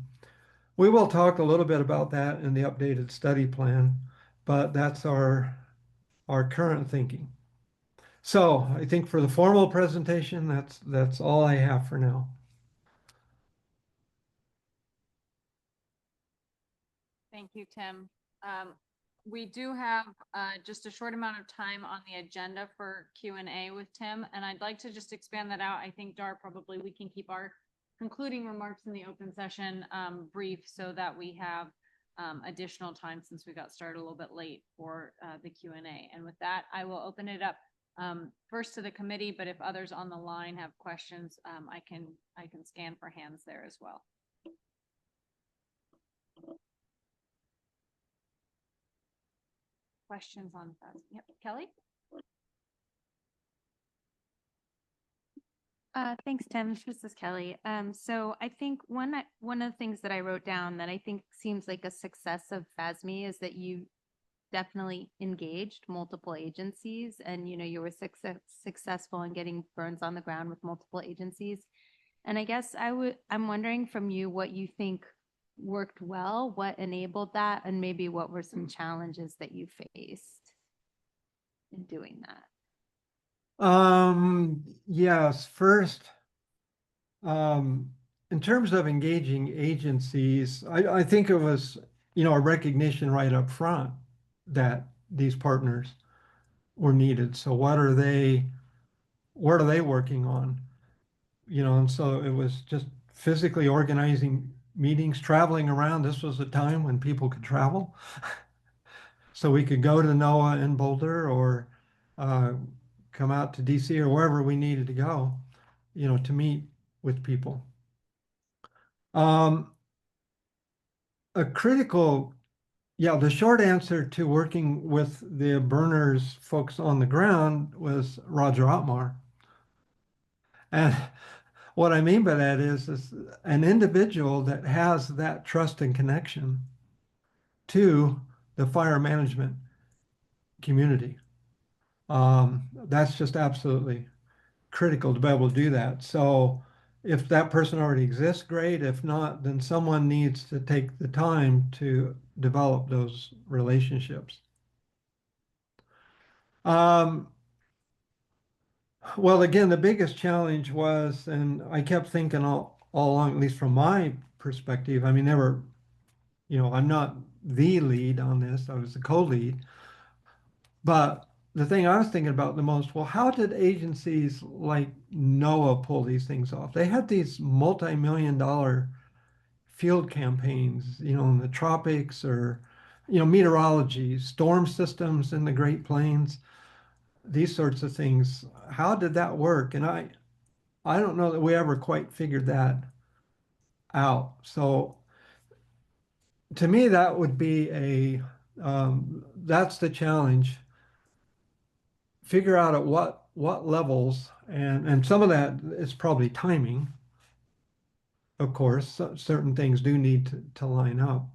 we will talk a little bit about that in the updated study plan, but that's our current thinking. So I think for the formal presentation, that's all I have for now. Thank you, Tim. We do have just a short amount of time on the agenda for Q&A with Tim, and I'd like to just expand that out. I think, Dar, probably we can keep our concluding remarks in the open session brief so that we have additional time since we got started a little bit late for the Q&A. And with that, I will open it up first to the committee, but if others on the line have questions, I can scan for hands there as well. Questions on that? Yep, Kelly? Thanks, Tim. This is Kelly. So I think one of the things that I wrote down that I think seems like a success of FASME is that you definitely engaged multiple agencies and, you were successful in getting burns on the ground with multiple agencies. And I guess I'm wondering from you what you think worked well, what enabled that, and maybe what were some challenges that you faced in doing that? Yes, first, in terms of engaging agencies, I think it was, a recognition right up front that these partners were needed. So what are they working on? And so it was just physically organizing meetings, traveling around. This was a time when people could travel. So we could go to NOAA in Boulder or come out to DC or wherever we needed to go, to meet with people. A critical, the short answer to working with the burners folks on the ground was Roger Otmar. And what I mean by that is an individual that has that trust and connection to the fire management community. That's just absolutely critical to be able to do that. So if that person already exists, great. If not, then someone needs to take the time to develop those relationships. Well, again, the biggest challenge was, and I kept thinking all along, at least from my perspective, I mean, never, I'm not the lead on this, I was the co-lead. But the thing I was thinking about the most, well, how did agencies like NOAA pull these things off? They had these multi-million-dollar field campaigns, in the tropics or, meteorology, storm systems in the Great Plains, these sorts of things. How did that work? And I don't know that we ever quite figured that out. So to me, that would be that's the challenge. Figure out at what levels, and some of that is probably timing. Of course, certain things do need to line up.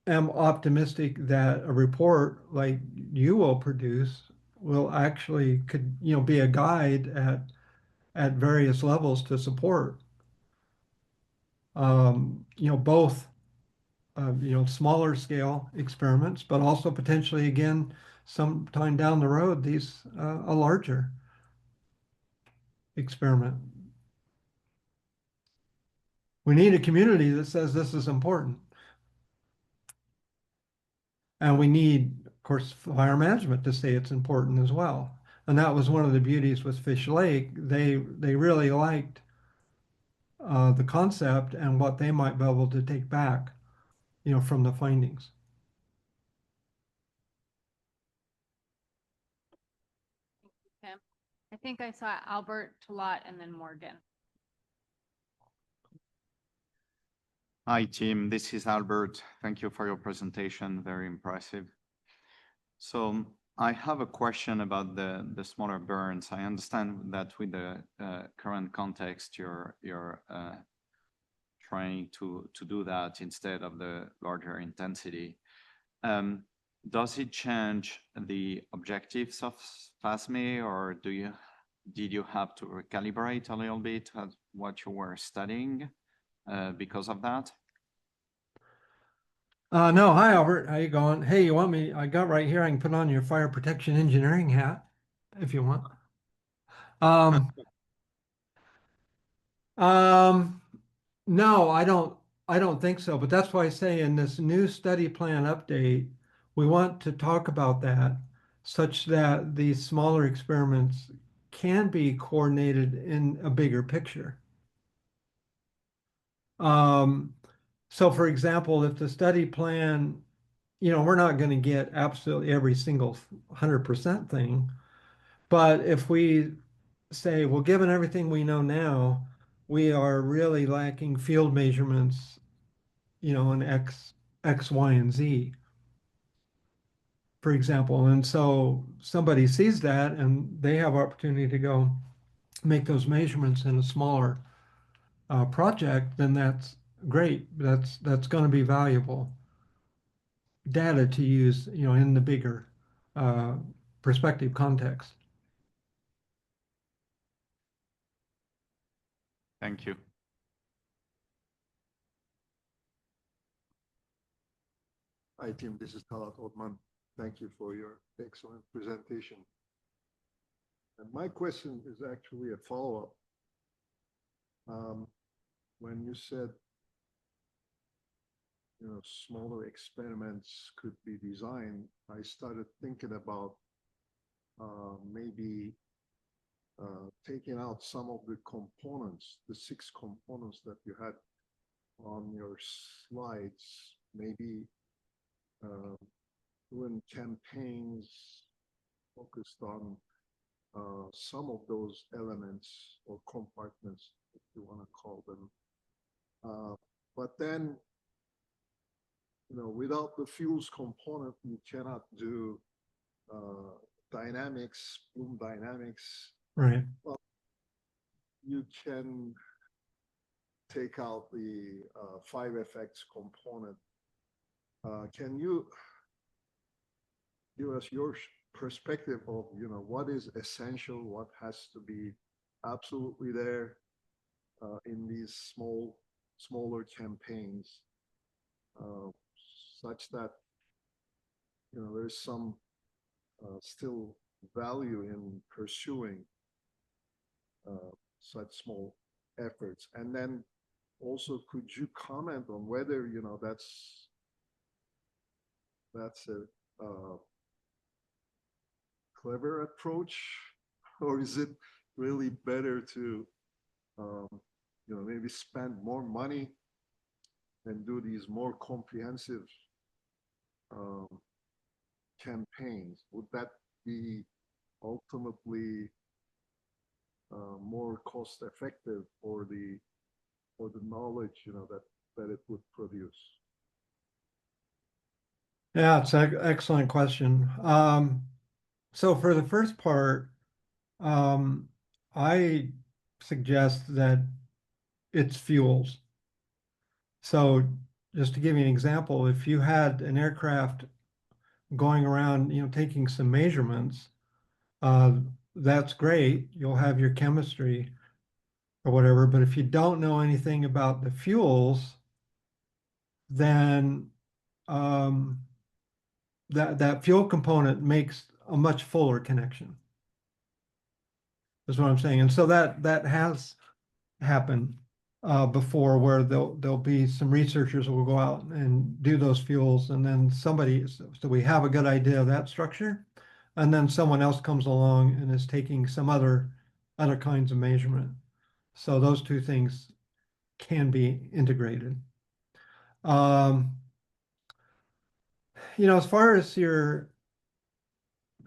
am optimistic that a report like you will produce will actually be a guide at various levels to support both smaller scale experiments, but also potentially again sometime down the road these a larger experiment. We need a community that says this is important. And we need, of course, fire management to say it's important as well. And that was one of the beauties with Fish Lake. They really liked the concept and what they might be able to take back, from the findings. Tim, I think I saw Albert, Talat, and then Morgan. Hi, team. This is Albert. Thank you for your presentation. Very impressive. So I have a question about the smaller burns. I understand that with the current context, you're trying to do that instead of the larger intensity. Does it change the objectives of FASME, or did you have to recalibrate a little bit at what you were studying because of that? No, hi Albert, how you going? Hey, you want me? I got right here. I can put on your fire protection engineering hat if you want. No, I don't think so. But that's why I say in this new study plan update, we want to talk about that such that these smaller experiments can be coordinated in a bigger picture. So for example, if the study plan, we're not going to get absolutely every single 100% thing, but if we say, well, given everything we know now, we are really lacking field measurements, in X, Y, and Z, for example. And so somebody sees that and they have opportunity to go make those measurements in a smaller project, then that's great. That's going to be valuable. data to use, in the bigger perspective context. Thank you. Hi, Tim. This is Talat Otman. Thank you for your excellent presentation. And my question is actually a follow-up. When you said, smaller experiments could be designed, I started thinking about maybe taking out some of the components, the 6 components that you had on your slides, maybe doing campaigns focused on some of those elements or compartments, if you want to call them. But then, without the fuels component, you cannot do dynamics, bloom dynamics. Right. Well, you can take out the 5FX component. Can you give us your perspective of, what is essential, what has to be absolutely there in these smaller campaigns, such that, there's some still value in pursuing such small efforts. And then also, could you comment on whether, that's a clever approach, or is it really better to, maybe spend more money and do these more comprehensive campaigns? Would that be ultimately more cost effective for the knowledge, that it would produce? Yeah, it's an excellent question. So for the first part, I suggest that it's fuels. So just to give you an example, if you had an aircraft going around, taking some measurements, that's great. You'll have your chemistry or whatever. But if you don't know anything about the fuels, then that fuel component makes a much fuller connection. That's what I'm saying. And so that has happened before, where there'll be some researchers who will go out and do those fuels, and then so we have a good idea of that structure, and then someone else comes along and is taking some other kinds of measurement. So those two things can be integrated. As far as your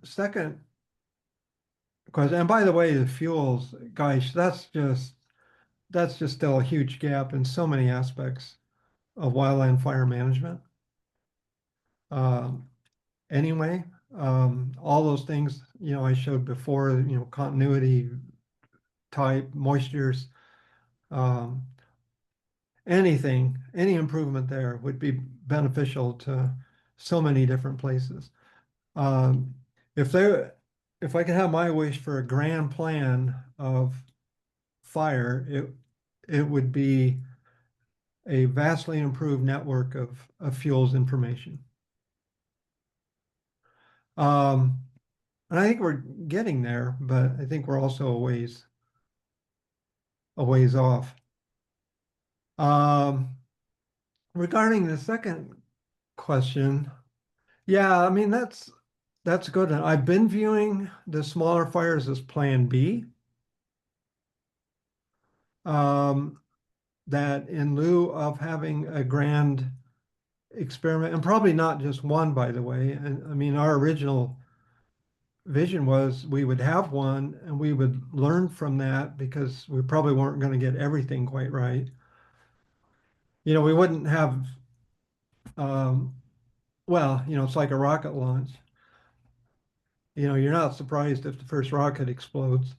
second question, and by the way, the fuels, gosh, that's just still a huge gap in so many aspects of wildland fire management. Anyway, all those things, I showed before, continuity, type, moistures, any improvement there would be beneficial to so many different places. If I could have my wish for a grand plan of fire, it would be a vastly improved network of fuels information. And I think we're getting there, but I think we're also a ways off. Regarding the second question, yeah, I mean, that's good. And I've been viewing the smaller fires as Plan B. That in lieu of having a grand experiment, and probably not just one, by the way, and I mean, our original vision was we would have one and we would learn from that, because we probably weren't going to get everything quite right. We wouldn't have, well, it's like a rocket launch. You're not surprised if the first rocket explodes,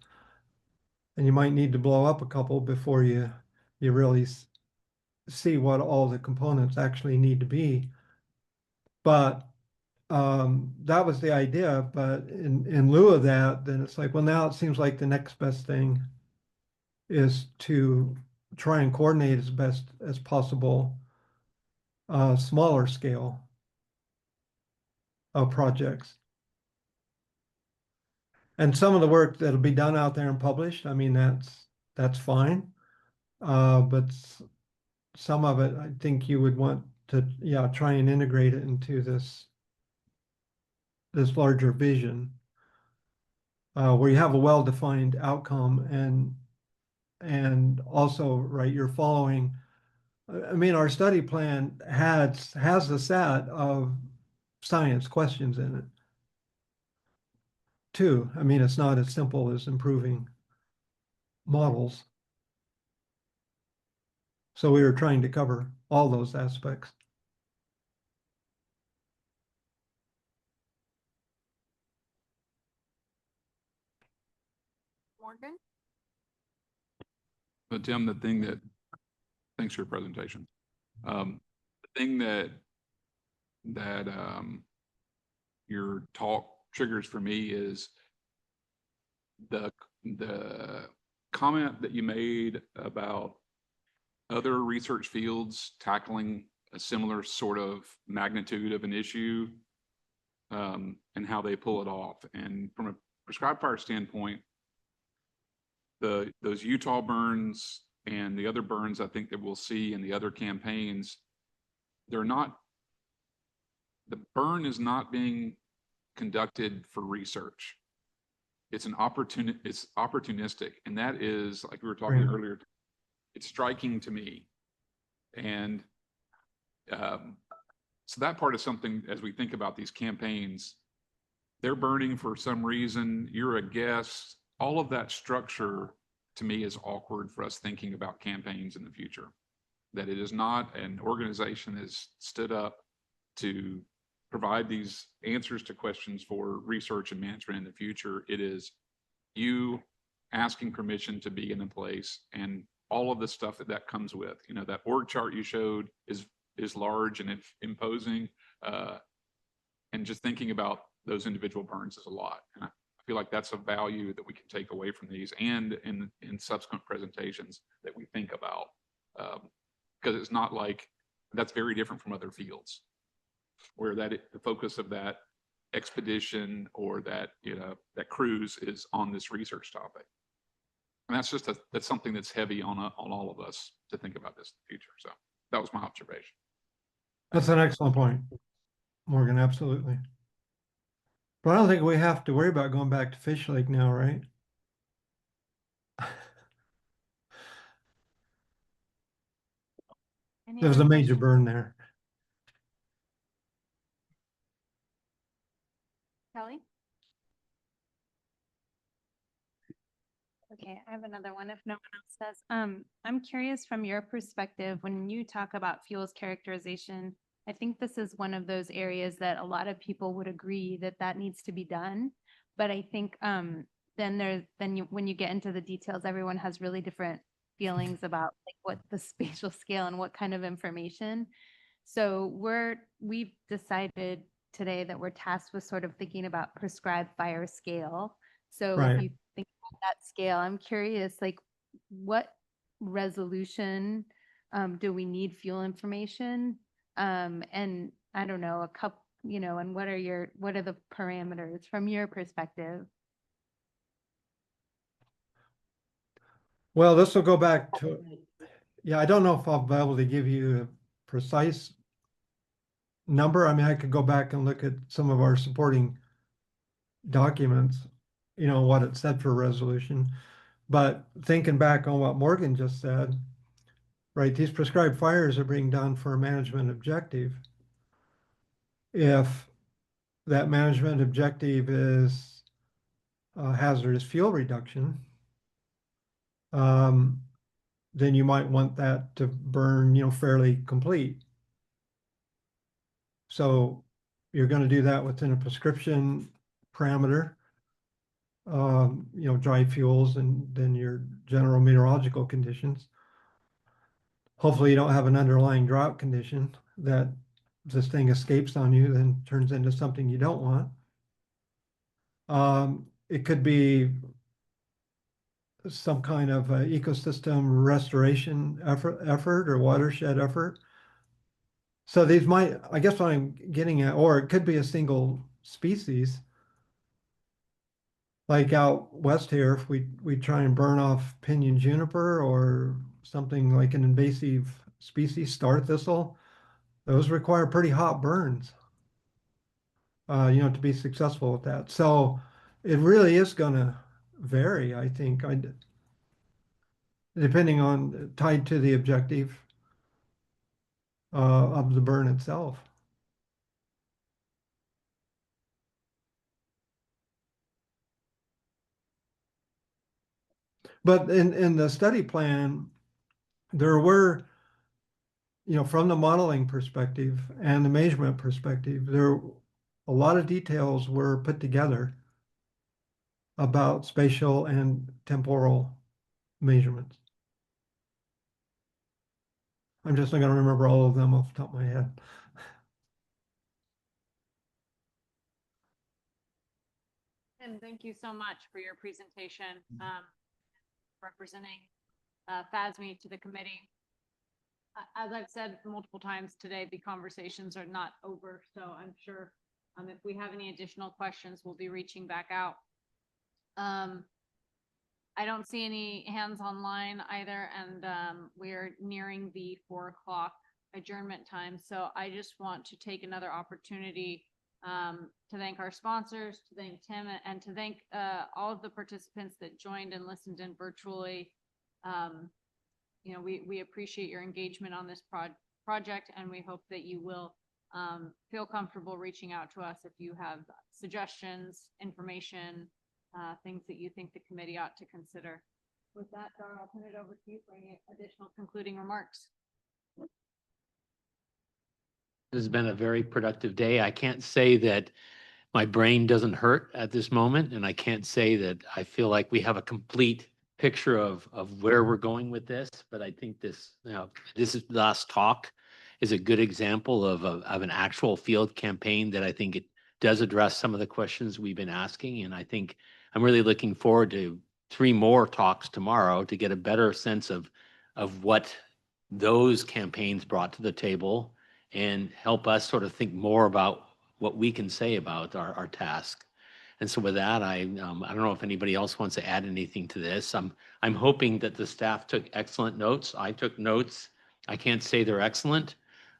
and you might need to blow up a couple before you really see what all the components actually need to be. But that was the idea, but in lieu of that, then it's like, well, now it seems like the next best thing is to try and coordinate as best as possible smaller scale of projects. And some of the work that'll be done out there and published, I mean, that's fine. But some of it, I think you would want to, yeah, try and integrate it into this larger vision, where you have a well-defined outcome and also, right, you're following. I mean, our study plan has a set of science questions in it too. I mean, it's not as simple as improving models. So we were trying to cover all those aspects. Morgan? But Tim, thanks for your presentation. The thing that your talk triggers for me is the comment that you made about other research fields tackling a similar sort of magnitude of an issue, and how they pull it off. And from a prescribed fire standpoint, those Utah burns and the other burns I think that we'll see in the other campaigns, the burn is not being conducted for research. It's it's opportunistic. And that is, like we were talking earlier, it's striking to me. And so that part is something, as we think about these campaigns, they're burning for some reason, you're a guest, all of that structure to me is awkward for us thinking about campaigns in the future. That it is not an organization that has stood up to provide these answers to questions for research and management in the future. It is you asking permission to be in a place and all of the stuff that comes with. You know, that org chart you showed is large and imposing, and just thinking about those individual burns is a lot. And I feel like that's a value that we can take away from these and in subsequent presentations that we think about, because it's not like that's very different from other fields where the focus of that expedition or that cruise is on this research topic. And that's something that's heavy on all of us to think about this in the future. So that was my observation. That's an excellent point, Morgan, absolutely. But I don't think we have to worry about going back to Fish Lake now, right? There was a major burn there. Kelly? Okay, I have another one if no one else does. I'm curious from your perspective, when you talk about fuels characterization, I think this is one of those areas that a lot of people would agree that needs to be done. But I think when you get into the details, everyone has really different feelings about like what the spatial scale and what kind of information. So we've decided today that we're tasked with sort of thinking about prescribed fire scale. So if you think about that scale, I'm curious, like what resolution do we need fuel information? And I don't know, and what are the parameters from your perspective? Well, this will go back to, yeah, I don't know if I'll be able to give you a precise number. I mean, I could go back and look at some of our supporting documents, what it said for resolution. But thinking back on what Morgan just said, right, these prescribed fires are being done for a management objective. If that management objective is hazardous fuel reduction, then you might want that to burn, fairly complete. So you're going to do that within a prescription parameter, dry fuels and then your general meteorological conditions. Hopefully you don't have an underlying drought condition that this thing escapes on you, then turns into something you don't want. It could be some kind of ecosystem restoration effort or watershed effort. So these might, I guess what I'm getting at, or it could be a single species. Like out west here, if we try and burn off pinyon juniper or something like an invasive species, star thistle, those require pretty hot burns, to be successful with that. So it really is going to vary, I think, depending on, tied to the objective of the burn itself. But in the study plan, there were, from the modeling perspective and the measurement perspective, there a lot of details were put together about spatial and temporal measurements. I'm just not going to remember all of them off the top of my head. And thank you so much for your presentation, representing FASME to the committee. As I've said multiple times today, the conversations are not over, so I'm sure if we have any additional questions, we'll be reaching back out. I don't see any hands online either, and we're nearing the 4 o'clock adjournment time. So I just want to take another opportunity to thank our sponsors, to thank Tim, and to thank all of the participants that joined and listened in virtually. We appreciate your engagement on this project, and we hope that you will feel comfortable reaching out to us if you have suggestions, information, things that you think the committee ought to consider. With that, Dara, I'll turn it over to you for any additional concluding remarks. This has been a very productive day. I can't say that my brain doesn't hurt at this moment, and I can't say that I feel like we have a complete picture of where we're going with this, but I think this last talk is a good example of an actual field campaign that I think it does address some of the questions we've been asking. And I think I'm really looking forward to 3 more talks tomorrow to get a better sense of what those campaigns brought to the table and help us sort of think more about what we can say about our task. And so with that, I don't know if anybody else wants to add anything to this. I'm hoping that the staff took excellent notes. I took notes. I can't say they're excellent,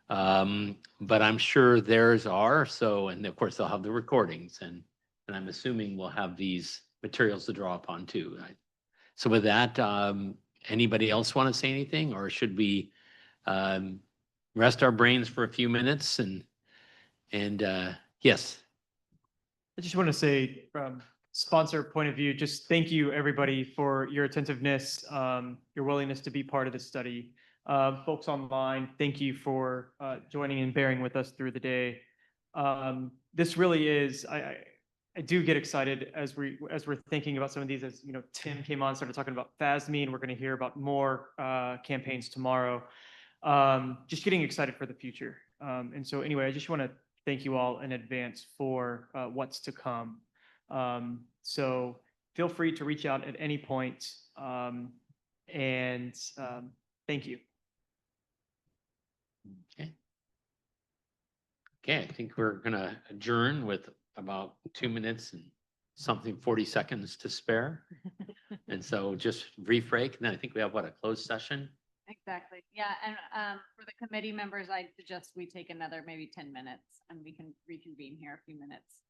but I'm sure theirs are. So, and of course they'll have the recordings, and I'm assuming we'll have these materials to draw upon too. So with that, anybody else want to say anything, or should we rest our brains for a few minutes and yes. I just want to say from sponsor point of view, just thank you everybody for your attentiveness, your willingness to be part of this study. Folks online, thank you for joining and bearing with us through the day. This really is, I do get excited as we're thinking about some of these, as Tim came on, started talking about FASME, and we're going to hear about more campaigns tomorrow. Just getting excited for the future. And so anyway, I just want to thank you all in advance for what's to come. So feel free to reach out at any point. Thank you. Okay, I think we're going to adjourn with about 2 minutes and something 40 seconds to spare. And so just brief break, and then I think we have a closed session. Exactly. Yeah. And for the committee members, I suggest we take another maybe 10 minutes and we can reconvene here a few minutes.